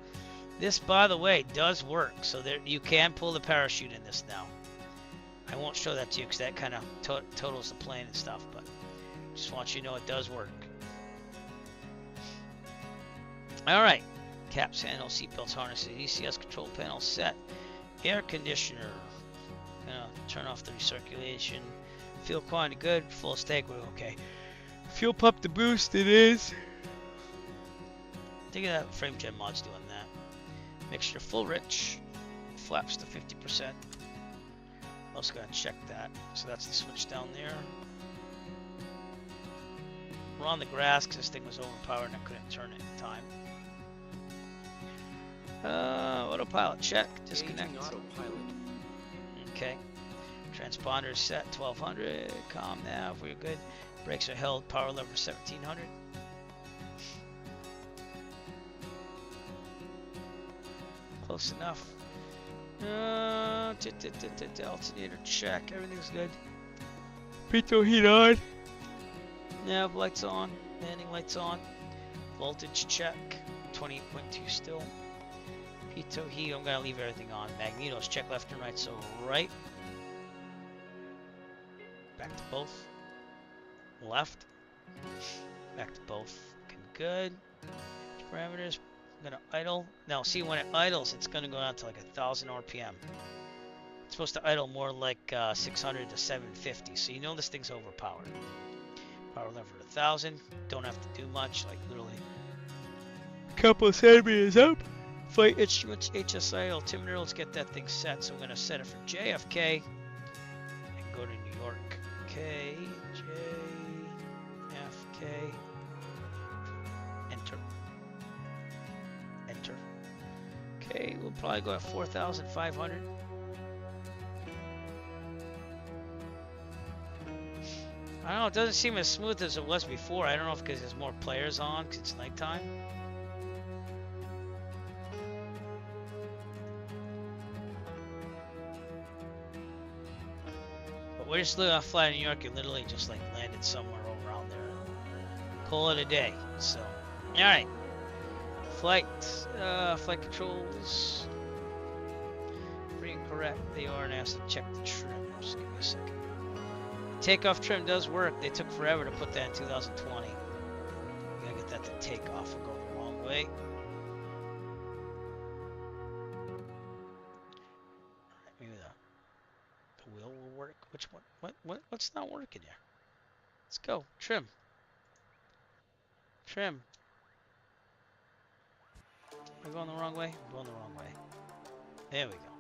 This, by the way, does work. So there, you can pull the parachute in this now. I won't show that to you because that kind of totals the plane and stuff, but just want you to know it does work. All right. Caps, handle, seatbelts, harnesses, ECS control panel set. Air conditioner. Gonna turn off the recirculation. Fuel quantity good. Full stag, we're okay. Fuel pump to boost, it is. Think of that frame gen mod's doing that. Mixture full rich, flaps to 50%. Also gotta check that. So that's the switch down there. We're on the grass because this thing was overpowered and I couldn't turn it in time. Autopilot check. Disconnect. Autopilot. Okay. Transponder is set 1200. Comm nav. We're good. Brakes are held. Power lever 1700. Close enough. Alternator check. Everything's good. Pitot heat on. Nav lights on. Landing lights on. Voltage check. 28.2 still. Pitot heat. I'm gonna leave everything on. Magnetos check left and right. So right. Back to both. Left. Back to both. Looking good. Parameters. I'm gonna idle. Now see when it idles, it's gonna go down to like 1,000 RPM. It's supposed to idle more like 600 to 750. So you know this thing's overpowered. Power lever 1,000. Don't have to do much. Like literally a couple of centimeters up. Flight instruments, HSI, altimeter. Let's get that thing set. So I'm gonna set it for JFK and go to New York. K, JFK. Enter. Enter. Okay, we'll probably go at 4,500. I don't know, it doesn't seem as smooth as it was before. I don't know if because there's more players on, because it's nighttime. But we're just literally flying to New York and literally just like landed somewhere over around there. Call it a day. So, alright. Flight controls. Free and correct. They are, and I have to check the trim. Just give me a second. Takeoff trim does work. They took forever to put that in 2020. We gotta get that to take off and go the wrong way. Maybe the wheel will work. Which one? What's not working here? Let's go. Trim. Trim. Am I going the wrong way? I'm going the wrong way. There we go.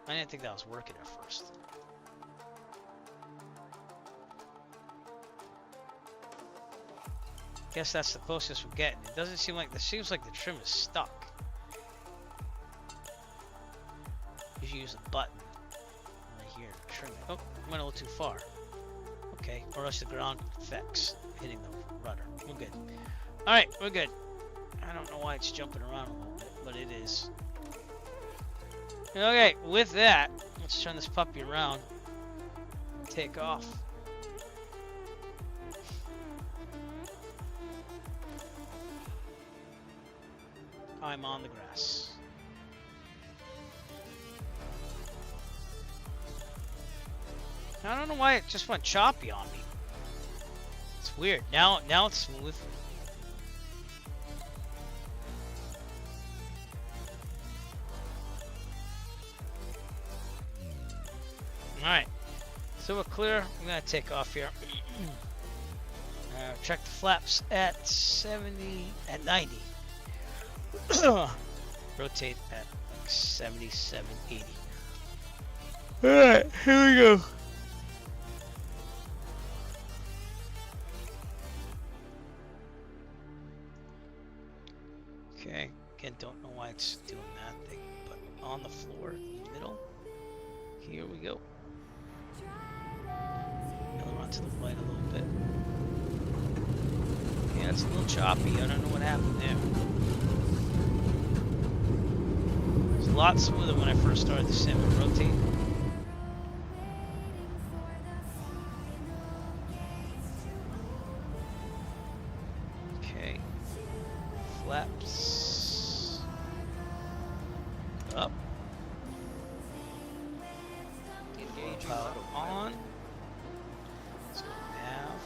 I didn't think that was working at first. Guess that's the closest we're getting. It doesn't seem like seems like the trim is stuck. You should use a button right here to trim it. Oh, went a little too far. Okay, or else the ground effects hitting the rudder. We're good. Alright, we're good. I don't know why it's jumping around a little bit, but it is. Okay, with that, let's turn this puppy around. Take off. I'm on the grass. I don't know why it just went choppy on me. It's weird. Now it's smooth. Alright. So we're clear. I'm gonna take off here. Check the flaps at 90. Rotate at like 77, 80. Alright, here we go. Okay, again, don't know why it's doing that thing, but on the floor, in the middle. Here we go. Run to the right a little bit. Yeah, it's a little choppy. I don't know what happened there. It's a lot smoother when I first started the sim and rotate. Okay. Flaps. Up. Engage power on. Let's go nav.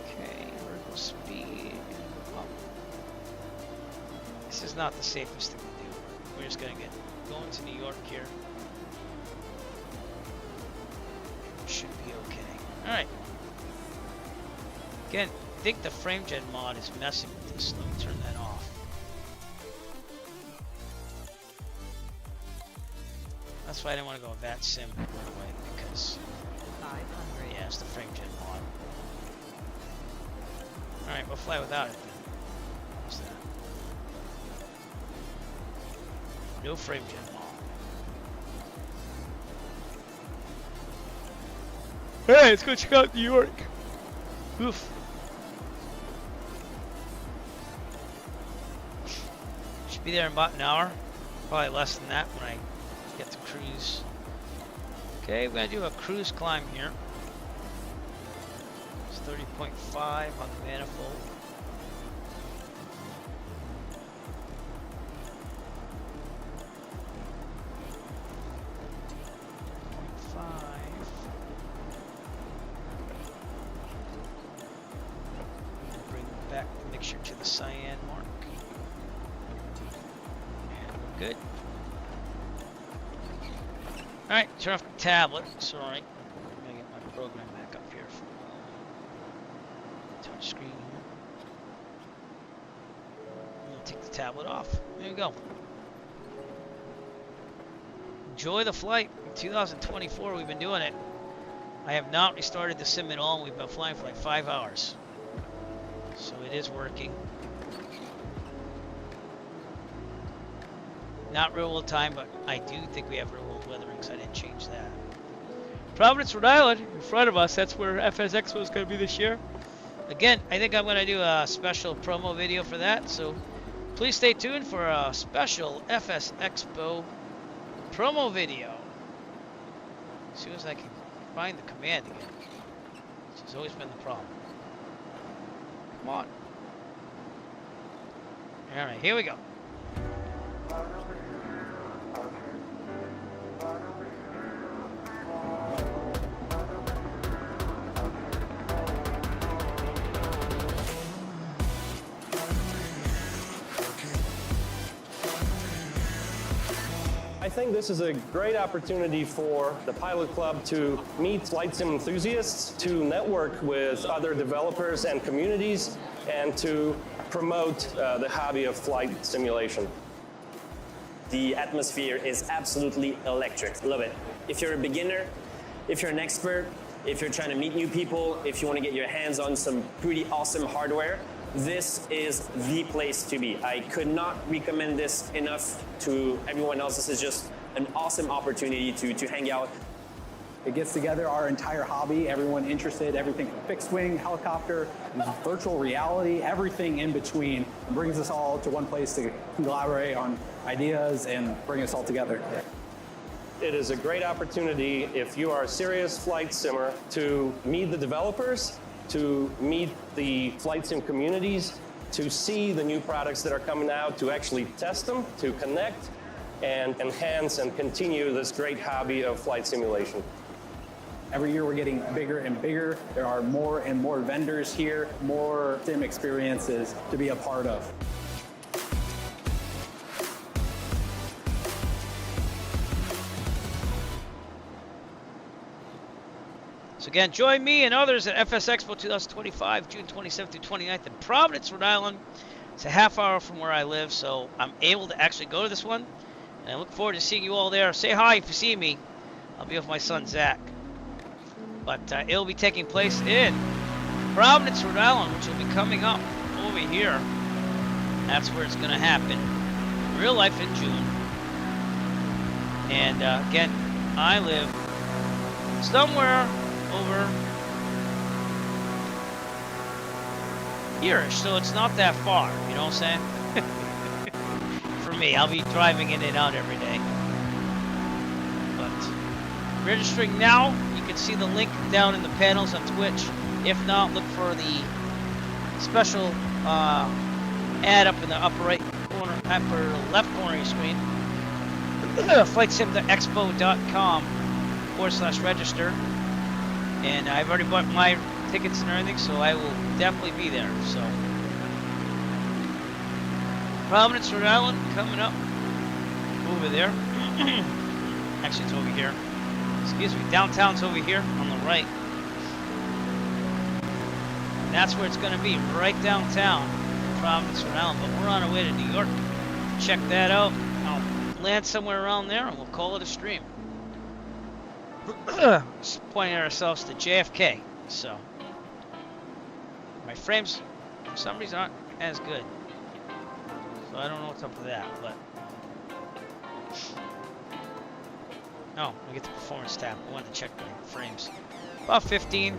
Okay, vertical speed. Up. This is not the safest thing to do. We're just gonna get going to New York here. Should be okay. Alright. Again, I think the FrameGen mod is messing with this. Let me turn that off. That's why I didn't want to go VAT sim right away, because Yeah, it's the frame gen mod. Alright, we'll fly without it then. What's that? No frame gen mod. Hey, let's go check out New York. Oof. Should be there in about an hour. Probably less than that when I get to cruise. Okay, we're gonna do a cruise climb here. It's 30.5 on the manifold. Bring back the mixture to the cyan mark. And we're good. Alright, turn off the tablet. Sorry. I'm gonna get my program back up here for touch screen here. I'm gonna take the tablet off. There you go. Enjoy the flight. In 2024 we've been doing it. I have not restarted the sim at all, and we've been flying for like 5 hours. So it is working. Not real world time, but I do think we have real world weathering, so I didn't change that. Providence, Rhode Island, in front of us. That's where FS Expo is going to be this year. Again, I think I'm going to do a special promo video for that, so please stay tuned for a special FS Expo promo video. As soon as I can find the command again, which has always been the problem. Come on. Alright, here we go. I think this is a great opportunity for the Pilot Club to meet flight sim enthusiasts, to network with other developers and communities, and to promote the hobby of flight simulation. The atmosphere is absolutely electric. Love it. If you're a beginner, if you're an expert, if you're trying to meet new people, if you want to get your hands on some pretty awesome hardware, this is the place to be. I could not recommend this enough to everyone else. This is just an awesome opportunity to hang out. It gets together our entire hobby, everyone interested, everything from fixed wing, helicopter, virtual reality, everything in between. It brings us all to one place to collaborate on ideas and bring us all together. It is a great opportunity if you are a serious flight simmer to meet the developers, to meet the flight sim communities, to see the new products that are coming out, to actually test them, to connect and enhance and continue this great hobby of flight simulation. Every year we're getting bigger and bigger. There are more and more vendors here, more sim experiences to be a part of. So again, join me and others at FS Expo 2025, June 27th through 29th in Providence, Rhode Island. It's a half hour from where I live, so I'm able to actually go to this one. And I look forward to seeing you all there. Say hi if you see me. I'll be with my son, Zach. But it'll be taking place in Providence, Rhode Island, which will be coming up over here. That's where it's going to happen. Real life in June. And again, I live somewhere over here, so it's not that far, you know what I'm saying? For me, I'll be driving in and out every day. But registering now, you can see the link down in the panels on Twitch. If not, look for the special ad up in the upper right corner, upper left corner of your screen. flightsim.expo.com/register. And I've already bought my tickets and everything, so I will definitely be there. So, Providence, Rhode Island, coming up over there. Actually, it's over here. Excuse me. Downtown's over here on the right. And that's where it's going to be, right downtown, Providence, Rhode Island. But we're on our way to New York. Check that out. I'll land somewhere around there, and we'll call it a stream. Just pointing ourselves to JFK. So my frames, for some reason, aren't as good. So I don't know what's up with that, but oh, we get the performance tab. I wanted to check my frames. About 15.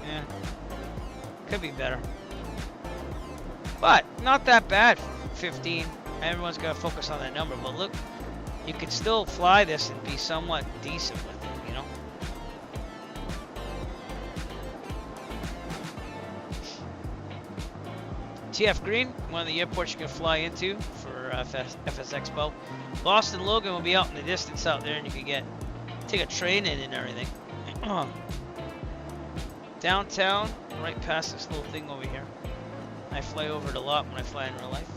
Yeah, could be better, but not that bad. 15. Everyone's got to focus on that number, but look, you can still fly this and be somewhat decent with it, you know. TF Green, one of the airports you can fly into for FS Expo. Boston Logan will be out in the distance out there, and you can take a train in and everything. Downtown, right past this little thing over here. I fly over it a lot when I fly in real life.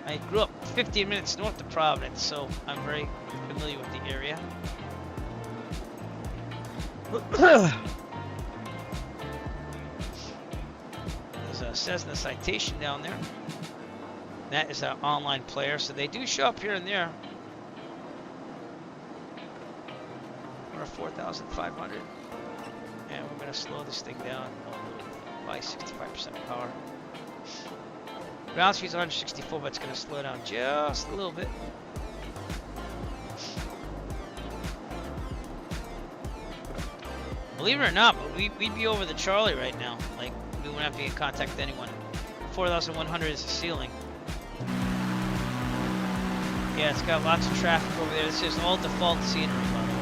I grew up 15 minutes north of Providence, so I'm very familiar with the area. There's a Cessna Citation down there. That is our online player, so they do show up here and there. We're at 4,500. And we're going to slow this thing down by 65% power. Ground speed's 164, but it's going to slow down just a little bit. Believe it or not, but we'd be over the Charlie right now. Like, we wouldn't have to get in contact with anyone. 4,100 is the ceiling. Yeah, it's got lots of traffic over there. This is all default scenery, by the way.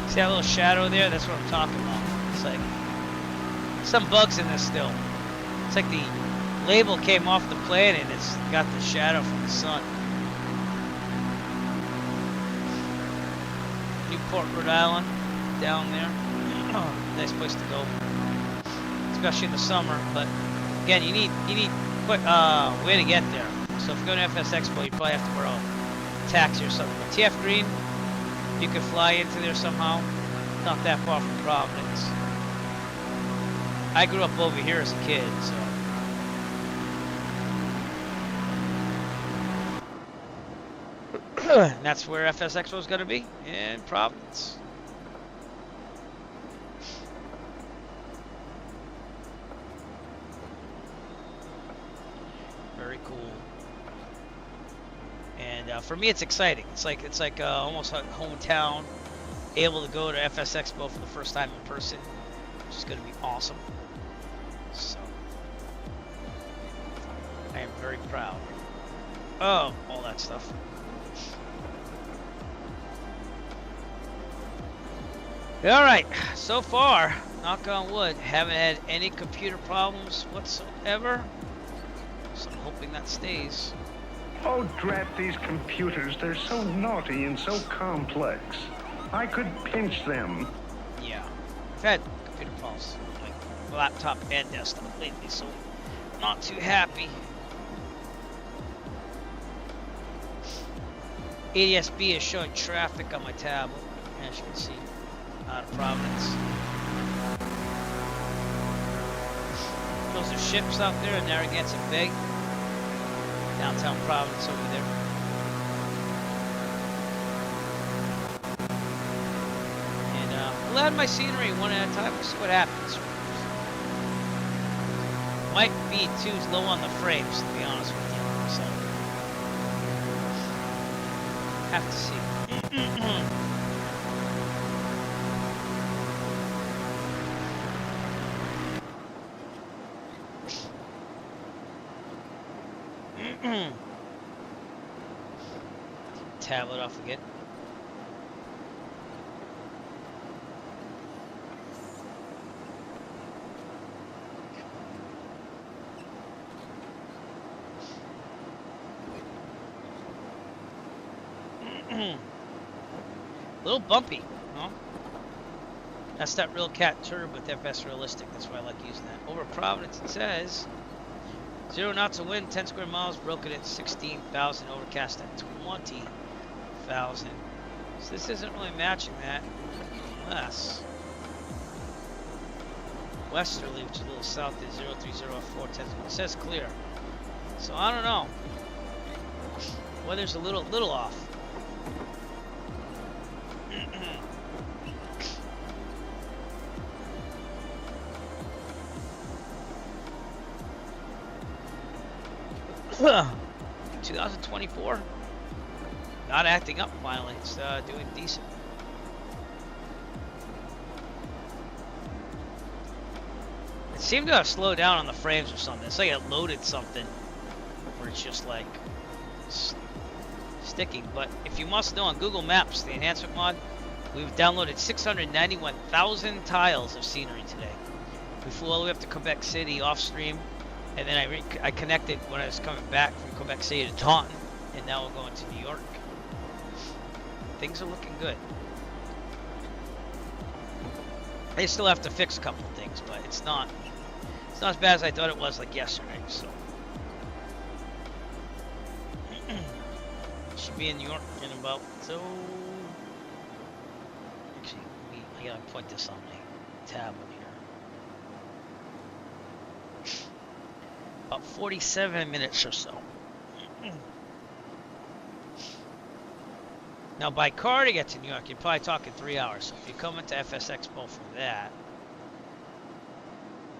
See that little shadow there? That's what I'm talking about. It's like some bugs in this still. It's like the label came off the plane and it's got the shadow from the sun. Newport, Rhode Island, down there. Nice place to go, especially in the summer. But again, you need quick way to get there. So if you go to FS Expo, you probably have to borrow a taxi or something. But TF Green, you could fly into there somehow. Not that far from Providence. I grew up over here as a kid, so. And that's where FS Expo is going to be, in Providence. Very cool. And for me, it's exciting. It's like almost a hometown. Able to go to FS Expo for the first time in person, which is going to be awesome. So I am very proud of all that stuff. All right, so far, knock on wood, haven't had any computer problems whatsoever. So I'm hoping that stays. Oh, drat these computers. They're so naughty and so complex. I could pinch them. Yeah. I've had computer problems, like laptop and desktop lately, so not too happy. ADSB is showing traffic on my tablet, as you can see, out of Providence. Those are ships out there in Narragansett Bay. Downtown Providence over there. I'll add my scenery one at a time. We'll see what happens. Might be too low on the frames, to be honest with you. So have to see. Tablet off again. A little bumpy, huh? That's that real cat turb with FS Realistic. That's why I like using that. Over Providence, it says 0 knots of wind, 10 square miles, broken at 16,000, overcast at 20,000. So this isn't really matching that, unless westerly, which is a little south of 0304. It says clear. So I don't know. Weather's a little off. Huh. 2024. Not acting up finally. It's doing decent. It seemed to have slowed down on the frames or something. It's like it loaded something where it's just like sticking. But if you must know, on Google Maps, the enhancement mod, we've downloaded 691,000 tiles of scenery today. We flew all the way up to Quebec City off stream, and then I connected when I was coming back from Quebec City to Taunton, and now we're going to New York. Things are looking good. I still have to fix a couple of things, but it's not as bad as I thought it was like yesterday. So should be in New York in about actually I gotta point this on my tab here. About 47 minutes or so. Now, by car to get to New York, you're probably talking 3 hours. So if you come into FS Expo for that,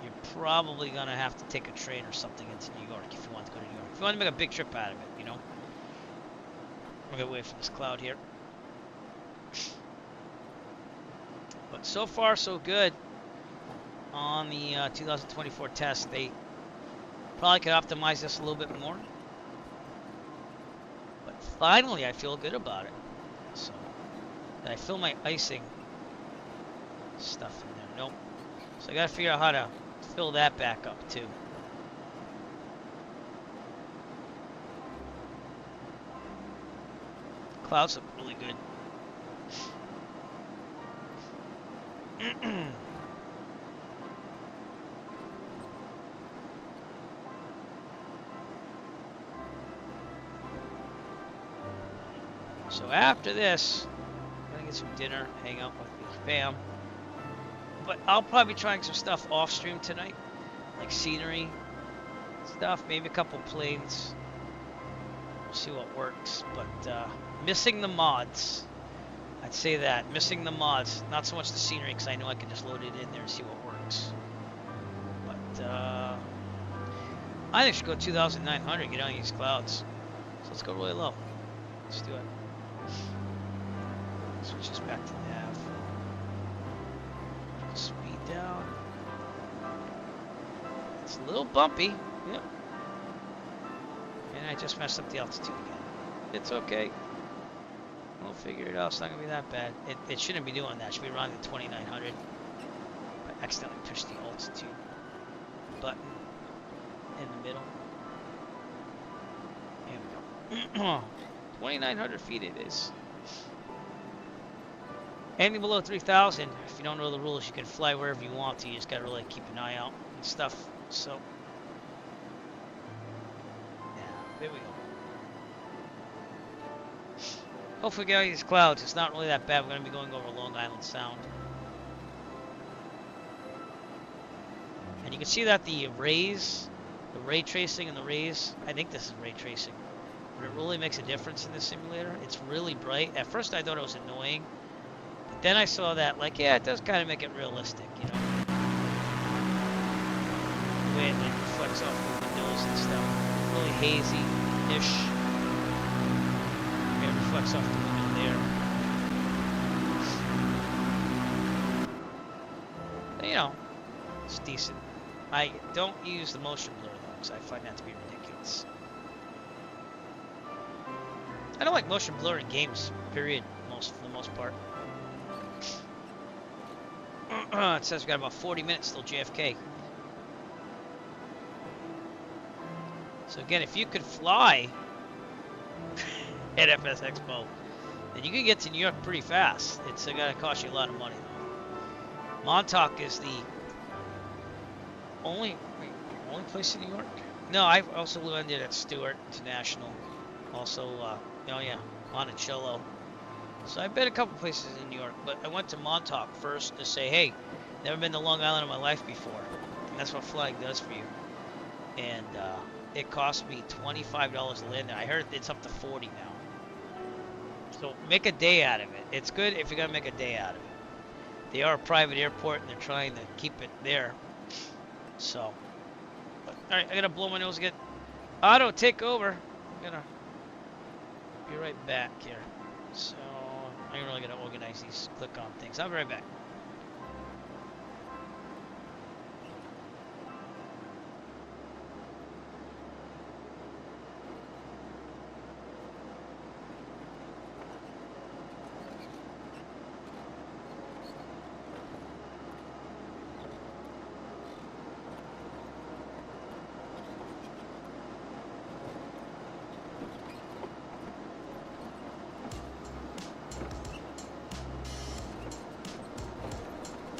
you're probably going to have to take a train or something into New York if you want to go to New York. If you want to make a big trip out of it, you know. We'll get away from this cloud here. But so far, so good on the 2024 test. They probably could optimize this a little bit more. But finally, I feel good about it. So, did I fill my icing stuff in there? Nope. So I gotta figure out how to fill that back up too. Clouds look really good. So after this, I'm gonna get some dinner, hang out with the fam. But I'll probably be trying some stuff off stream tonight, like scenery stuff, maybe a couple planes. We'll see what works. But missing the mods, I'd say that missing the mods, not so much the scenery, because I know I can just load it in there and see what works. But I think I should go 2,900, get on these clouds. So let's go really low. Let's do it. Switch this back to nav. Speed down. It's a little bumpy. Yep. And I just messed up the altitude again. It's okay. We'll figure it out. It's not going to be that bad. It shouldn't be doing that. It should be around the 2,900. I accidentally pushed the altitude button in the middle. Here we go. 2,900 feet it is. Anything below 3,000, if you don't know the rules, you can fly wherever you want to. You just gotta really keep an eye out and stuff. So, yeah, there we go. Hopefully, get out of these clouds. It's not really that bad. We're gonna be going over Long Island Sound, and you can see that the rays, the ray tracing and the rays. I think this is ray tracing, but it really makes a difference in this simulator. It's really bright. At first, I thought it was annoying. Then I saw that, like, yeah, it does kind of make it realistic, you know? The way it, like, reflects off the windows and stuff. Really hazy-ish. It reflects off the window there. You know, it's decent. I don't use the motion blur, though, because I find that to be ridiculous. I don't like motion blur in games, period, for the most part. It says we got about 40 minutes till JFK. So again, if you could fly at FS Expo, then you can get to New York pretty fast. It's gonna cost you a lot of money though. Montauk is the only place in New York. No, I've also landed at Stewart International. Also, oh yeah, Monticello. So I've been a couple places in New York, but I went to Montauk first to say, hey, Never been to Long Island in my life before. And that's what flying does for you. And it cost me $25 to land there. I heard it's up to 40 now. So make a day out of it. It's good if you're gonna make a day out of it. They are a private airport and they're trying to keep it there. So, but, all right, I gotta blow my nose again. Auto, take over. I'm gonna be right back here. So I'm really gonna organize these click on things. I'll be right back.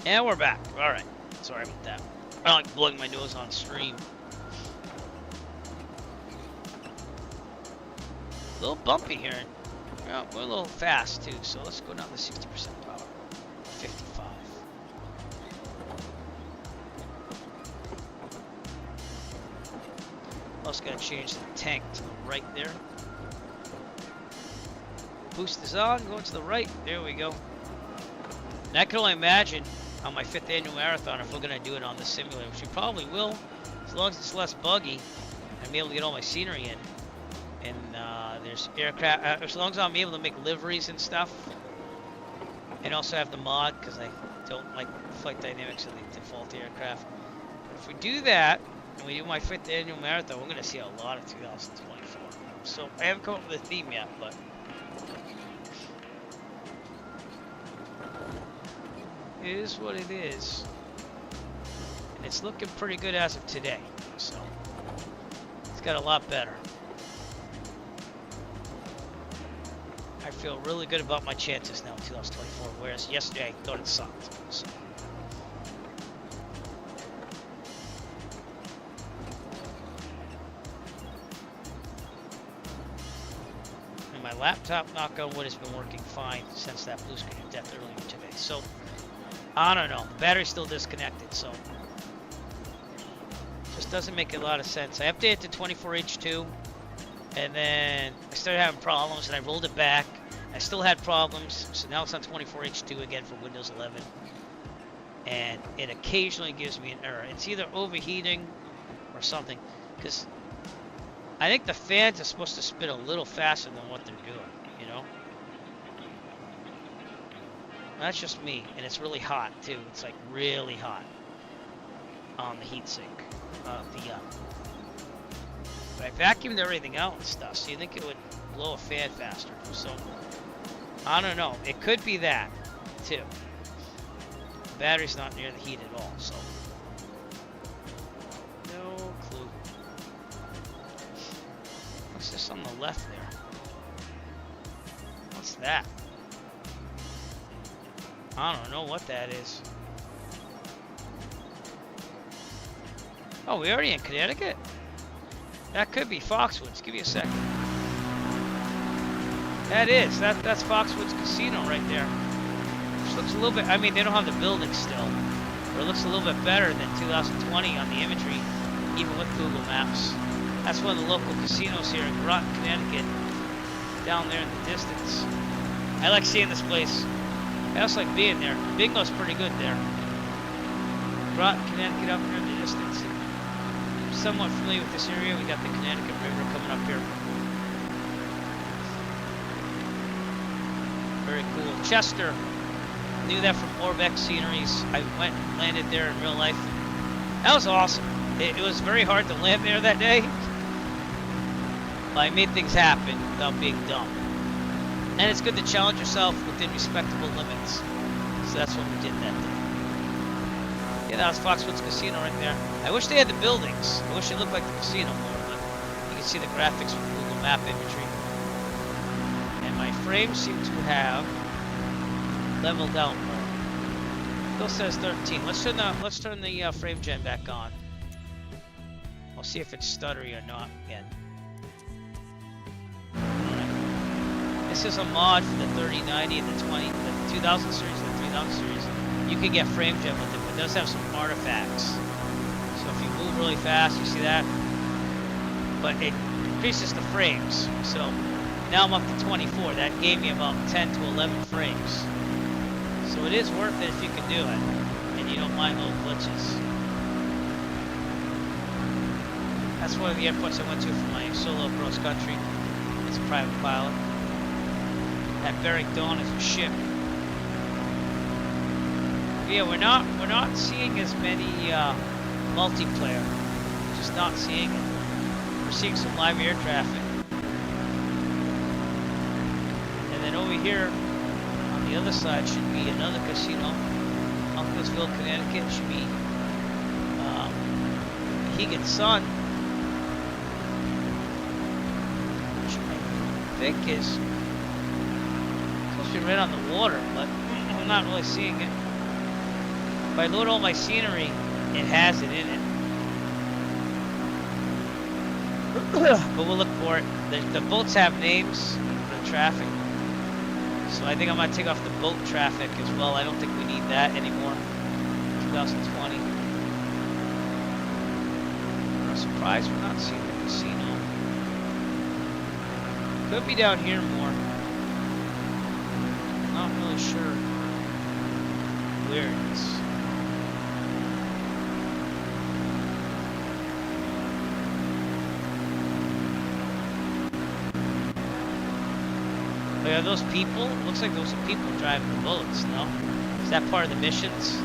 And we're back. All right. Sorry about that. I don't like blowing my nose on stream. A little bumpy here. Yeah, we're a little fast too. So let's go down to 60% power. 55. Also got to change the tank to the right there. Boost is on. Going to the right. There we go. And I can only imagine on my 5th annual marathon if we're going to do it on the simulator, which we probably will, as long as it's less buggy, and be able to get all my scenery in. And there's aircraft, as long as I'm able to make liveries and stuff, and also have the mod, because I don't like flight dynamics of the default aircraft. But if we do that, and we do my 5th annual marathon, we're going to see a lot of 2024. So I haven't come up with a theme yet, but it is what it is, and it's looking pretty good as of today, so it's got a lot better. I feel really good about my chances now in 2024, whereas yesterday I thought it sucked. So. And my laptop, knock on wood, has been working fine since that blue screen of death earlier today. So I don't know. The battery's still disconnected, so just doesn't make a lot of sense. I updated to 24H2, and then I started having problems, and I rolled it back. I still had problems, so now it's on 24H2 again for Windows 11, and it occasionally gives me an error. It's either overheating or something, because I think the fans are supposed to spin a little faster than what they're doing, you know? That's just me, and it's really hot too. It's like really hot on the heatsink of the but I vacuumed everything out and stuff, so you think it would blow a fan faster. So I don't know. It could be that too. The battery's not near the heat at all, so no clue. What's this on the left there? What's that? I don't know what that is. Oh, we're already in Connecticut? That could be Foxwoods. Give me a second. That is. That's Foxwoods Casino right there. Which looks a little bit, I mean, they don't have the building still. But it looks a little bit better than 2020 on the imagery, even with Google Maps. That's one of the local casinos here in Groton, Connecticut. Down there in the distance. I like seeing this place. I also like being there. Bingo's pretty good there. Groton, Connecticut up here in the distance. I'm somewhat familiar with this area. We got the Connecticut River coming up here. Very cool. Chester. Knew that from Orbeck Sceneries. I went and landed there in real life. That was awesome. It was very hard to land there that day. But I made things happen without being dumb. And it's good to challenge yourself within respectable limits. So that's what we did that day. Yeah, that was Foxwoods Casino right there. I wish they had the buildings. I wish it looked like the casino more, but you can see the graphics with Google Map imagery. And my frames seem to have leveled out more. Still says 13. Let's turn the frame gen back on. I'll see if it's stuttery or not again. This is a mod for the 3090 and the 2000 series and the 3000 series. You can get frame gen with it, but it does have some artifacts. So if you move really fast, you see that? But it increases the frames. So now I'm up to 24. That gave me about 10 to 11 frames. So it is worth it if you can do it. And you don't mind little glitches. That's one of the airports I went to for my solo cross country. It's a private pilot. That Bering Dawn is a ship. Yeah, we're not seeing as many multiplayer. Just not seeing it. We're seeing some live air traffic. And then over here on the other side should be another casino. Uncasville, Connecticut should be Mohegan Sun, which I think is supposed to be right on the water, but I'm not really seeing it. If I load all my scenery, it has it in it. But we'll look for it. The boats have names for the traffic. So I think I'm going to take off the boat traffic as well. I don't think we need that anymore. 2020. I'm surprised we're not seeing the casino. Could be down here more. Not really sure where it is. Are those people? It looks like those are people driving the boats, no? Is that part of the missions?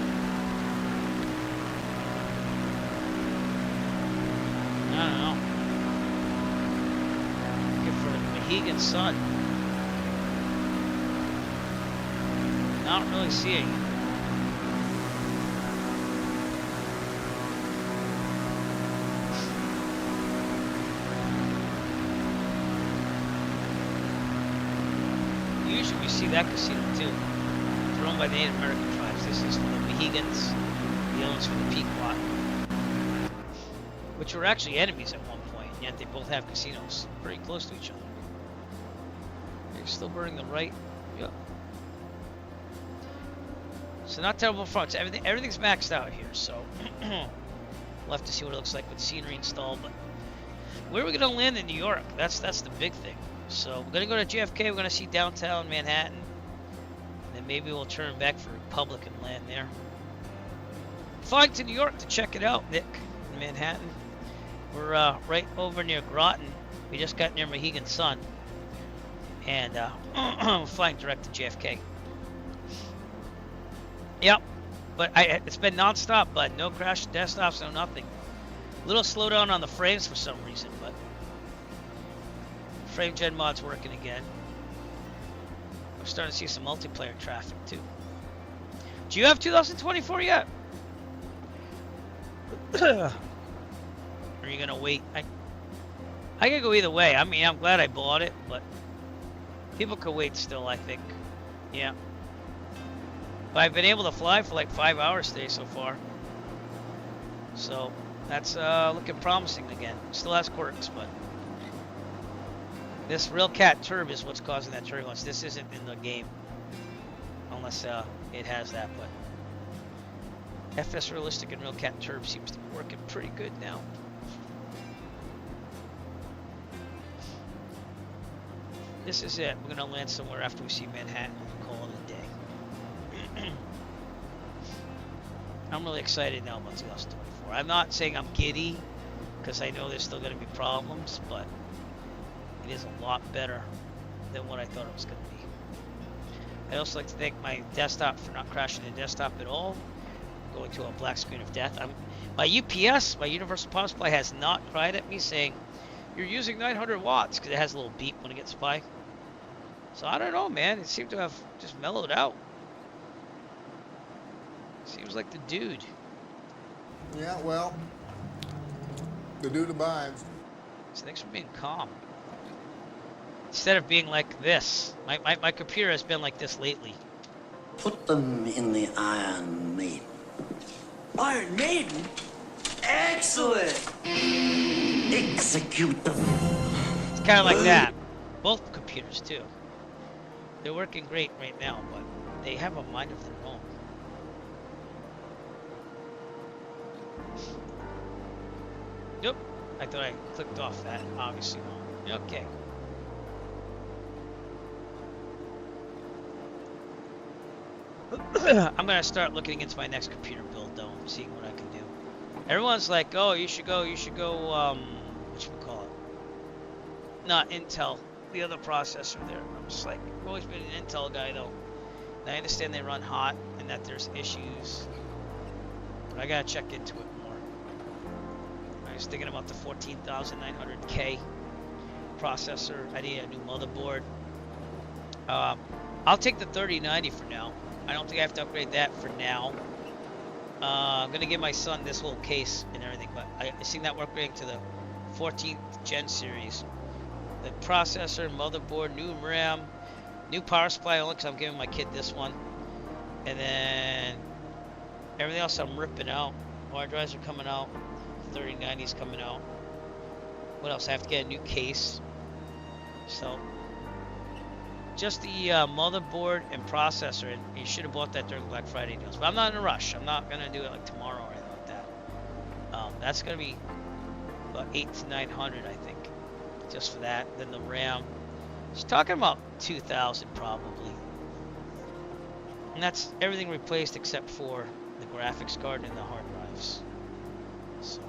I don't know. Looking for the Mohegan Sun. Not really seeing it. Usually we see that casino too. It's run by the Native American tribes. This is for the Mohegans, the other one's for the Pequot, which were actually enemies at one point, and yet they both have casinos pretty close to each other. You're still burning the right. Yep. So not terrible fronts. Everything's maxed out here, so we'll have to see what it looks like with scenery installed. But where are we gonna land in New York? That's the big thing. So we're gonna go to JFK. We're gonna see downtown Manhattan, and then maybe we'll turn back for Republic and land there. Flying to New York to check it out, Nick, in Manhattan. We're right over near Groton. We just got near Mohegan Sun, and we're flying direct to JFK. Yep, but it's been non-stop, bud. No crash desktops, no nothing. Little slowdown on the frames for some reason, but frame gen mod's working again. We're starting to see some multiplayer traffic too. Do you have 2024 yet? Or are you gonna wait? I could go either way. I mean, I'm glad I bought it, but people could wait still, I think. Yeah. But I've been able to fly for like 5 hours today so far. So that's looking promising again. Still has quirks, but this Railcat turb is what's causing that turbulence. This isn't in the game, unless it has that. But FS Realistic and Railcat turb seems to be working pretty good now. This is it. We're gonna land somewhere after we see Manhattan and call it a day. I'm really excited now about 2024. I'm not saying I'm giddy, because I know there's still going to be problems, but it is a lot better than what I thought it was going to be. I'd also like to thank my desktop for not crashing the desktop at all, going to a black screen of death. My UPS, my Universal Power Supply, has not cried at me saying, you're using 900 watts, because it has a little beep when it gets high. So I don't know, man. It seemed to have just mellowed out. Seems like the dude. Yeah, well, the dude abides. So thanks for being calm. Instead of being like this. My computer has been like this lately. Put them in the Iron Maiden. Iron Maiden? Excellent! Execute them. It's kind of like that. Both computers, too. They're working great right now, but they have a mind of their own. Nope. I thought I clicked off that. Obviously not. Okay. I'm gonna start looking into my next computer build though, seeing what I can do. Everyone's like, "Oh, you should go. Whatchamacallit? Not Intel, the other processor there." I'm just like, I've always been an Intel guy though. And I understand they run hot and that there's issues, but I gotta check into it more. I was thinking about the 14900K processor. I need a new motherboard. I'll take the 3090 for now. I don't think I have to upgrade that for now. I'm gonna give my son this whole case and everything, but I think that we're upgrading to the 14th gen series. The processor, motherboard, new RAM, new power supply only because I'm giving my kid this one, and then everything else I'm ripping out. Hard drives are coming out. 3090's coming out. What else? I have to get a new case. So just the motherboard and processor, and you should have bought that during Black Friday deals. But I'm not in a rush. I'm not gonna do it like tomorrow or anything like that. That's gonna be about 800 to 900, I think, just for that. Then the RAM, she's talking about 2,000 probably, and that's everything replaced except for the graphics card and the hard drives. So,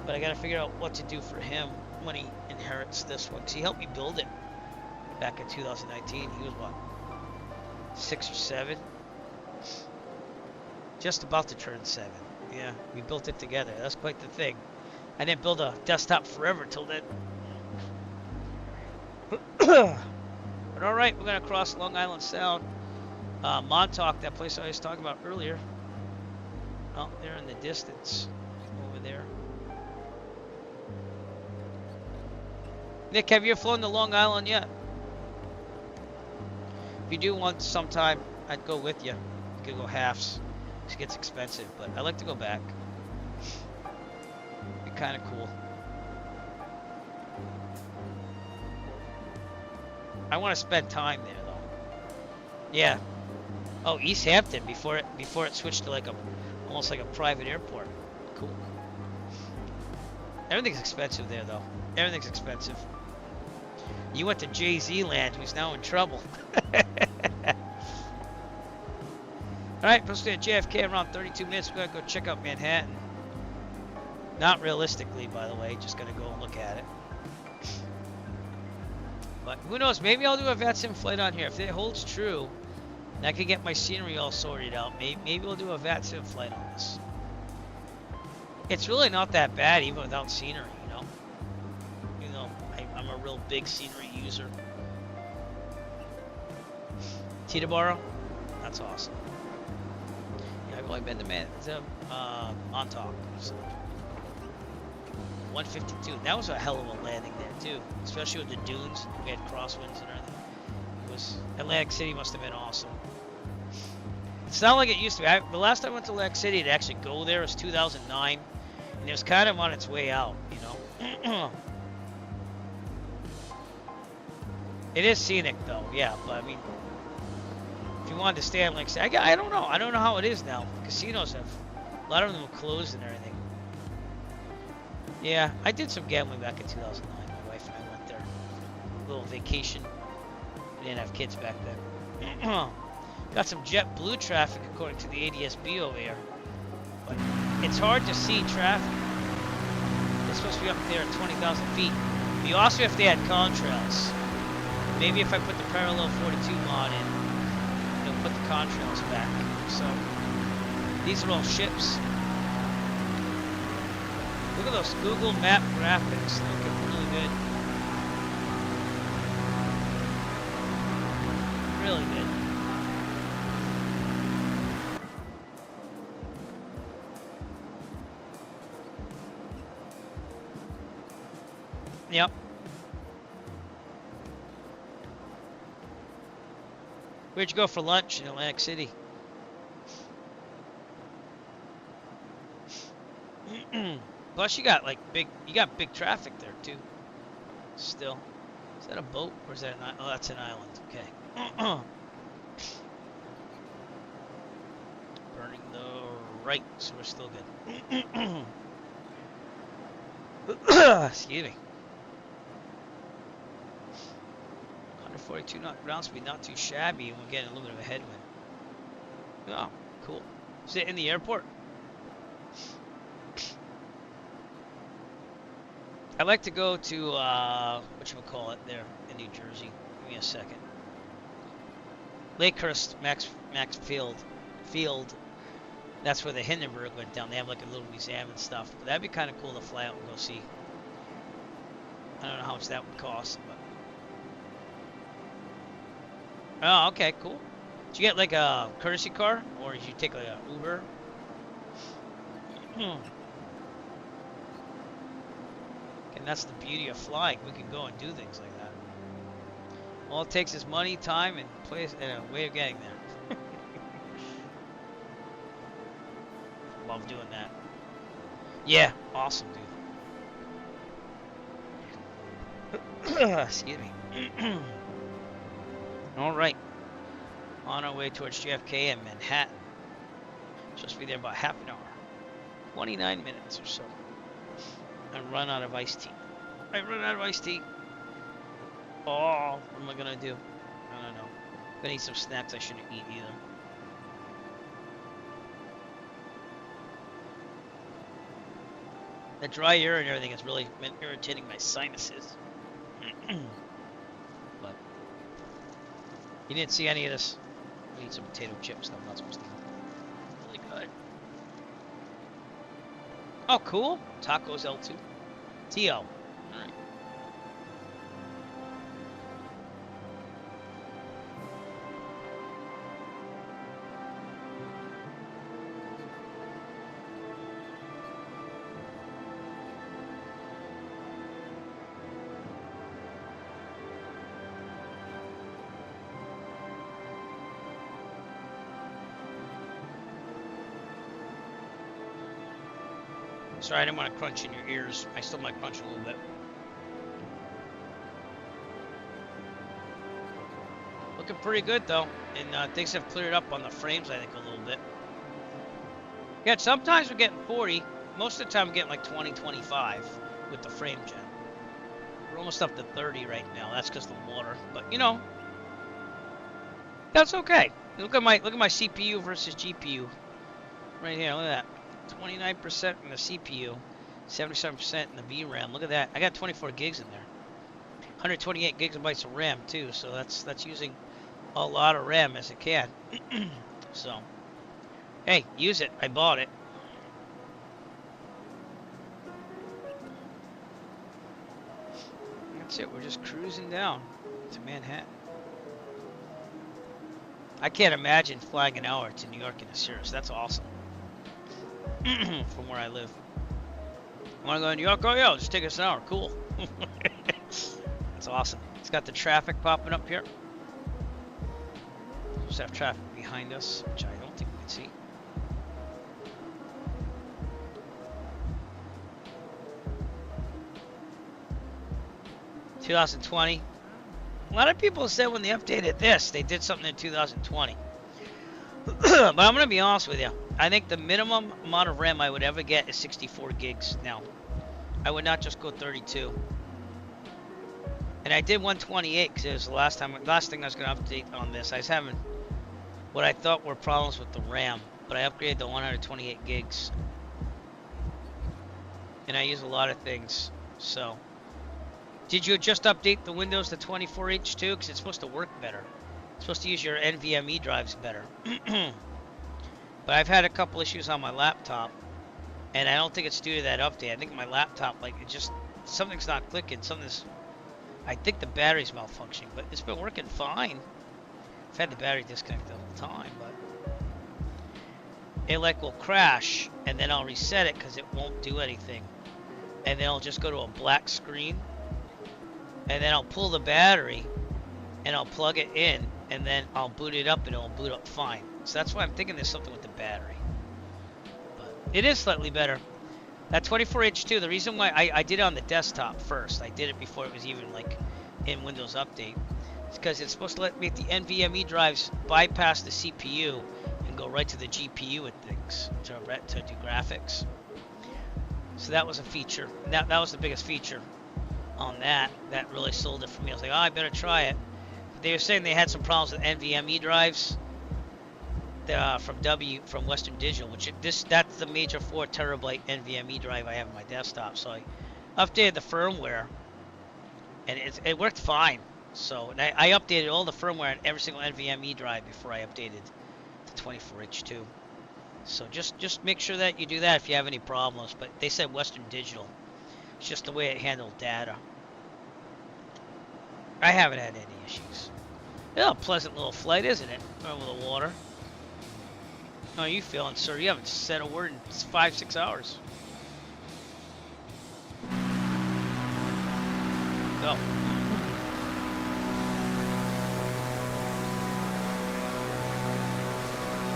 but I gotta figure out what to do for him when he inherits this one, because he helped me build it back in 2019. He was what, 6 or 7, just about to turn 7. Yeah, we built it together. That's quite the thing. I didn't build a desktop forever till then. But all right, we're gonna cross Long Island Sound. Montauk, that place I was talking about earlier. Oh, there in the distance over there. Nick, have you flown to Long Island yet? If you do want sometime, I'd go with you. You could go halves. It gets expensive, but I like to go back. Be kind of cool. I want to spend time there, though. Yeah. Oh, East Hampton before it switched to like almost like a private airport. Cool. Everything's expensive there, though. Everything's expensive. You went to Jay-Z land, who's now in trouble. Alright, supposed to be at JFK around 32 minutes. We're gonna go check out Manhattan. Not realistically, by the way, just gonna go and look at it. But who knows, maybe I'll do a VATSIM flight on here. If it holds true, and I can get my scenery all sorted out, maybe we'll do a VATSIM flight on this. It's really not that bad, even without scenery, you know? You know, I'm a real big scenery user. Teterboro? That's awesome. Yeah, I've only been to Montauk. So. 152. That was a hell of a landing there too, especially with the dunes. We had crosswinds and everything. It was Atlantic City must have been awesome. It's not like it used to be. The last time I went to Atlantic City to actually go there was 2009, and it was kind of on its way out, you know. It is scenic though, yeah. But I mean, if you wanted to stay on Atlantic City, I don't know. I don't know how it is now. Casinos have a lot of them have closed and everything. Yeah, I did some gambling back in 2009. My wife and I went there. A little vacation. We didn't have kids back then. Got some JetBlue traffic according to the ADSB over here. But it's hard to see traffic. It's supposed to be up there at 20,000 feet. But you also have to add contrails. Maybe if I put the parallel 42 mod in, it'll put the contrails back. So, these are all ships. Look at those Google Map graphics. They look really good. Really good. Yep. Where'd you go for lunch in Atlantic City? Plus you got like big traffic there too. Still. Is that a boat or is that an island? Oh, that's an island. Okay. Burning the right, so we're still good. Excuse me. 142 knot ground speed, not too shabby, and we're getting a little bit of a headwind. Oh, cool. Is it in the airport? I'd like to go to, whatchamacallit there in New Jersey. Give me a second. Lakehurst Max Field. That's where the Hindenburg went down. They have like a little museum and stuff. But that'd be kind of cool to fly out and go see. I don't know how much that would cost, but... Oh, okay, cool. Did you get like a courtesy car? Or did you take like an Uber? And that's the beauty of flying. We can go and do things like that. All it takes is money, time, and place, and a way of getting there. Love doing that. Yeah, awesome, dude. Excuse me. All right. On our way towards JFK and Manhattan. Supposed to be there about half an hour. 29 minutes or so. And run out of iced tea. I run out of iced tea. Oh, what am I gonna do? I don't know. Gonna eat some snacks I shouldn't eat either. The dry air and everything has really been irritating my sinuses. But you didn't see any of this. I eat some potato chips that I'm not supposed to eat. Really good. Oh, cool. Tacos L2. T.O. All right. Sorry, I didn't want to crunch in your ears. I still might crunch a little bit. Looking pretty good, though. And things have cleared up on the frames, I think, a little bit. Yeah, sometimes we're getting 40. Most of the time, we're getting like 20, 25 with the frame gen. We're almost up to 30 right now. That's because of the water. But, you know, that's okay. Look at my CPU versus GPU. Right here, look at that. 29% in the CPU, 77% in the VRAM. Look at that. I got 24 gigs in there. 128 gigabytes of RAM too, so that's using a lot of RAM as it can. So, hey, use it. I bought it. That's it. We're just cruising down to Manhattan. I can't imagine flying an hour to New York in a Cirrus. That's awesome. From where I live. Want to go to New York? Oh yeah, just take us an hour. Cool. That's awesome. It's got the traffic popping up here. Just have traffic behind us, which I don't think we can see. (2020). A lot of people said when they updated this, they did something in 2020. But I'm going to be honest with you. I think the minimum amount of RAM I would ever get is 64 gigs now. I would not just go 32. And I did 128 because it was the last thing I was going to update on this. I was having what I thought were problems with the RAM, but I upgraded to 128 gigs. And I use a lot of things, so. Did you just update the Windows to 24H too? Because it's supposed to work better. It's supposed to use your NVMe drives better. But I've had a couple issues on my laptop, and I don't think it's due to that update. I think my laptop, like, it just, something's not clicking. I think the battery's malfunctioning, but it's been working fine. I've had the battery disconnected the whole time, but it, like, will crash, and then I'll reset it because it won't do anything. And then I'll just go to a black screen, and then I'll pull the battery, and I'll plug it in, and then I'll boot it up, and it'll boot up fine. So that's why I'm thinking there's something with the battery. But it is slightly better. That 24H2, the reason why I did it on the desktop first, I did it before it was even like in Windows Update, is because it's supposed to let me, the NVMe drives bypass the CPU and go right to the GPU with things to do graphics. So that was a feature. That was the biggest feature on that. That really sold it for me. I was like, oh, I better try it. But they were saying they had some problems with NVMe drives from Western Digital, which that's the major 4 terabyte NVMe drive I have on my desktop. So I updated the firmware, and it worked fine. So and I updated all the firmware on every single NVMe drive before I updated the 24-inch too. So just make sure that you do that if you have any problems. But they said Western Digital. It's just the way it handled data. I haven't had any issues. Yeah, a pleasant little flight, isn't it? Over the water. How are you feeling, sir? You haven't said a word in 5-6 hours. Go.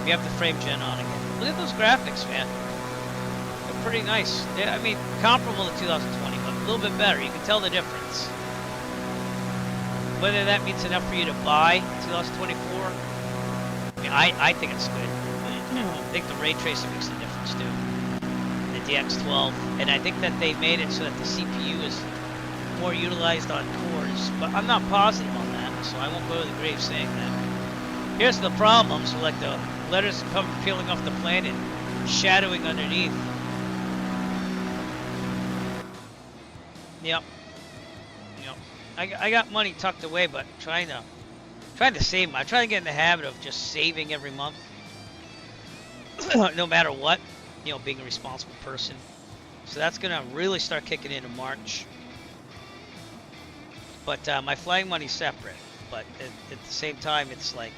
We have the frame gen on again. Look at those graphics, man. They're pretty nice. I mean, comparable to 2020, but a little bit better. You can tell the difference. Whether that means enough for you to buy 2024, I mean, I think it's good. I think the ray tracing makes a difference too. The DX12, and I think that they made it so that the CPU is more utilized on cores, but I'm not positive on that, so I won't go to the grave saying that. Here's the problem, so like the letters come peeling off the plane and shadowing underneath. Yep. I got money tucked away, but trying to save. I'm trying to get in the habit of just saving every month, no matter what. You know, being a responsible person. So that's gonna really start kicking in March. But my flying money's separate. But at the same time, it's like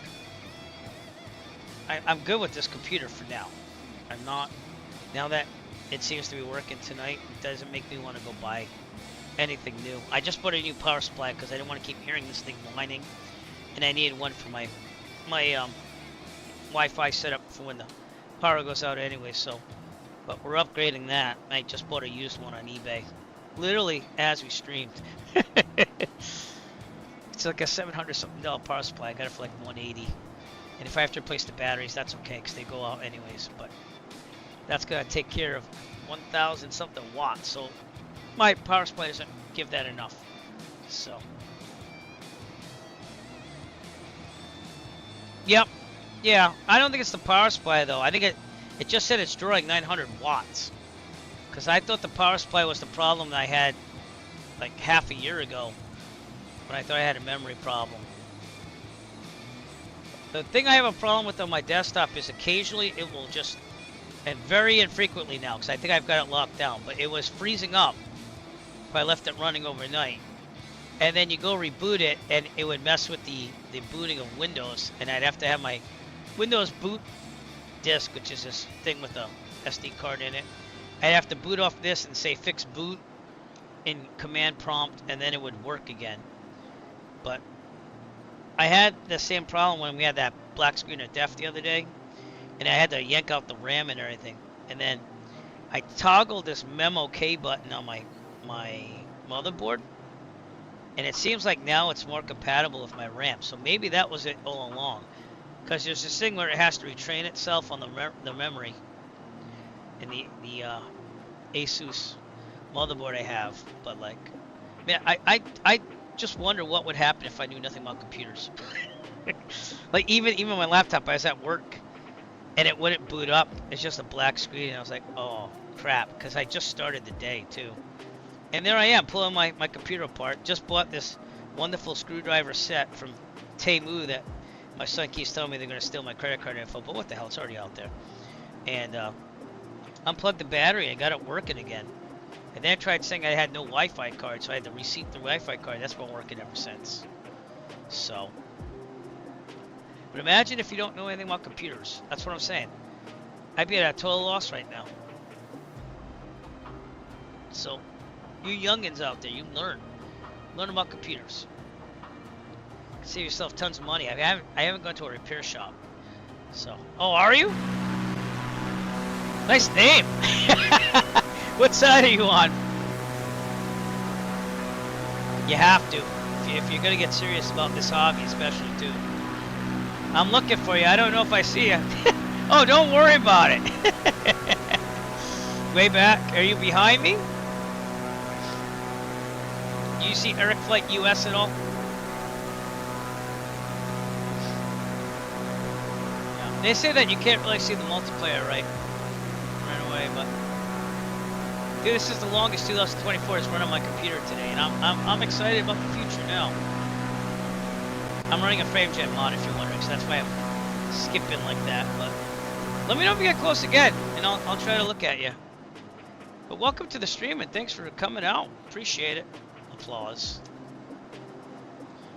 I'm good with this computer for now. I'm not. Now that it seems to be working tonight, it doesn't make me want to go buy anything new. I just bought a new power supply because I didn't want to keep hearing this thing whining, and I needed one for my Wi-Fi setup for when the power goes out anyway. So, but we're upgrading that. I just bought a used one on eBay, literally as we streamed. It's like a $700-something power supply. I got it for like $180, and if I have to replace the batteries, that's okay because they go out anyways. But that's gonna take care of 1,000-something watts. So my power supply doesn't give that enough. So, yep, yeah. I don't think it's the power supply though. I think it just said it's drawing 900 watts. Because I thought the power supply was the problem that I had like half a year ago when I thought I had a memory problem. The thing I have a problem with on my desktop is occasionally it will just, and very infrequently now, because I think I've got it locked down, but it was freezing up if I left it running overnight. And then you go reboot it, and it would mess with the booting of Windows, and I'd have to have my Windows boot disk, which is this thing with a SD card in it. I'd have to boot off this and say fix boot in command prompt, and then it would work again. But I had the same problem when we had that black screen of death the other day, and I had to yank out the RAM and everything. And then I toggled this memo K button on my motherboard, and it seems like now it's more compatible with my RAM. So maybe that was it all along, because there's this thing where it has to retrain itself on the memory in the Asus motherboard I have. But like, man, I just wonder what would happen if I knew nothing about computers. Like even my laptop, I was at work and it wouldn't boot up. It's just a black screen, and I was like, oh crap, because I just started the day too. And there I am pulling my computer apart. Just bought this wonderful screwdriver set from Temu that my son keeps telling me they're going to steal my credit card info, but what the hell, it's already out there. And unplugged the battery and got it working again. And then I tried saying I had no Wi-Fi card, so I had to reseat the Wi-Fi card. That's been working ever since. So, but imagine if you don't know anything about computers. That's what I'm saying. I'd be at a total loss right now. So, you youngins out there, you learn about computers. Save yourself tons of money. I haven't gone to a repair shop. So, oh, are you? Nice name. What side are you on? You have to, if you're gonna get serious about this hobby, especially too. I'm looking for you. I don't know if I see you. Oh, don't worry about it. Way back. Are you behind me? Do you see Eric Flight US at all? Yeah. They say that you can't really see the multiplayer right away, but dude, this is the longest 2024 it's run on my computer today, and I'm excited about the future now. I'm running a FrameGen mod if you're wondering, so that's why I'm skipping like that. But let me know if you get close again, and I'll try to look at you. But welcome to the stream, and thanks for coming out. Appreciate it. Applause.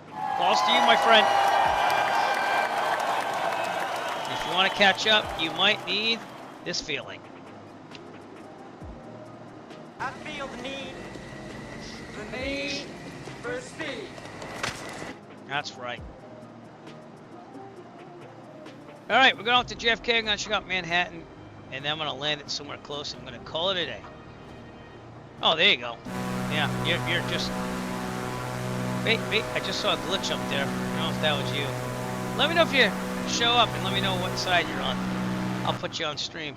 Applause to you, my friend. If you want to catch up, you might need this feeling. I feel the need for speed. That's right. All right, we're going out to JFK. I'm going to check out Manhattan, and then I'm going to land it somewhere close. I'm going to call it a day. Oh, there you go. Yeah, you're just... Wait, I just saw a glitch up there. I don't know if that was you. Let me know if you show up, and let me know what side you're on. I'll put you on stream.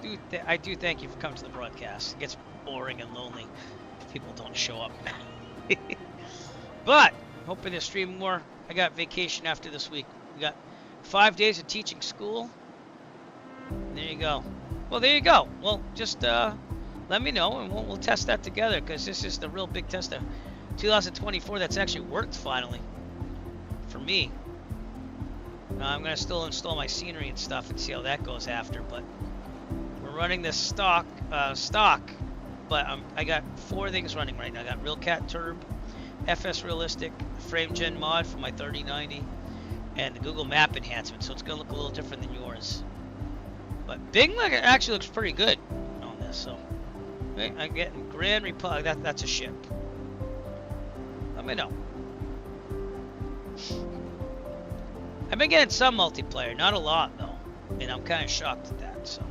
Dude, I do thank you for coming to the broadcast. It gets boring and lonely if people don't show up. But, hoping to stream more. I got vacation after this week. We got 5 days of teaching school. There you go. Well, there you go. Well, just let me know, and we'll test that together, because this is the real big test of 2024 that's actually worked finally for me. I'm going to still install my scenery and stuff and see how that goes after, but we're running this stock, but I got 4 things running right now. I got RealCat Turb, FS Realistic, FrameGen mod for my 3090, and the Google Map enhancement, so it's going to look a little different than yours. But Bing actually looks pretty good on this, so I'm getting Grand Republic. That's a ship. Let me know. I've been getting some multiplayer, not a lot though, and I'm kind of shocked at that. So,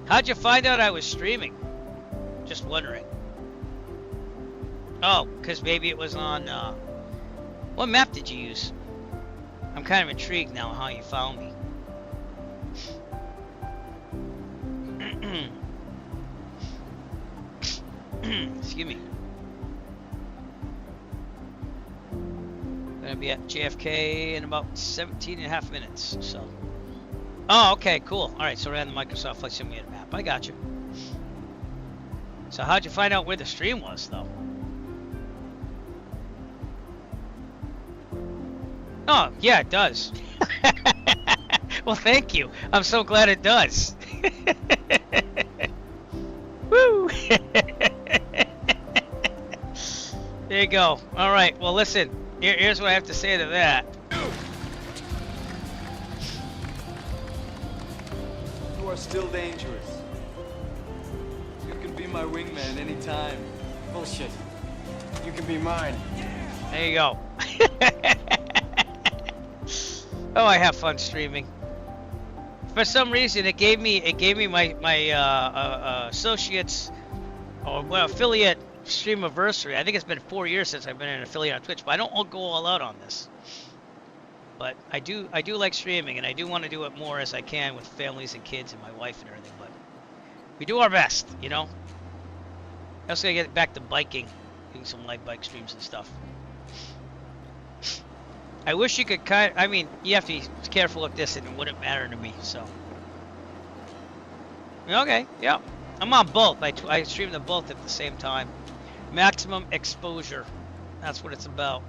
how'd you find out I was streaming? Just wondering. Oh, because maybe it was on. What map did you use? I'm kind of intrigued now how you found me. Excuse me. Gonna be at JFK in about 17.5 minutes. So. Oh, okay, cool. All right, so we're on the Microsoft Flight Simulator map. I got you. So how'd you find out where the stream was, though? Oh, yeah, it does. Well, thank you. I'm so glad it does. Woo! There you go. All right, well, listen. Here's what I have to say to that. You are still dangerous. You can be my wingman anytime. Bullshit. You can be mine. There you go. Oh, I have fun streaming. For some reason, it gave me my associates or affiliate stream anniversary. I think it's been 4 years since I've been an affiliate on Twitch, but I don't go all out on this. But I do like streaming, and I do want to do it more as I can with families and kids and my wife and everything. But we do our best, you know. I also gotta get back to biking, doing some light bike streams and stuff. I wish you could I mean, you have to be careful with this, and it wouldn't matter to me, so. Okay, yeah. I'm on both. I stream them both at the same time. Maximum exposure. That's what it's about.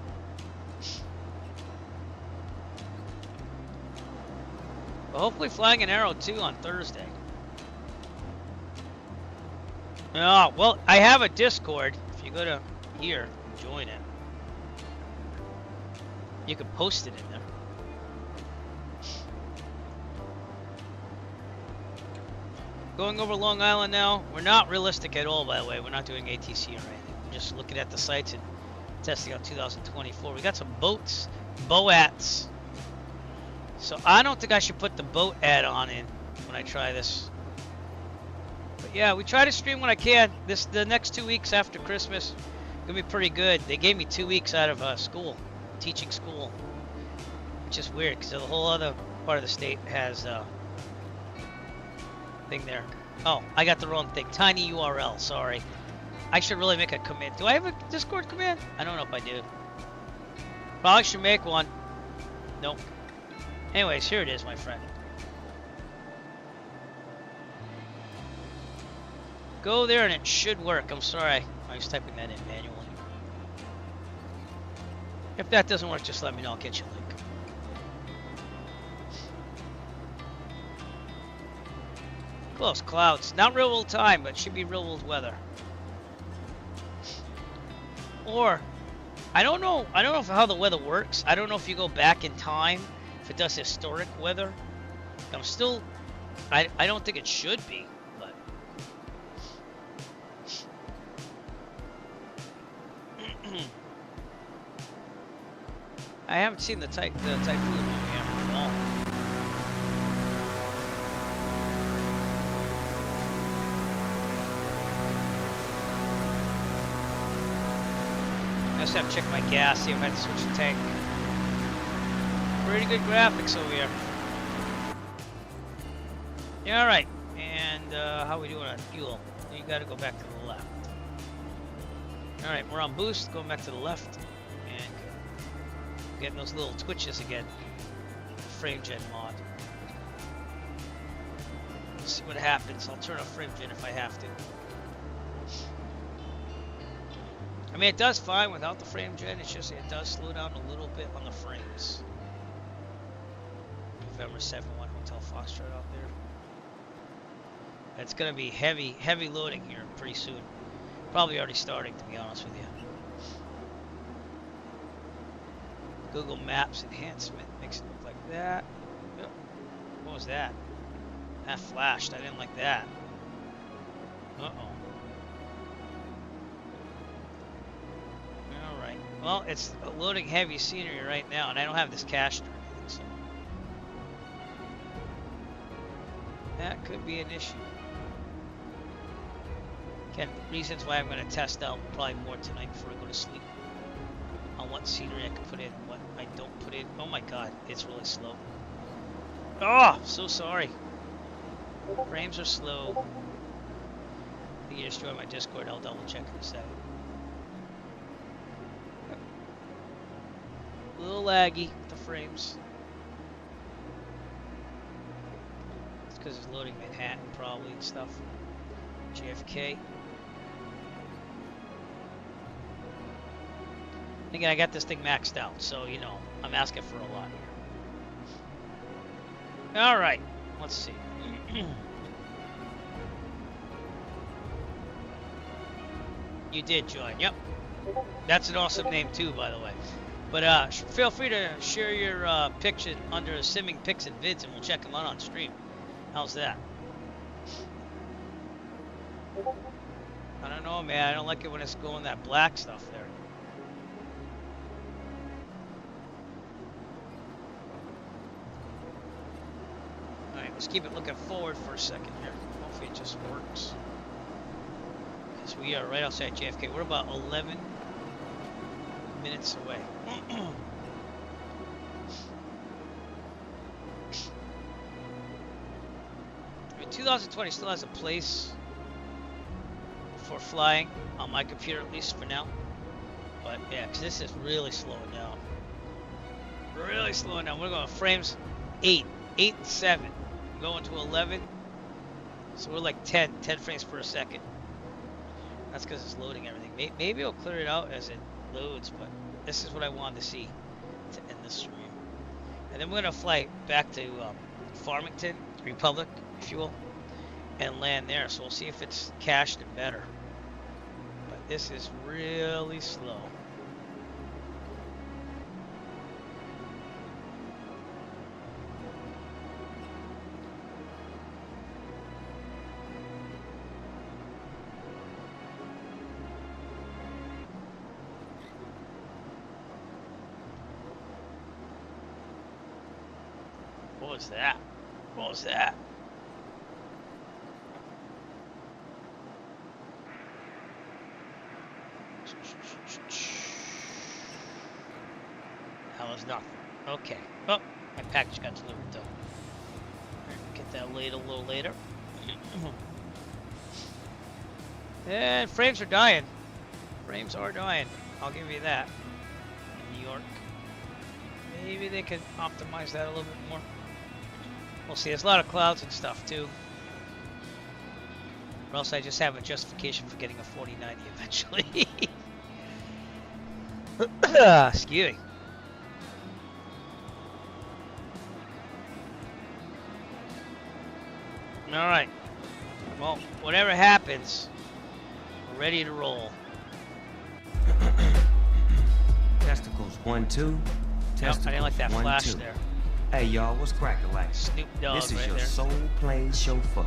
But hopefully flying an Arrow 2 on Thursday. Oh, well, I have a Discord. If you go to here and join it, you can post it in there. Going over Long Island now. We're not realistic at all, by the way. We're not doing ATC or anything. We're just looking at the sites and testing out 2024. We got some boats, BOATs. So I don't think I should put the boat add-on in when I try this. But yeah, we try to stream when I can. The next 2 weeks after Christmas, gonna be pretty good. They gave me 2 weeks out of school, teaching school, which is weird because the whole other part of the state has thing there. Oh, I got the wrong thing. Tiny URL. Sorry. I should really make a command. Do I have a Discord command? I don't know if I do. Probably should make one. Nope. Anyways, here it is, my friend. Go there and it should work. I'm sorry. I was typing that in manually. If that doesn't work, just let me know. I'll get you a link. Close clouds. Not real world time, but should be real world weather. Or, I don't know how the weather works. I don't know if you go back in time, if it does historic weather. I'm still, I don't think it should be, but. I haven't seen the typhoon movie at all. I just have to check my gas, see if I have to switch the tank. Pretty good graphics over here. Yeah, alright. And how are we doing on fuel? You gotta go back to the left. Alright, we're on boost, going back to the left. And getting those little twitches again. Frame gen mod. Let's see what happens. I'll turn off frame gen if I have to. I mean, it does fine without the frame gen. It's just it does slow down a little bit on the frames. November 7-1 Hotel Foxtrot out there. It's gonna be heavy loading here pretty soon. Probably already starting, to be honest with you. Google Maps enhancement makes it look like that. Yep. What was that? That flashed. I didn't like that. Uh-oh. Alright. Well, it's loading heavy scenery right now, and I don't have this cached or anything, so that could be an issue. Again, reasons why I'm going to test out probably more tonight before I go to sleep on what scenery I can put in, what I don't put in. Oh my god, it's really slow. Oh, so sorry. Frames are slow. I think you just joined my Discord. I'll double check in a second. A little laggy with the frames. It's because it's loading Manhattan probably and stuff. JFK. Again, I got this thing maxed out, so you know, I'm asking for a lot here. Alright, let's see. You did join, yep. That's an awesome name too, by the way. But feel free to share your picture under Simming Pics and Vids, and we'll check them out on stream. How's that? I don't know, man. I don't like it when it's going that black stuff there. Alright, let's keep it looking forward for a second here. Hopefully it just works. Because we are right outside JFK. We're about 11 minutes away. I mean, 2020 still has a place for flying on my computer, at least for now. But yeah, because this is really slowing down. Really slowing down. We're going frames 8 and 7. We're going to 11. So we're like 10 frames per second. That's because it's loading everything. Maybe I'll clear it out as it loads, but this is what I wanted to see to end this stream. And then we're going to fly back to Farmington, Republic, if you will, and land there. So we'll see if it's cached and better. But this is really slow. What was that? What was that? Okay. Oh, my package got delivered though. Get that later, a little later. And frames are dying. Frames are dying. I'll give you that. In New York. Maybe they could optimize that a little bit more. We'll see. There's a lot of clouds and stuff too. Or else I just have a justification for getting a 4090 eventually. Excuse me. Alright. Well, whatever happens, we're ready to roll. Testicles 1, 2. Testicles, I didn't like that 1, flash 2. there. Hey y'all, what's crackin' like? Snoop Dogg This is right your there. soul plane chauffeur,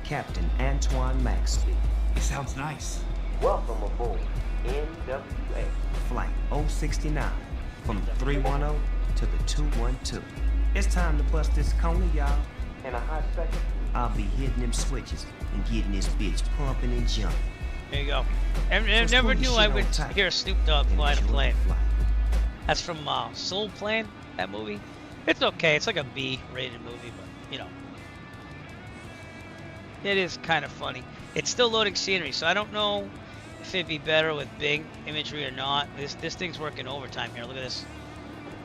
Captain Antoine Maxby. It sounds nice. Welcome aboard NWA Flight 069 from the 310 to the 212. It's time to bust this corner, y'all. In a hot second, I'll be hitting them switches and getting this bitch pumping and jumping. There you go. I never knew I would hear Snoop Dogg flying a plane. That's from Soul Plane, that movie. It's okay. It's like a B-rated movie, but, you know. It is kind of funny. It's still loading scenery, so I don't know if it'd be better with big imagery or not. This thing's working overtime here. Look at this.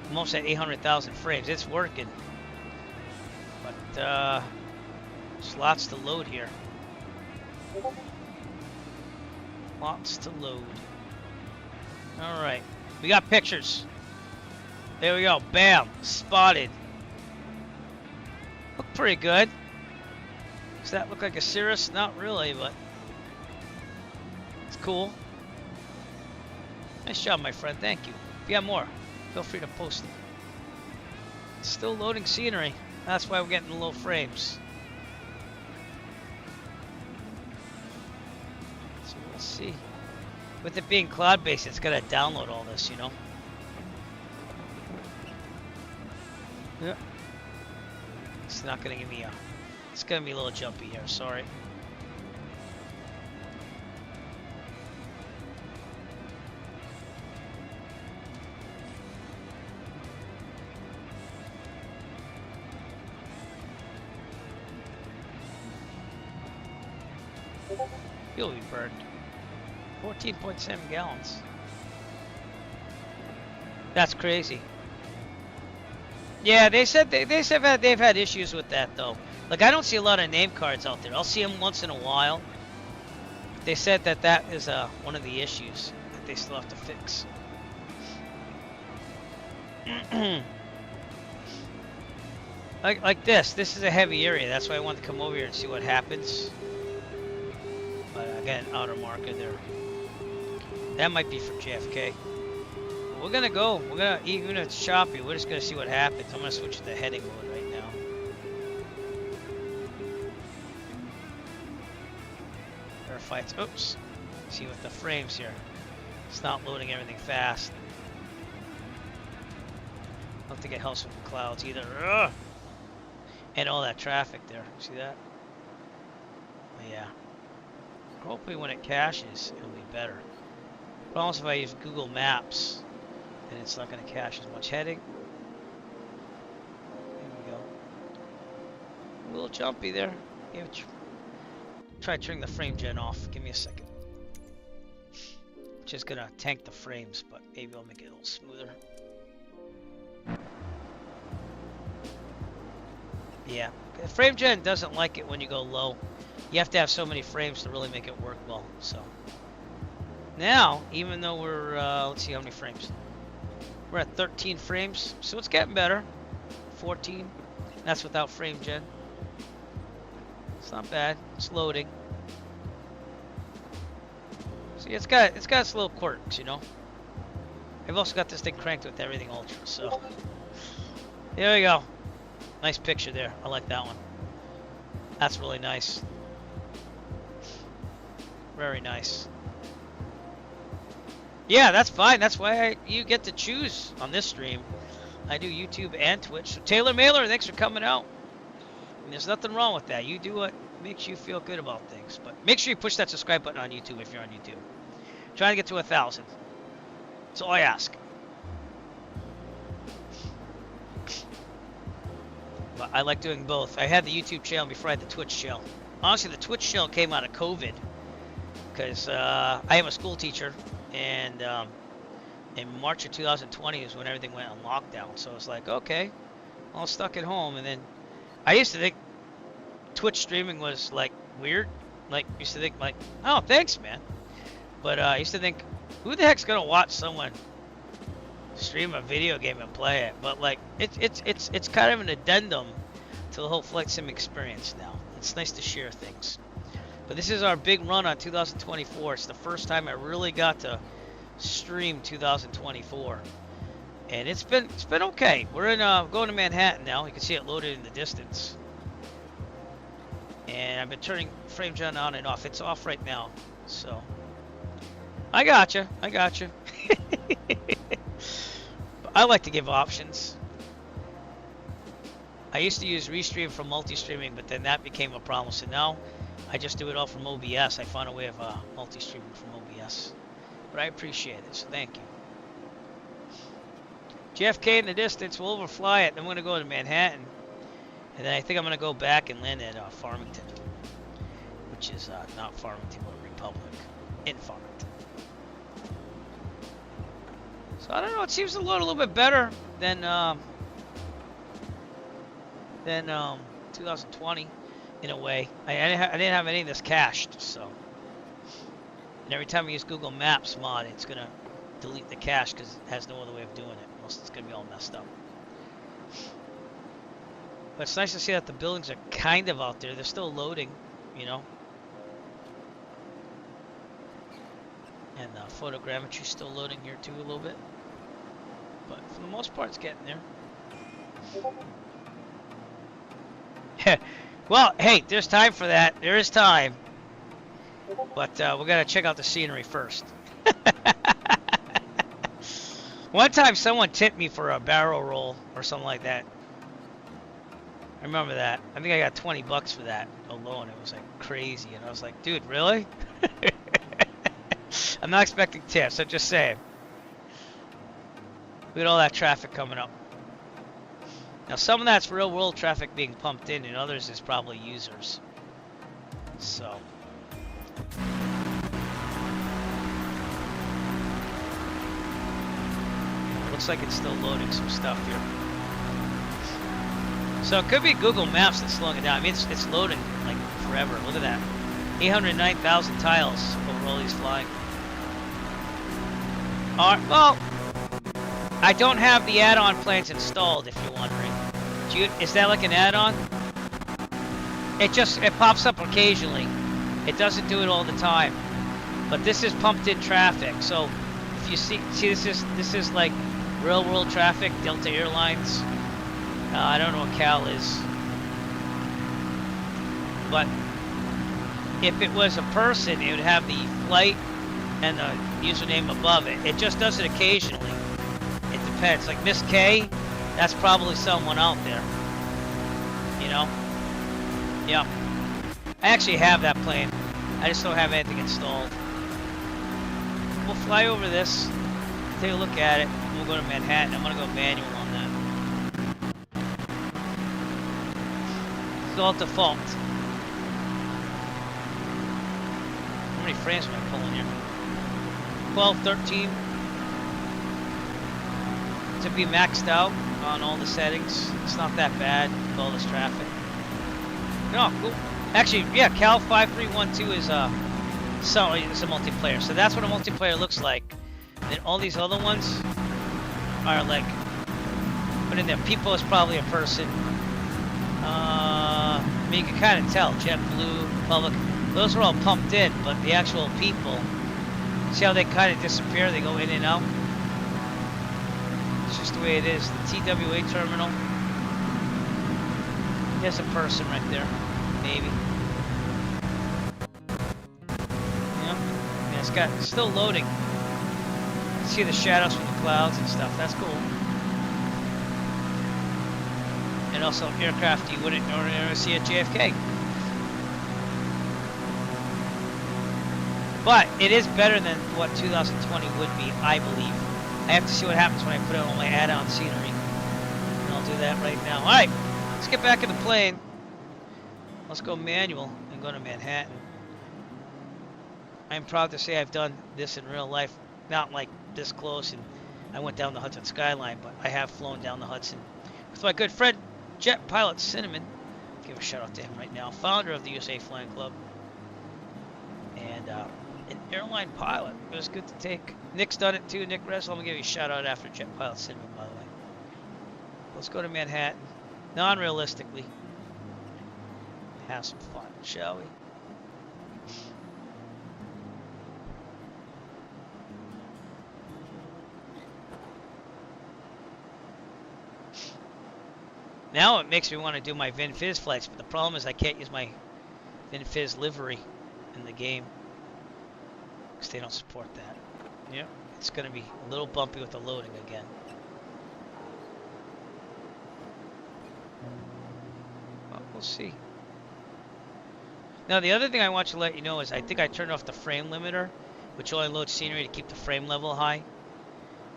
Almost at 800,000 frames. It's working. But, there's lots to load here. Lots to load. Alright. We got pictures. There we go. Bam. Spotted. Look pretty good. Does that look like a Cirrus? Not really, but it's cool. Nice job, my friend. Thank you. If you have more, feel free to post it. It's still loading scenery. That's why we're getting low frames. So we'll see. With it being cloud-based, it's got to download all this, you know. Yep. It's not gonna give me a. It's gonna be a little jumpy here. Sorry. You'll be burned. 14.7 gallons. That's crazy. Yeah, they said they've had issues with that though. Like I don't see a lot of name cards out there. I'll see them once in a while. They said that is one of the issues that they still have to fix. like this. This is a heavy area. That's why I wanted to come over here and see what happens. But I got an outer marker there. That might be for JFK. We're gonna go. We're gonna, even if it's choppy, we're just gonna see what happens. I'm gonna switch to the heading mode right now. Verify it's, oops. See with the frames here. It's not loading everything fast. I don't think it helps with the clouds either. Ugh! And all that traffic there. See that? But yeah. Hopefully when it caches, it'll be better. But also if I use Google Maps, and it's not going to cache as much heading. There we go. A little jumpy there. Try turning the frame gen off. Give me a second. Just gonna tank the frames, but maybe I'll make it a little smoother. Yeah, the frame gen doesn't like it when you go low. You have to have so many frames to really make it work well. So now, even though we're let's see how many frames. We're at 13 frames, so it's getting better. 14. That's without frame gen. It's not bad. It's loading. See, it's got its little quirks, you know. I've also got this thing cranked with everything ultra, so there we go. Nice picture there. I like that one. That's really nice. Very nice. Yeah, that's fine. That's why you get to choose on this stream. I do YouTube and Twitch. So Taylor Mailer, thanks for coming out. And there's nothing wrong with that. You do what makes you feel good about things. But make sure you push that subscribe button on YouTube if you're on YouTube. Trying to get to 1,000. That's all I ask. But I like doing both. I had the YouTube channel before I had the Twitch channel. Honestly, the Twitch channel came out of COVID because I am a school teacher, and in March of 2020 is when everything went on lockdown. So it's like, okay, all stuck at home. And then I used to think Twitch streaming was like weird. Like, used to think like, oh, thanks, man. But I used to think, who the heck's gonna watch someone stream a video game and play it? But like, it's kind of an addendum to the whole flight sim experience now. It's nice to share things. But this is our big run on 2024. It's the first time I really got to stream 2024, and it's been okay. We're in going to Manhattan now. You can see it loaded in the distance, and I've been turning frame gen on and off. It's off right now, so I gotcha. I like to give options. I used to use Restream for multi-streaming, but then that became a problem. So now I just do it all from OBS. I found a way of multi-streaming from OBS. But I appreciate it, so thank you. JFK in the distance. We'll overfly it. Then we're going to go to Manhattan. And then I think I'm going to go back and land at Farmington. Which is not Farmington, but Republic. In Farmington. So I don't know. It seems to load a little bit better than 2020 in a way. I didn't have any of this cached, so. And every time I use Google Maps mod, it's gonna delete the cache because it has no other way of doing it. Else it's gonna be all messed up. But it's nice to see that the buildings are kind of out there. They're still loading, you know. And photogrammetry's still loading here too a little bit. But for the most part, it's getting there. Well, hey, there's time for that. There is time. But we gotta check out the scenery first. One time someone tipped me for a barrel roll or something like that. I remember that. I think I got 20 bucks for that alone. It was like crazy. And I was like, dude, really? I'm not expecting tips. I'm just saying. We got all that traffic coming up. Now some of that's real world traffic being pumped in, and others is probably users. So. Looks like it's still loading some stuff here. So it could be Google Maps that's slowing it down. I mean, it's loading like forever. Look at that. 809,000 tiles over all these flying. Well, I don't have the add-on plans installed, if you're wondering. Is that like an add-on? It pops up occasionally. It doesn't do it all the time. But this is pumped in traffic. So if you see this is like real world traffic, Delta Airlines. I don't know what Cal is. But if it was a person, it would have the flight and the username above it. It just does it occasionally. It depends. Like Miss K, that's probably someone out there. You know? Yeah. I actually have that plane. I just don't have anything installed. We'll fly over this, take a look at it, and we'll go to Manhattan. I'm gonna go manual on that. It's all default. How many frames am I pulling here? 12, 13. To be maxed out on all the settings. It's not that bad with all this traffic. No, cool. Actually, yeah, Cal 5312 is it's a multiplayer. So that's what a multiplayer looks like. And all these other ones are like, but in there, people is probably a person. I mean, you can kind of tell. JetBlue, Public, those are all pumped in, but the actual people, see how they kind of disappear? They go in and out. It's just the way it is. The TWA terminal. There's a person right there. Maybe. Yeah, it's still loading. See the shadows from the clouds and stuff. That's cool. And also aircraft you wouldn't normally see at JFK. But it is better than what 2020 would be, I believe. I have to see what happens when I put on all my add-on scenery. And I'll do that right now. Alright. Let's get back in the plane. Let's go manual and go to Manhattan. I'm proud to say I've done this in real life. Not like this close, and I went down the Hudson skyline, but I have flown down the Hudson with my good friend, Jet Pilot Cinnamon. Give a shout out to him right now. Founder of the USA Flying Club. And an airline pilot. It was good to take. Nick's done it too. Nick Ressel. I'm going to give you a shout out after Jet Pilot Cinnamon, by the way. Let's go to Manhattan. Non-realistically. Have some fun, shall we? Now it makes me want to do my Vin Fizz flights, but the problem is I can't use my Vin Fizz livery in the game because they don't support that. Yep, it's going to be a little bumpy with the loading again. Well, we'll see. Now the other thing I want to let you know is I think I turned off the frame limiter, which only loads scenery to keep the frame level high.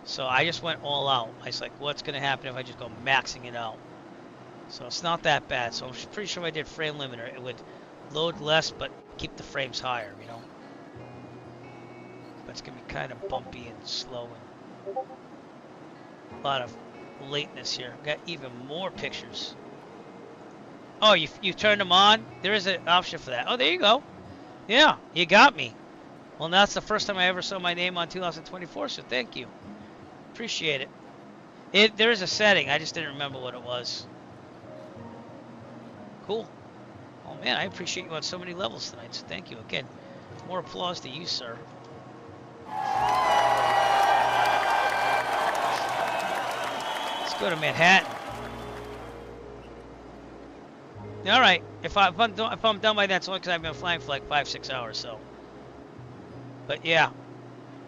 So I just went all out. I was like, what's going to happen if I just go maxing it out? So it's not that bad. So I'm pretty sure if I did frame limiter, it would load less but keep the frames higher, you know. But it's going to be kind of bumpy and slow and a lot of lateness here. Got even more pictures. Oh, you turned them on? There is an option for that. Oh, there you go. Yeah, you got me. Well, that's the first time I ever saw my name on 2024, so thank you. Appreciate it. There is a setting. I just didn't remember what it was. Cool. Oh, man, I appreciate you on so many levels tonight, so thank you again. More applause to you, sir. Let's go to Manhattan. All right. If I'm done by that, it's only because I've been flying for like 5-6 hours. So, but yeah,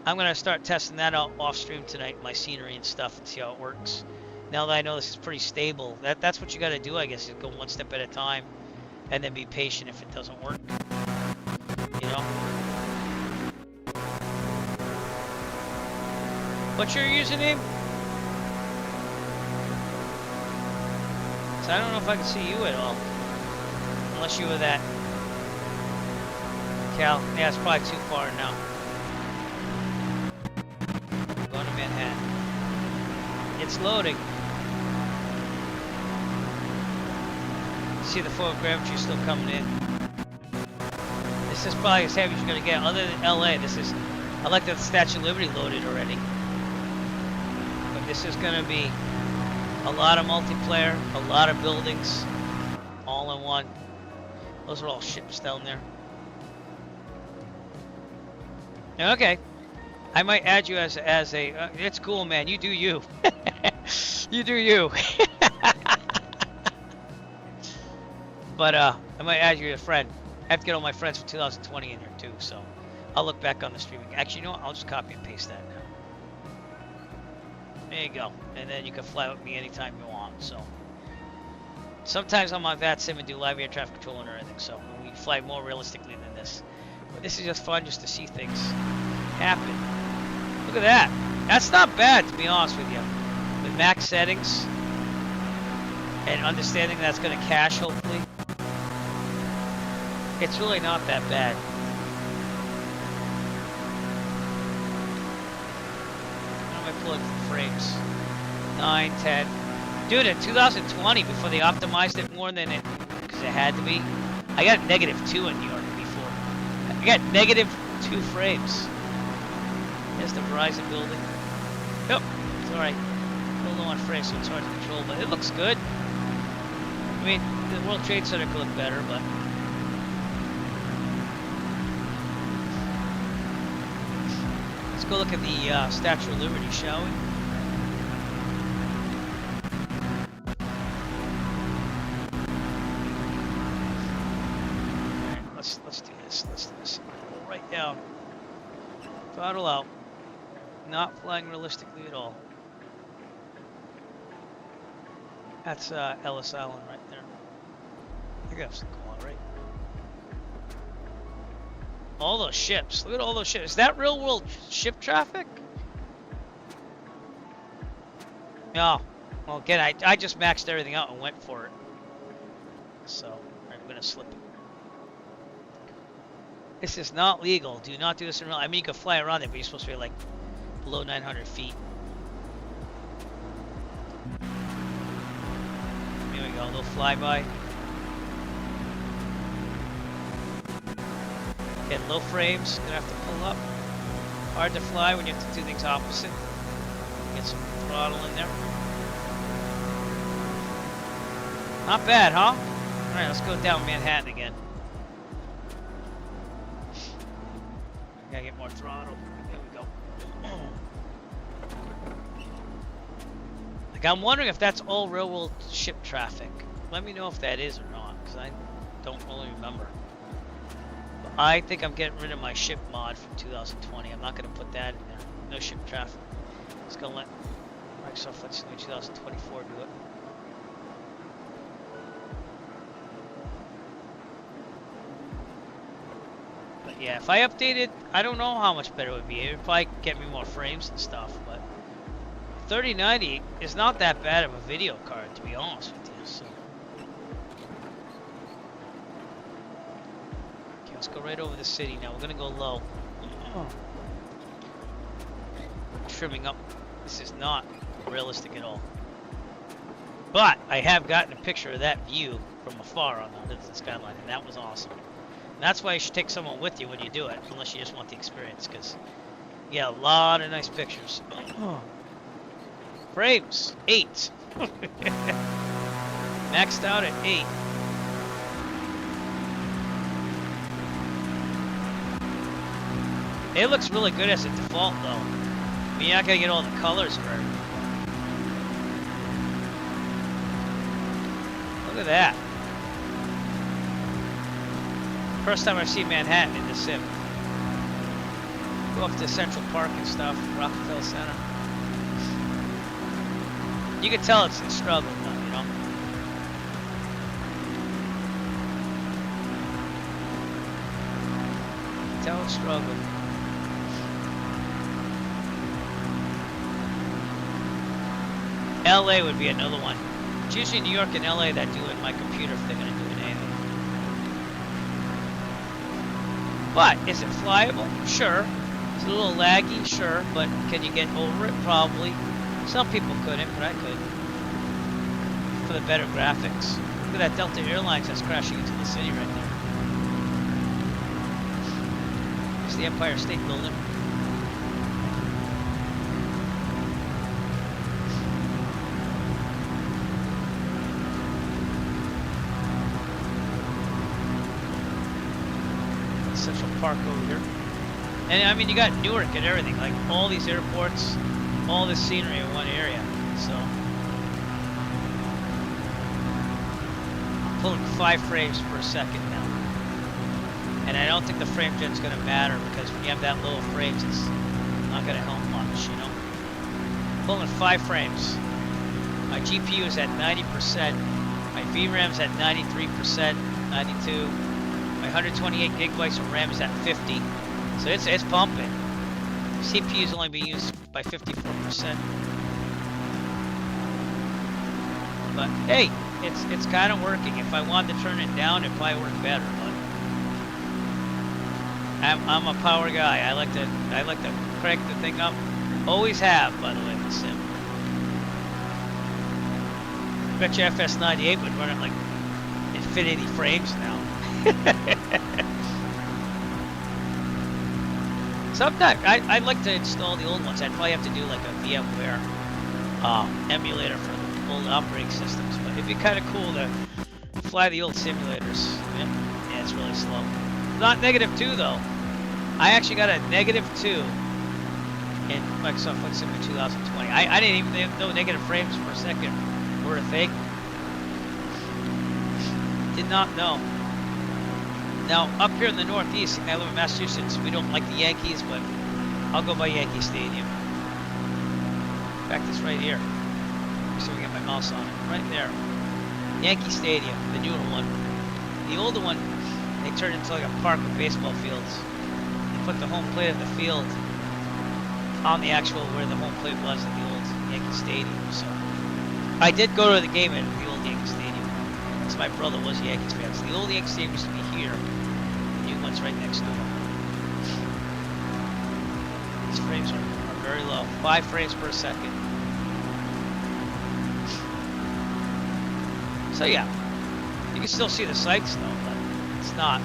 I'm gonna start testing that out off stream tonight, my scenery and stuff, and see how it works. Now that I know this is pretty stable, that's what you got to do, I guess. Is go one step at a time, and then be patient if it doesn't work. You know. What's your username? So I don't know if I can see you at all. Unless you were that. Cal. Yeah, it's probably too far now. I'm going to Manhattan. It's loading. See the forward gravity still coming in. This is probably as heavy as you're going to get. Other than LA, this is... I like that the Statue of Liberty loaded already. But this is going to be a lot of multiplayer, a lot of buildings, all in one. Those are all ships down there. Okay. I might add you as a... it's cool, man. You do you. You do you. But I might add you as a friend. I have to get all my friends for 2020 in here too, so I'll look back on the streaming. Actually, you know what? I'll just copy and paste that now. There you go. And then you can fly with me anytime you want. So sometimes I'm on VATSIM and do live air traffic control and everything, so we fly more realistically than this. But this is just fun just to see things happen. Look at that. That's not bad, to be honest with you. With max settings and understanding that's going to cache, hopefully. It's really not that bad. How am I pulling for frames? 9, 10. Dude, in 2020, before they optimized it more than it, because it had to be, I got -2 in New York before. I got -2 frames. There's the Verizon building. Yep, it's alright. A little low on frames, so it's hard to control, but it looks good. I mean, the World Trade Center could look better, but... Let's go look at the Statue of Liberty, shall we? Alright, let's do this. Let's do this. Go right down. Throttle out. Not flying realistically at all. That's Ellis Island right there. I think that's the one, right? All those ships. Look at all those ships. Is that real world ship traffic? No. Well, again, I just maxed everything out and went for it. So I'm gonna slip it. This is not legal. Do not do this in real. I mean, you can fly around it, but you're supposed to be like below 900 feet. Here we go. A little flyby. Get low frames. Gonna have to pull up. Hard to fly when you have to do things opposite. Get some throttle in there. Not bad, huh? Alright, let's go down Manhattan again. Gotta get more throttle. There we go. Like, I'm wondering if that's all real-world ship traffic. Let me know if that is or not, because I don't really remember. But I think I'm getting rid of my ship mod from 2020. I'm not going to put that in there. No ship traffic. Just going to let Microsoft Flight Simulator 2024 do it. But yeah, if I updated, I don't know how much better it would be. It would probably get me more frames and stuff, but 3090 is not that bad of a video card, to be honest with you. So. Okay, let's go right over the city now. We're gonna go low. Trimming up. This is not realistic at all. But I have gotten a picture of that view from afar on the skyline, and that was awesome. And that's why you should take someone with you when you do it, unless you just want the experience, because yeah, a lot of nice pictures. Frames 8. Maxed out at 8. It looks really good as a default though. I mean, you're not gonna get all the colors for everything. Look at that. First time I've seen Manhattan in the sim. Go up to Central Park and stuff, Rockefeller Center. You can tell it's a struggle though, you know? You can tell it's a struggle. LA would be another one. It's usually New York and LA that do it in my computer if they're gonna do it anything. But is it flyable? Sure. It's a little laggy, sure, but can you get over it? Probably. Some people couldn't, but I could. For the better graphics. Look at that Delta Airlines that's crashing into the city right there. It's the Empire State Building. Central Park over here. And I mean, you got Newark and everything, like all these airports, all this scenery in one area. So I'm pulling 5 frames per second now. And I don't think the frame gen's gonna matter because when you have that low frames, it's not gonna help much, you know. Pulling 5 frames. My GPU is at 90%. My VRAM's at 93%, 92. My 128 gigabytes of RAM is at 50, so it's pumping. CPU is only being used by 54%. But hey, it's kind of working. If I wanted to turn it down, it probably work better. But I'm a power guy. I like to crank the thing up. Always have, by the way, with sim. Bet you FS98 would run it like infinity frames now. Sometimes I'd like to install the old ones. I'd probably have to do like a VMware emulator for the old operating systems, but it'd be kind of cool to fly the old simulators. Yeah, it's really slow. Not -2 though. I actually got a -2 in Microsoft Flight Simulator 2020. I didn't even know negative frames per second were a thing. Did not know. Now, up here in the Northeast, I live in Massachusetts, we don't like the Yankees, but I'll go by Yankee Stadium. In fact, it's right here. So we get my mouse on it. Right there. Yankee Stadium, the newer one. The older one, they turned into like a park with baseball fields. They put the home plate of the field on the actual where the home plate was at the old Yankee Stadium. So I did go to the game at the old Yankee Stadium. Because my brother was a Yankees fan. So the old Yankees stadium used to be here. The new one's right next door. These frames are very low. 5 frames per second. So yeah, you can still see the sights though, but it's not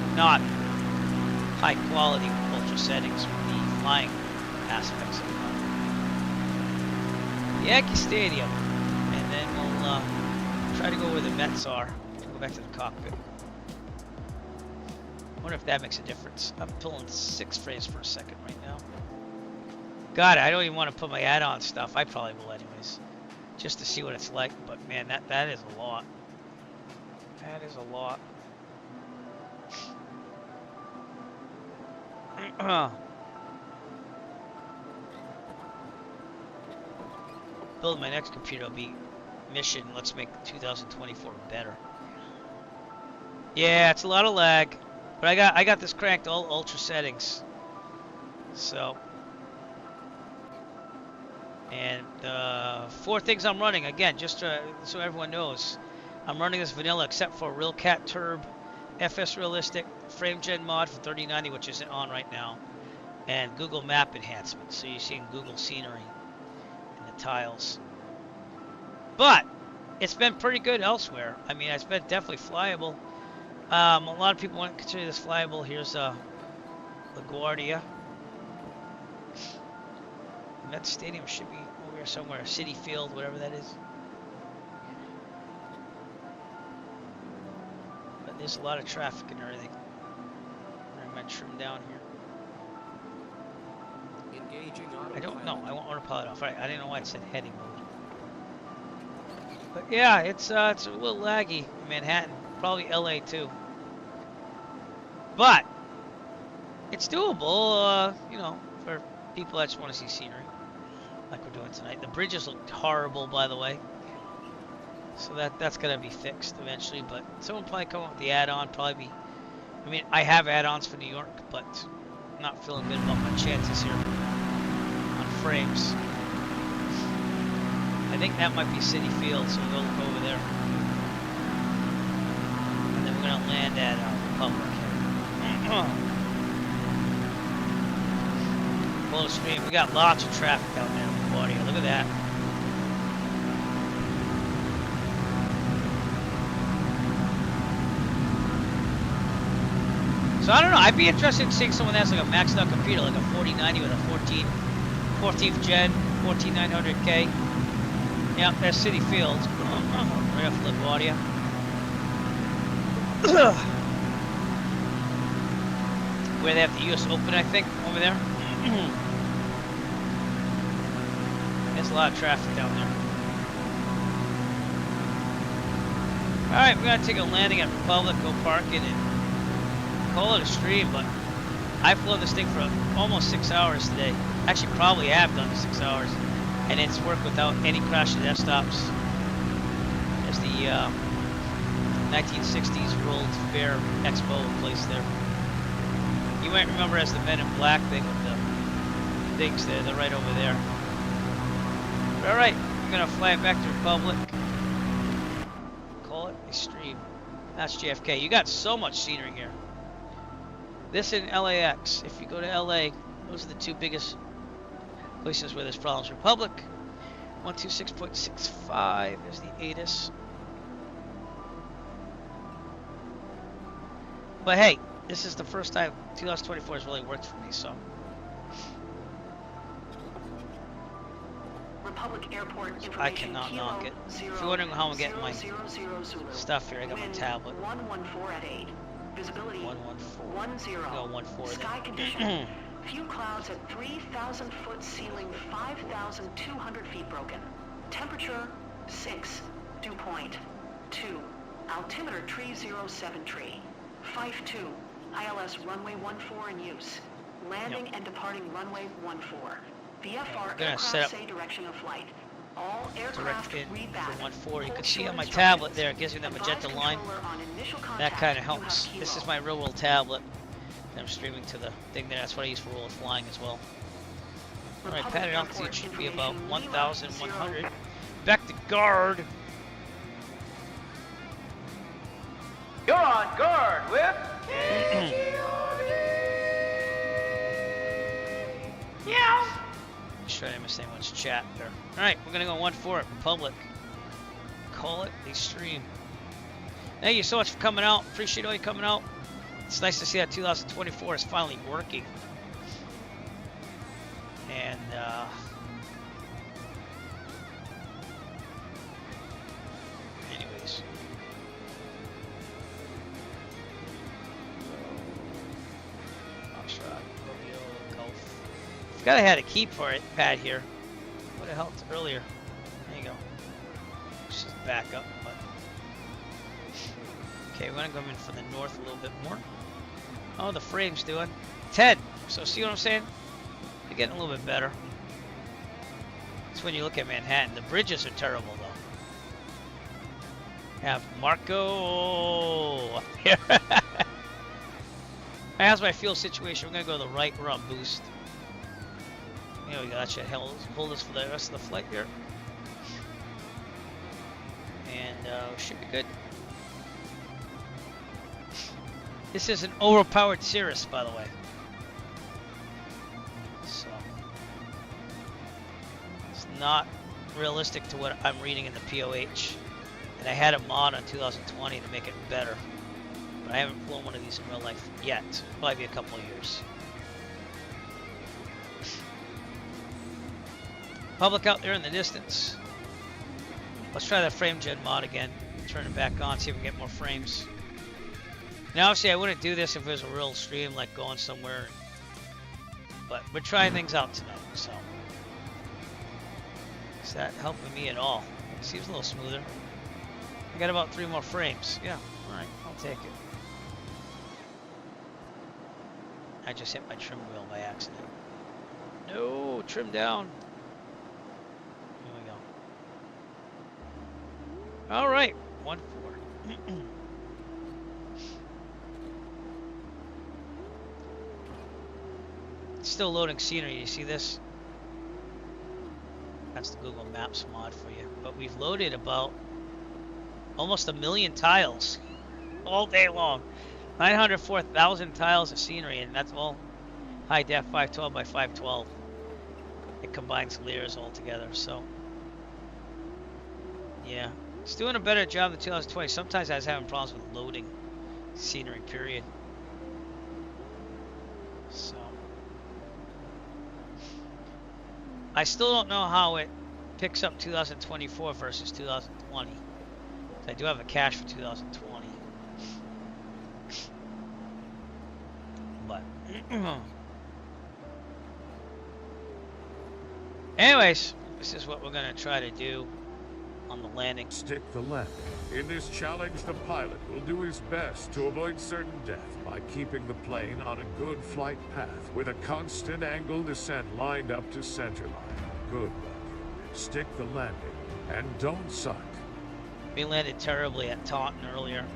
high quality ultra settings with the flying aspects of it. Yankee Stadium, and then we'll try to go where the Mets are. Go back to the cockpit. Wonder if that makes a difference. I'm pulling 6 frames per second right now. God, I don't even want to put my add-on stuff. I probably will anyways, just to see what it's like. But man, that is a lot. That is a lot. Build my next computer will be mission. Let's make 2024 better. Yeah, it's a lot of lag, but I got this cranked all ultra settings. So, and 4 things I'm running again, just so everyone knows. I'm running this vanilla except for RealCat Turb, FS Realistic, FrameGen mod for 3090, which isn't on right now, and Google Map enhancement. So you're seeing Google scenery and the tiles. But it's been pretty good elsewhere. I mean, it's been definitely flyable. A lot of people wouldn't consider this flyable. Here's LaGuardia. That stadium should be over here somewhere. City Field, whatever that is. But there's a lot of traffic and everything. I'm going to trim down here. Engaging I don't know. I want autopilot off. Right. I didn't know why it said heading mode. But yeah, it's a little laggy in Manhattan. Probably LA too. But it's doable, you know, for people that just want to see scenery, like we're doing tonight. The bridges look horrible, by the way. So that's gonna be fixed eventually. But someone probably come up with the add-on. Probably be. I mean, I have add-ons for New York, but I'm not feeling good about my chances here on frames. I think that might be City Field, so we'll go over there. And then we're going to land at Republic. Full screen. We got lots of traffic out there in LaGuardia. Look at that. So I don't know. I'd be interested in seeing someone that's like a maxed out computer, like a 4090 with a 14th gen, 14900K. Yeah, that's City Field, right off LaGuardia. Where they have the US Open, I think, over there. There's a lot of traffic down there. Alright, we're gonna take a landing at Republic, go park it, and call it a stream, but I've flown this thing for almost 6 hours today. Actually, probably have done the 6 hours. And it's worked without any crash desktops. There's the 1960s World Fair Expo place there. You might remember as the Men in Black thing with the things there. They're right over there. All right, I'm gonna fly it back to Republic. Call it a stream. That's JFK. You got so much scenery here. This in LAX. If you go to LA, those are the 2 biggest places where there's problems. Republic, 126.65. There's the ATIS. But hey, this is the first time 2024 has really worked for me, so. Republic Airport information. I cannot knock it. If you're wondering how I'm getting my stuff here, I got my tablet. 114 at 8. Visibility 114. 10. Go 140. Sky condition. Few clouds at 3,000 foot ceiling, 5,200 feet broken. Temperature 6. Dew point 2. Altimeter tree 07 tree. Fife 2. ILS runway 14 in use. Landing and departing runway 14. VFR aircraft say direction of flight. All aircraft read back. 140. You can see on my tablet there, it gives me that magenta line. That kind of helps. This is my real world tablet. I'm streaming to the thing there. That's what I use for roll of flying as well. Alright, padded altitude should be about 1,100. Back to guard. On guard with... Yeah. Make sure I didn't miss anyone's chat there. Alright, we're gonna go 1-4 at Republic. Call it a stream. Thank you so much for coming out. Appreciate all you coming out. It's nice to see that 2024 is finally working. And anyways. Forgot I had a key for it pad here. Would have helped earlier. There you go. Let's just back up. But... okay, we're gonna go in for the north a little bit more. Oh, the frame's doing 10. So see what I'm saying? They're getting a little bit better. That's when you look at Manhattan. The bridges are terrible though. Have Marco up here. How's my fuel situation? We're gonna go to the right. We're on boost. There we go. That should hold us for the rest of the flight here. And should be good. This is an overpowered Cirrus, by the way. So it's not realistic to what I'm reading in the POH. And I had a mod on 2020 to make it better. But I haven't flown one of these in real life yet. Probably be a couple of years. Public out there in the distance. Let's try that frame gen mod again. Turn it back on, see if we can get more frames. Now obviously I wouldn't do this if it was a real stream, like going somewhere. But we're trying things out tonight, so. Is that helping me at all? It seems a little smoother. I got about 3 more frames. Yeah, alright, I'll take it. I just hit my trim wheel by accident. No, trim down. All right, 1-4. Still loading scenery. You see this? That's the Google Maps mod for you. But we've loaded about almost 1 million tiles all day long. 904,000 tiles of scenery, and that's all high def 512 by 512. It combines layers all together. So, yeah. It's doing a better job than 2020. Sometimes I was having problems with loading scenery, period. So I still don't know how it picks up 2024 versus 2020. I do have a cache for 2020. But anyways, this is what we're gonna try to do on the landing. Stick the landing. In this challenge, the pilot will do his best to avoid certain death by keeping the plane on a good flight path with a constant angle descent lined up to center line. Good luck. Stick the landing and don't suck. We landed terribly at Taunton earlier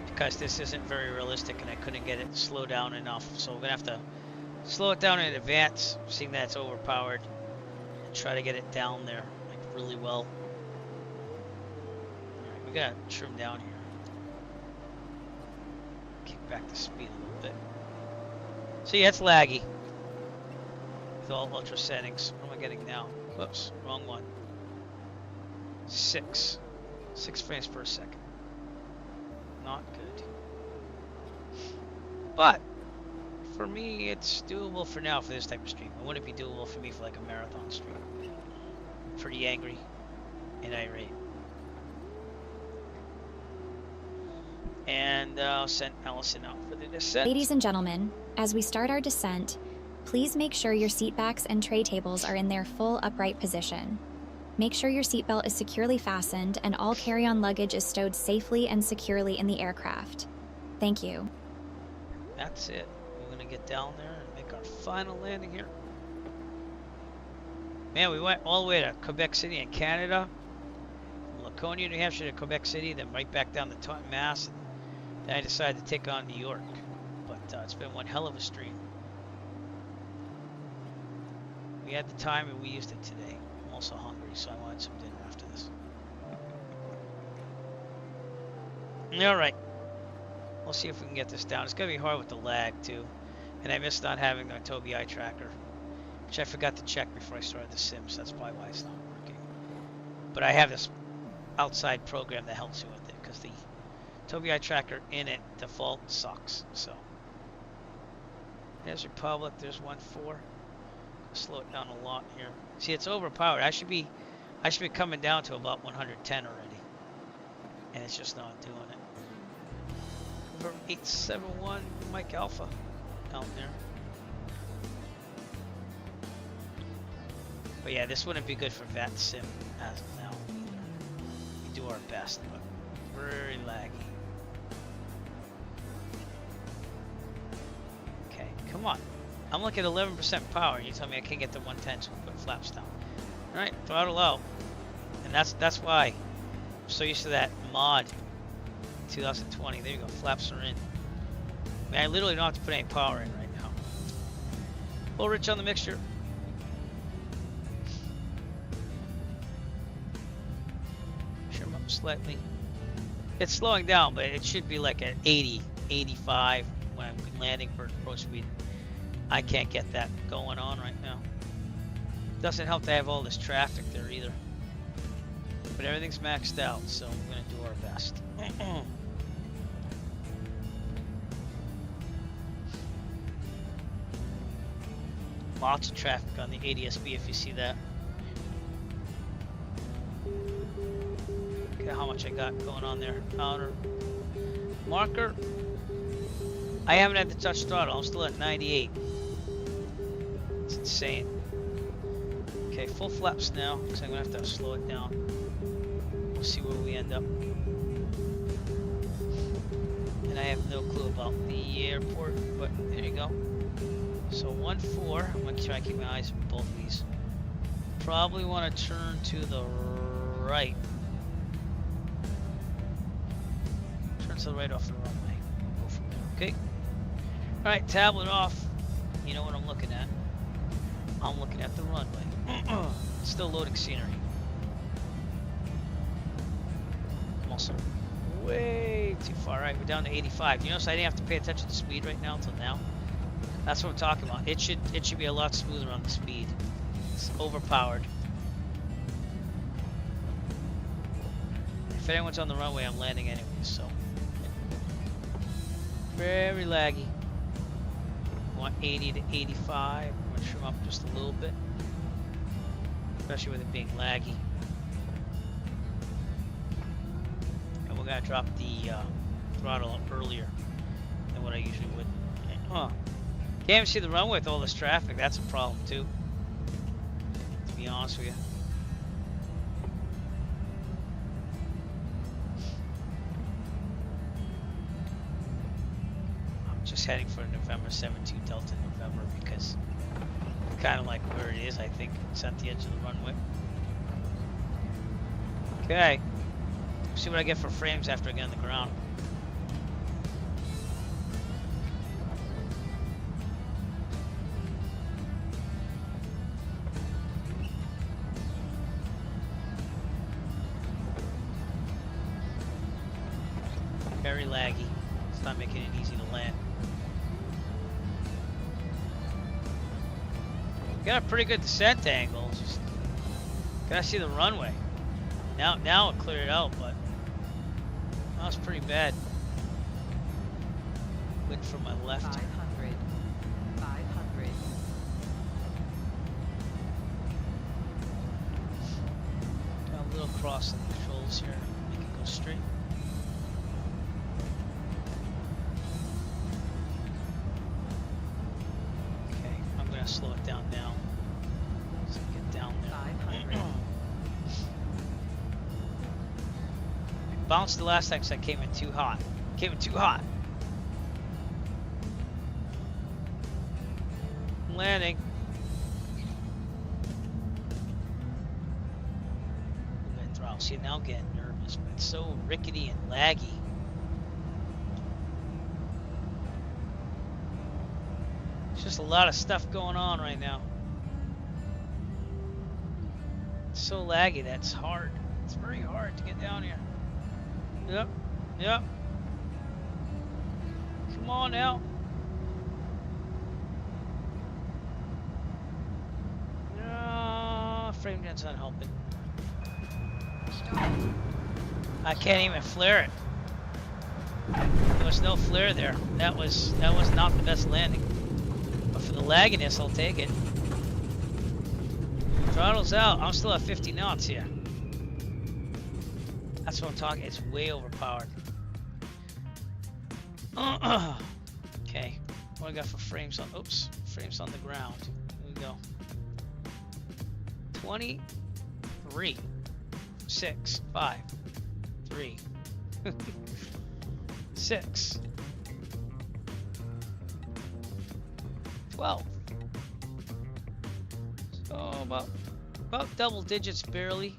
because this isn't very realistic and I couldn't get it to slow down enough. So we're gonna have to slow it down in advance, seeing that it's overpowered, and try to get it down there like really well. We gotta trim down here. Kick back the speed a little bit. See, it's laggy. With all ultra settings. What am I getting now? Whoops, wrong one. 6 frames per second. Not good. But for me, it's doable for now for this type of stream. It wouldn't be doable for me for like a marathon stream. I'm pretty angry and irate. And I'll send Allison out for the descent. Ladies and gentlemen, as we start our descent, please make sure your seat backs and tray tables are in their full upright position. Make sure your seatbelt is securely fastened and all carry-on luggage is stowed safely and securely in the aircraft. Thank you. That's it. We're gonna get down there and make our final landing here. Man, we went all the way to Quebec City in Canada, from Laconia, New Hampshire to Quebec City, then right back down to Taunton, Mass. And then I decided to take on New York. But it's been one hell of a stream. We had the time and we used it today. I'm also hungry, so I wanted some dinner after this. Alright. We'll see if we can get this down. It's gonna be hard with the lag too. And I missed not having a Tobii eye tracker, which I forgot to check before I started the sim, so that's probably why it's not working. But I have this outside program that helps you with it, because the Tobii eye tracker in it default sucks. So there's Republic, there's 1-4. Slow it down a lot here. See, it's overpowered. I should be coming down to about 110 already, and it's just not doing it. Number 871 Mike Alpha down there. But yeah, this wouldn't be good for VAT Sim as of now either. We do our best, but very laggy. Okay, come on. I'm looking at 11% power. You tell me I can't get to 110, so we'll put flaps down. All right, throttle out. And that's why I'm so used to that mod 2020. There you go, flaps are in. I mean, I literally don't have to put any power in right now. Full rich on the mixture. Trim up slightly. It's slowing down, but it should be like at 80, 85 when I'm landing for approach speed. I can't get that going on right now. Doesn't help to have all this traffic there either. But everything's maxed out, so we're gonna do our best. Lots of traffic on the ADSB if you see that. Look at how much I got going on there. Outer marker. I haven't had to touch throttle. I'm still at 98. It's insane. Okay, full flaps now, because I'm gonna have to slow it down. We'll see where we end up. And I have no clue about the airport, but there you go. So 1-4. I'm gonna try to keep my eyes on both of these. Probably want to turn to the right. Turn to the right off the runway. We'll go from there. Okay. All right, tablet off. You know what I'm looking at. I'm looking at the runway. Still loading scenery. I'm also way too far. All right, we're down to 85. You notice I didn't have to pay attention to speed right now until now. That's what I'm talking about. It should be a lot smoother on the speed. It's overpowered. If anyone's on the runway, I'm landing anyway, so very laggy. I want 80 to 85. I'm gonna trim up just a little bit, especially with it being laggy. And we're gonna drop the throttle up earlier than what I usually would. Can't even see the runway with all this traffic. That's a problem too, to be honest with you. I'm just heading for November 72 Delta November because kind of like where it is. I think it's at the edge of the runway. Okay, see what I get for frames after I get on the ground. Very laggy. It's not making it easy to land. Got a pretty good descent angle. Just gotta see the runway. Now it cleared out, but that was pretty bad. Wind from my left. 500. Got a little cross in the controls here. Make it go straight. Slow it down now. So get down there. 500. Bounced the last time because I came in too hot. Landing. Throttle. See, now I'm getting nervous, but it's so rickety and laggy. Just a lot of stuff going on right now. It's so laggy that's hard. It's very hard to get down here. Yep. Come on now. No, frame gen's not helping. I can't even flare it. There was no flare there. That was not the best landing. But for the lagginess, I'll take it. Throttle's out. I'm still at 50 knots here. That's what I'm talking. It's way overpowered. Okay. What do I got for frames on? Oops. Frames on the ground. Here we go. 23. 6. 5. 3. 6. 12. So about double digits barely.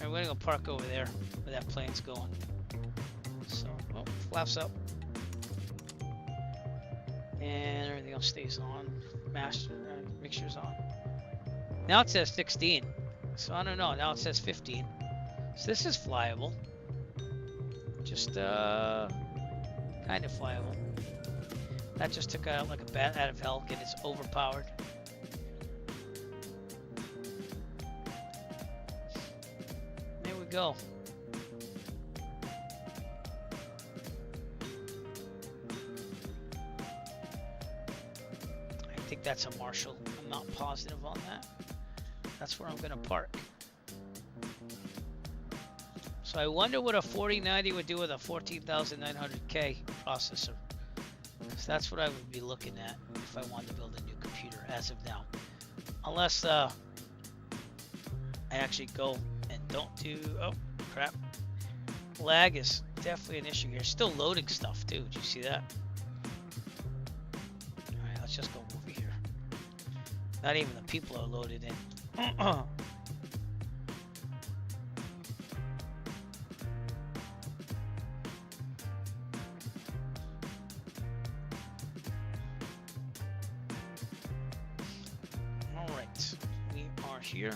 Alright, we're gonna go park over there where that plane's going. So, oh, flaps up. And everything else stays on. Mixture's on. Now it says 16. So I don't know. Now it says 15. So this is flyable. Just kind of flyable. That just took out like a bat out of hell, and it's overpowered. There we go. I think that's a Marshall. I'm not positive on that. That's where I'm gonna park. So I wonder what a 4090 would do with a 14,900K processor. Because that's what I would be looking at if I wanted to build a new computer as of now. Unless I actually go and don't do... Oh, crap. Lag is definitely an issue here. Still loading stuff too. Did you see that? Alright, let's just go over here. Not even the people are loaded in. Here.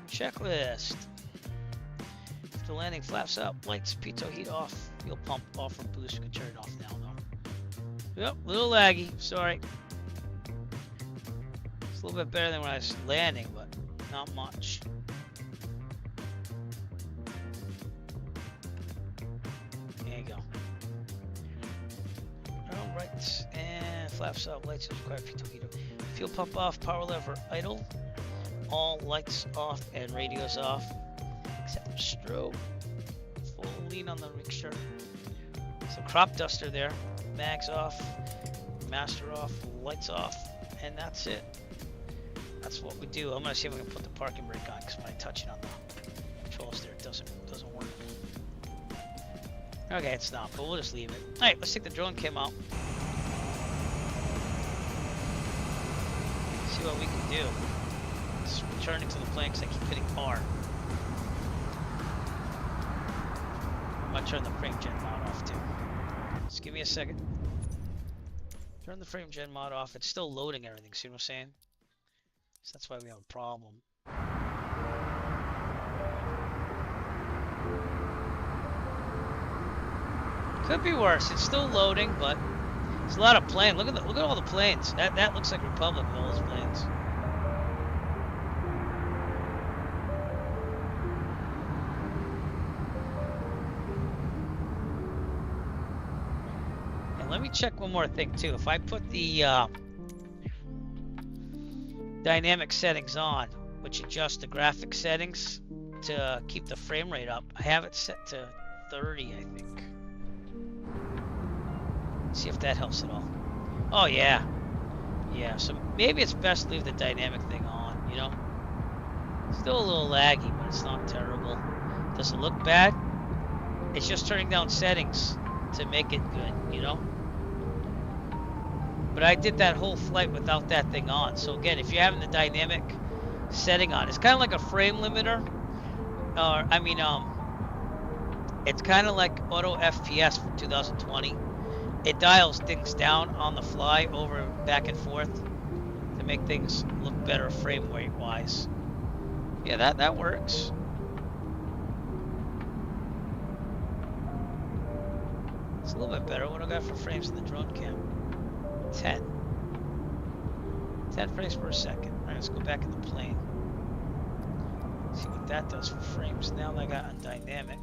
Checklist. If the landing flaps up, lights, pitot heat off, fuel pump off or boost. You can turn it off now though. Yep, a little laggy, sorry. It's a little bit better than when I was landing, but not much. There you go. Alright, and flaps up, lights require pitot heat off. Fuel pump off, power lever idle. All lights off and radios off, except for strobe. Full lean on the mixture. So crop duster there, mags off, master off, lights off, and that's it. That's what we do. I'm gonna see if I can put the parking brake on because when I touch it on the controls there, it doesn't work. Okay, it's not, but we'll just leave it. All right, let's take the drone cam out. See what we can do. It's returning to the plane because I keep hitting R. I'm gonna turn the frame gen mod off too. Just give me a second. Turn the frame gen mod off. It's still loading everything, see what I'm saying? So that's why we have a problem. Could be worse. It's still loading, but it's a lot of planes. Look at all the planes. That looks like Republic with all those planes. Let me check one more thing too. If I put the dynamic settings on, which adjusts the graphic settings to keep the frame rate up, I have it set to 30, I think. See if that helps at all. Oh yeah, yeah. So maybe it's best to leave the dynamic thing on. You know, still a little laggy, but it's not terrible. Does it look bad? It's just turning down settings to make it good. You know. But I did that whole flight without that thing on. So again, if you're having the dynamic setting on, it's kind of like a frame limiter. Or I mean, it's kind of like auto FPS for 2020. It dials things down on the fly, over back and forth, to make things look better frame rate wise. Yeah, that works. It's a little bit better. What do I got for frames in the drone cam? 10. 10 frames per second. Alright, let's go back in the plane. See what that does for frames. Now that I got on dynamic.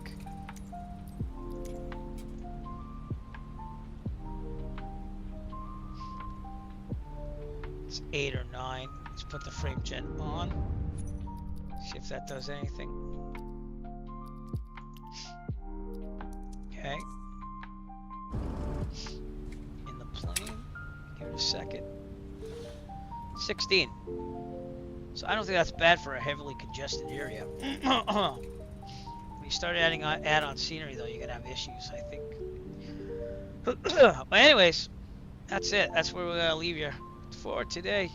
It's 8 or 9. Let's put the frame gen on. See if that does anything. Okay. In the plane. Give it a second. 16. So I don't think that's bad for a heavily congested area. When you start adding add-on scenery, though, you're gonna have issues, I think. But anyways, that's it. That's where we're gonna leave you for today.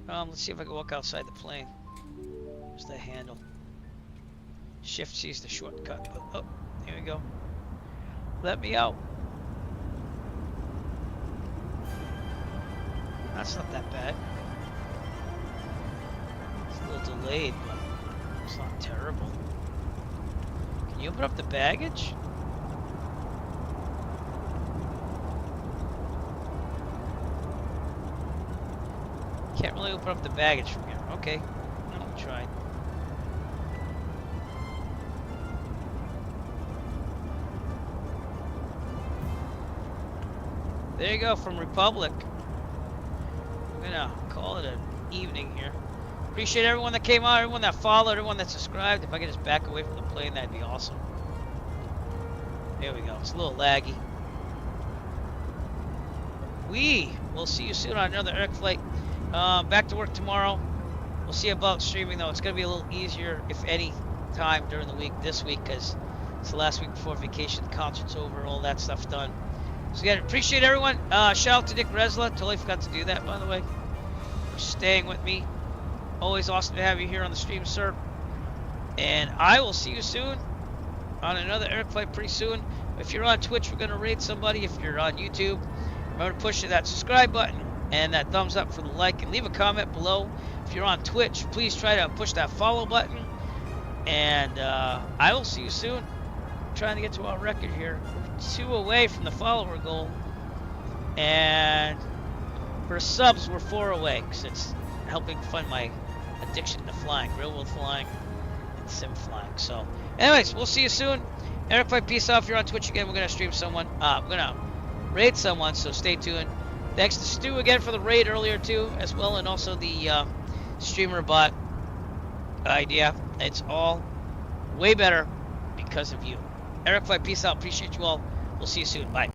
Let's see if I can walk outside the plane. Where's the handle? Shift C is the shortcut. But, oh, here we go. Let me out. That's not that bad. It's a little delayed, but it's not terrible. Can you open up the baggage? Can't really open up the baggage from here. Okay, I'll try. There you go, from Republic. I'm gonna call it an evening here. Appreciate everyone that came out, everyone that followed, everyone that subscribed. If I could just back away from the plane, that'd be awesome. There we go. It's a little laggy. We will see you soon on another Eric flight. Back to work tomorrow. We'll see about streaming, though. It's going to be a little easier, if any, time during the week this week, because it's the last week before vacation. The concert's over, all that stuff's done. So again, appreciate everyone. Shout out to Dick Resla. Totally forgot to do that, by the way, for staying with me. Always awesome to have you here on the stream, sir. And I will see you soon on another Eric flight pretty soon. If you're on Twitch, we're going to raid somebody. If you're on YouTube, remember to push that subscribe button and that thumbs up for the like, and leave a comment below. If you're on Twitch, please try to push that follow button. And I will see you soon. I'm trying to get to our record here. We're 2 away from the follower goal. And for subs, we're 4 away, because it's helping fund my addiction to flying, real world flying, and sim flying. So, anyways, we'll see you soon. Eric Fight, peace out. If you're on Twitch again, we're going to stream someone. We're going to raid someone, so stay tuned. Thanks to Stu again for the raid earlier, too, as well, and also the streamer bot idea. It's all way better because of you. Eric Fight, peace out. Appreciate you all. We'll see you soon. Bye.